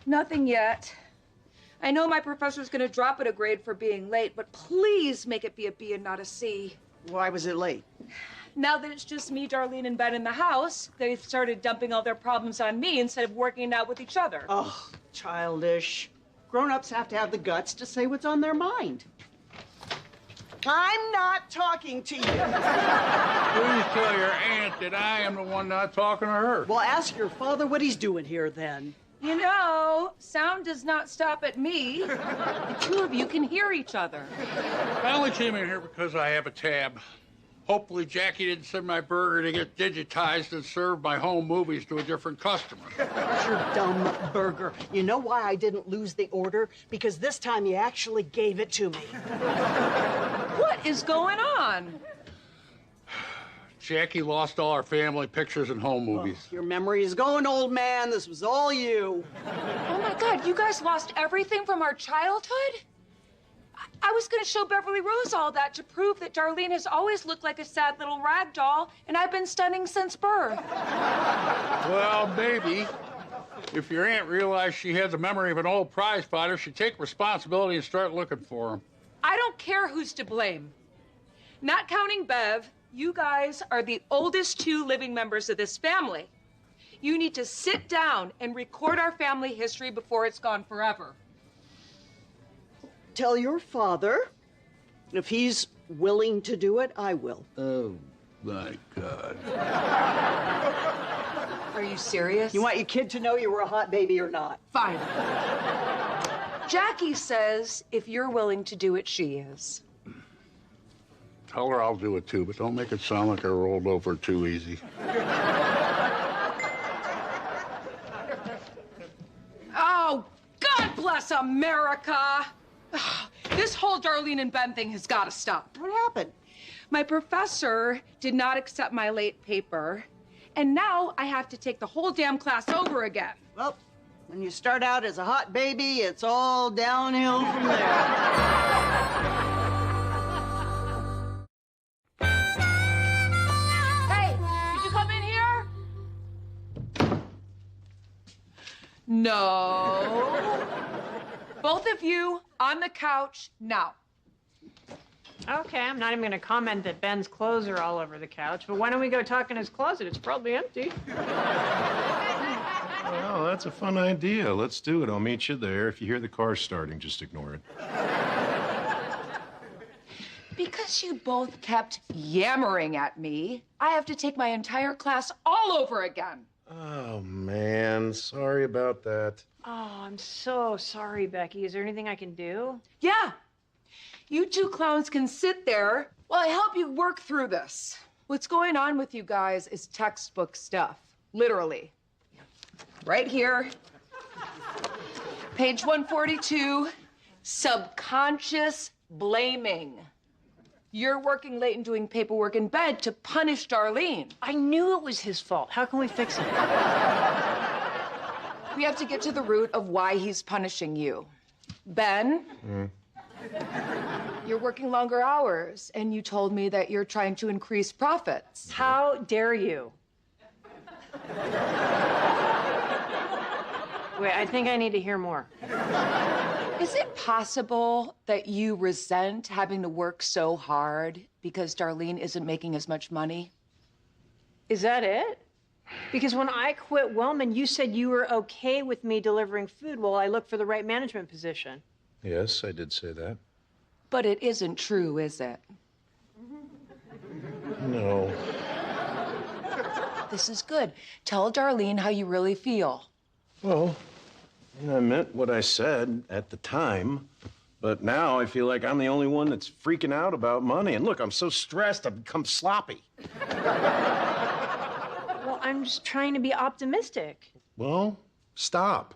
S1: Nothing yet. I know my professor's gonna drop it a grade for being late, but please make it be a B and not a C.
S3: Why was it late?
S1: Now that it's just me, Darlene, and Ben in the house, they've started dumping all their problems on me instead of working it out with each other.
S3: Oh, childish. Grown-ups have to have the guts to say what's on their mind. I'm not talking to you.
S4: Please tell your aunt that I am the one not talking to her.
S3: Well, ask your father what he's doing here, then.
S1: You know, sound does not stop at me. The two of you can hear each other.
S4: I only came in here because I have a tab. Hopefully Jackie didn't send my burger to get digitized and serve my home movies to a different customer.
S3: Your dumb burger. You know why I didn't lose the order? Because this time you actually gave it to me.
S1: What is going on?
S4: Jackie lost all our family pictures and home movies.
S3: Oh, your memory is going, old man. This was all you.
S1: Oh my God, you guys lost everything from our childhood? I was gonna show Beverly Rose all that to prove that Darlene has always looked like a sad little rag doll, and I've been stunning since birth.
S4: Well, maybe. If your aunt realized she had the memory of an old prize fighter, she'd take responsibility and start looking for him.
S1: I don't care who's to blame. Not counting Bev, you guys are the oldest 2 living members of this family. You need to sit down and record our family history before it's gone forever.
S3: Tell your father. If he's willing to do it, I will.
S4: Oh, my God.
S1: Are you serious?
S3: You want your kid to know you were a hot baby or not?
S1: Fine. Jackie says if you're willing to do it, she is.
S4: Tell her I'll do it too, but don't make it sound like I rolled over too easy.
S1: Oh, God bless America! This whole Darlene and Ben thing has got to stop.
S3: What happened?
S1: My professor did not accept my late paper, and now I have to take the whole damn class over again.
S3: Well, when you start out as a hot baby, it's all downhill from there.
S1: Hey, did you come in here? No. Both of you on the couch now.
S12: Okay, I'm not even going to comment that Ben's clothes are all over the couch, but why don't we go talk in his closet? It's probably empty.
S23: Well, that's a fun idea. Let's do it. I'll meet you there. If you hear the car starting, just ignore it.
S1: Because you both kept yammering at me, I have to take my entire class all over again.
S23: Oh, man. Sorry about that.
S12: Oh, I'm so sorry, Becky. Is there anything I can do?
S1: Yeah. You 2 clowns can sit there while I help you work through this. What's going on with you guys is textbook stuff. Literally. Right here. Page 142. Subconscious blaming. You're working late and doing paperwork in bed to punish Darlene.
S12: I knew it was his fault. How can we fix it?
S1: We have to get to the root of why he's punishing you. Ben, you're working longer hours, and you told me that you're trying to increase profits.
S12: How dare you? Wait, I think I need to hear more.
S1: Is it possible that you resent having to work so hard because Darlene isn't making as much money?
S12: Is that it? Because when I quit Wellman, you said you were okay with me delivering food while I looked for the right management position.
S23: Yes, I did say that.
S1: But it isn't true, is it?
S23: No.
S1: This is good. Tell Darlene how you really feel.
S23: Well, I meant what I said at the time, but now I feel like I'm the only one that's freaking out about money. And look, I'm so stressed, I've become sloppy.
S12: Well, I'm just trying to be optimistic.
S23: Well, stop.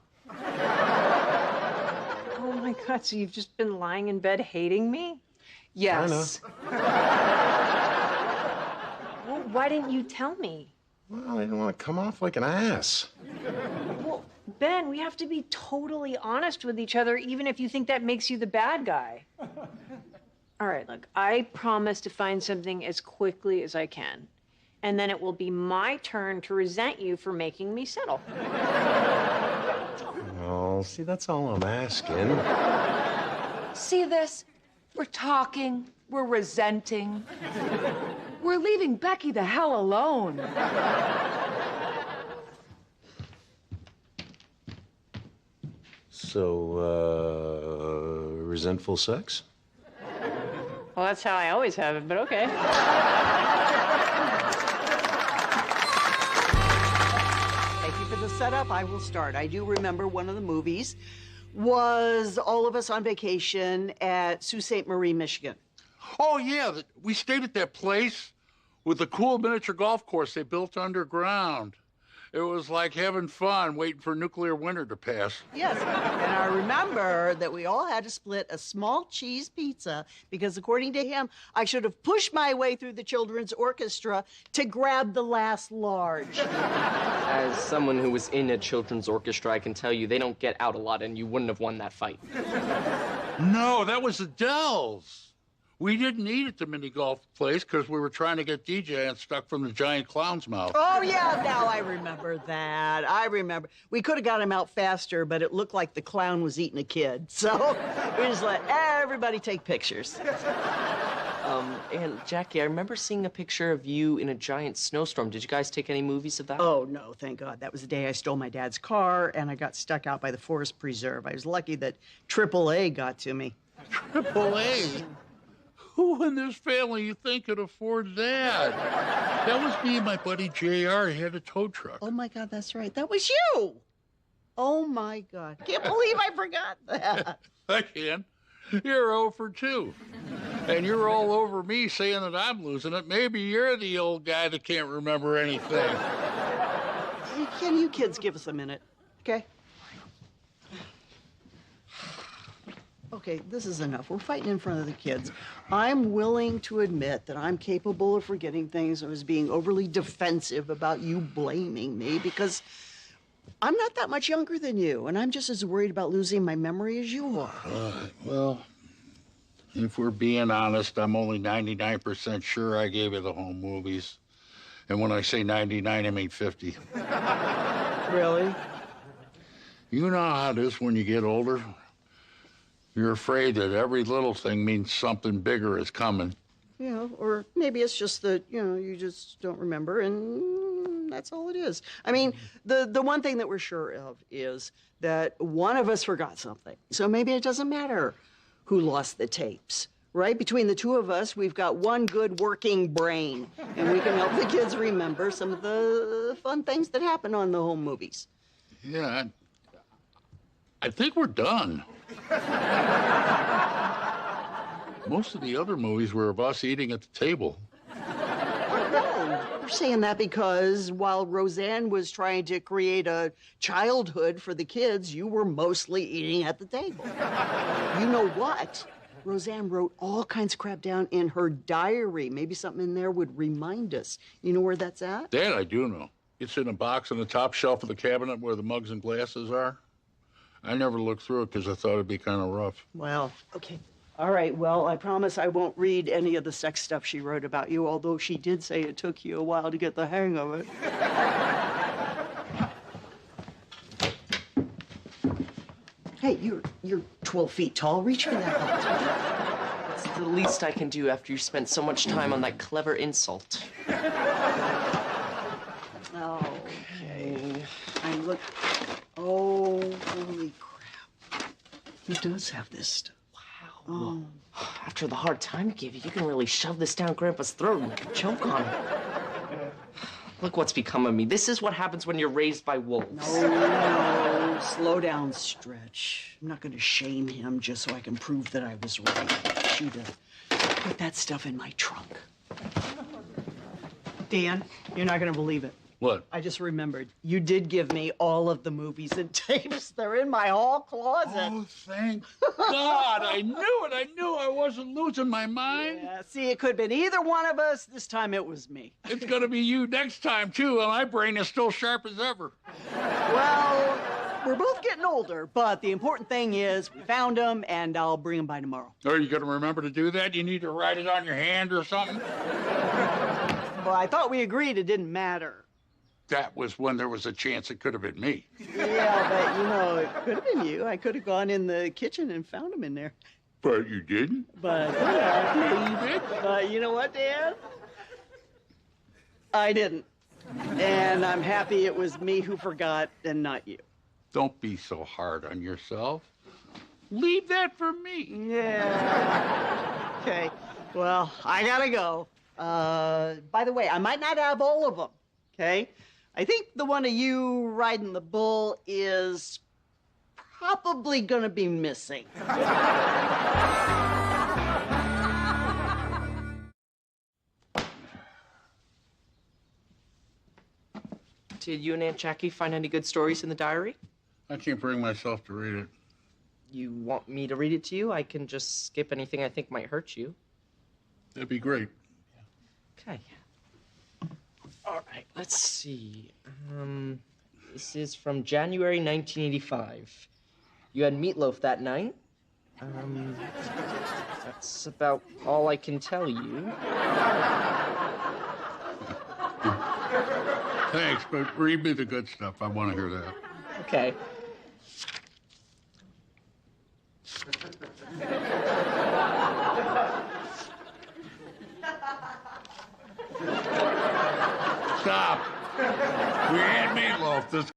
S12: Oh my God, so you've just been lying in bed hating me?
S1: Yes.
S12: Well, why didn't you tell me?
S23: Well, I didn't want to come off like an ass.
S12: Well, Ben, we have to be totally honest with each other, even if you think that makes you the bad guy. All right, look, I promise to find something as quickly as I can. And then it will be my turn to resent you for making me settle.
S23: Oh, see, that's all I'm asking.
S1: See this? We're talking, we're resenting. We're leaving Becky the hell alone.
S23: So, resentful sex?
S12: Well, that's how I always have it, but okay.
S3: Thank you for the setup. I will start. I do remember one of the movies was all of us on vacation at Sault Ste. Marie, Michigan.
S4: Oh, yeah. We stayed at that place with the cool miniature golf course they built underground. It was like having fun waiting for nuclear winter to pass.
S3: Yes, and I remember that we all had to split a small cheese pizza because, according to him, I should have pushed my way through the children's orchestra to grab the last large.
S19: As someone who was in a children's orchestra, I can tell you they don't get out a lot, and you wouldn't have won that fight.
S4: No, that was Adele's. We didn't eat at the mini golf place because we were trying to get DJ unstuck from the giant clown's mouth.
S3: Oh, yeah, now I remember that. I remember. We could have got him out faster, but it looked like the clown was eating a kid. So we just let everybody take pictures.
S19: And Jackie, I remember seeing a picture of you in a giant snowstorm. Did you guys take any movies of that?
S3: Oh, no, thank God. That was the day I stole my dad's car, and I got stuck out by the forest preserve. I was lucky that AAA got to me.
S4: AAA? Who in this family you think could afford that? That was me and my buddy JR. He had a tow truck.
S3: Oh, my God, that's right. That was you. Oh, my God. Can't believe I forgot that.
S4: I can. You're 0 for 2. And you're all over me saying that I'm losing it. Maybe you're the old guy that can't remember anything.
S3: Can you kids give us a minute, okay? Okay, this is enough. We're fighting in front of the kids. I'm willing to admit that I'm capable of forgetting things. I was being overly defensive about you blaming me because I'm not that much younger than you, and I'm just as worried about losing my memory as you are.
S4: Well, if we're being honest, I'm only 99% sure I gave you the home movies. And when I say 99, I mean 50.
S3: Really?
S4: You know how it is when you get older? You're afraid that every little thing means something bigger is coming.
S3: You know, or maybe it's just that, you just don't remember, and that's all it is. I mean, the one thing that we're sure of is that one of us forgot something. So maybe it doesn't matter who lost the tapes, right? Between the two of us, we've got one good working brain, and we can help the kids remember some of the fun things that happen on the home movies.
S4: Yeah, I think we're done. Most of the other movies were of us eating at the table.
S3: No, you're saying that because while Roseanne was trying to create a childhood for the kids, you were mostly eating at the table. You know what? Roseanne wrote all kinds of crap down in her diary. Maybe something in there would remind us. You know where that's at?
S4: That I do know. It's in a box on the top shelf of the cabinet where the mugs and glasses are. I never looked through it because I thought it'd be kind of rough.
S3: Well, okay. All right, well, I promise I won't read any of the sex stuff she wrote about you, although she did say it took you a while to get the hang of it. Hey, you're 12 feet tall. Reach for that belt.
S19: It's the least I can do after you spent so much time on that clever insult.
S3: Okay. I look... Oh, holy crap. He does have this stuff.
S19: Wow. Oh. After the hard time it gave you, you can really shove this down Grandpa's throat and choke on it. Look what's become of me. This is what happens when you're raised by wolves.
S3: No. Slow down, Stretch. I'm not going to shame him just so I can prove that I was right. I should have put that stuff in my trunk. Dan, you're not going to believe it.
S4: What?
S3: I just remembered. You did give me all of the movies and tapes. They're in my hall closet.
S4: Oh, thank God. I knew it. I knew I wasn't losing my mind.
S3: Yeah, see, it could have been either one of us. This time it was me.
S4: It's going to be you next time, too, and my brain is still sharp as ever.
S3: Well, we're both getting older, but the important thing is we found them, and I'll bring them by tomorrow.
S4: Are you going to remember to do that? You need to write it on your hand or something?
S3: Well, I thought we agreed it didn't matter.
S4: That was when there was a chance it could have been me.
S3: Yeah, but, it could have been you. I could have gone in the kitchen and found them in there.
S4: But you didn't?
S3: But,
S4: you did?
S3: But you know what, Dan? I didn't. And I'm happy it was me who forgot and not you.
S4: Don't be so hard on yourself. Leave that for me.
S3: Yeah. Okay. Well, I gotta go. By the way, I might not have all of them, okay? I think the one of you riding the bull is probably gonna be missing.
S19: Did you and Aunt Jackie find any good stories in the diary?
S4: I can't bring myself to read it.
S19: You want me to read it to you? I can just skip anything I think might hurt you.
S4: That'd be great.
S19: Okay. All right, let's see. This is from January 1985. You had meatloaf that night. That's about all I can tell you.
S4: Thanks, but read me the good stuff. I want to hear that.
S19: Okay.
S4: Stop. We had meatloaf. This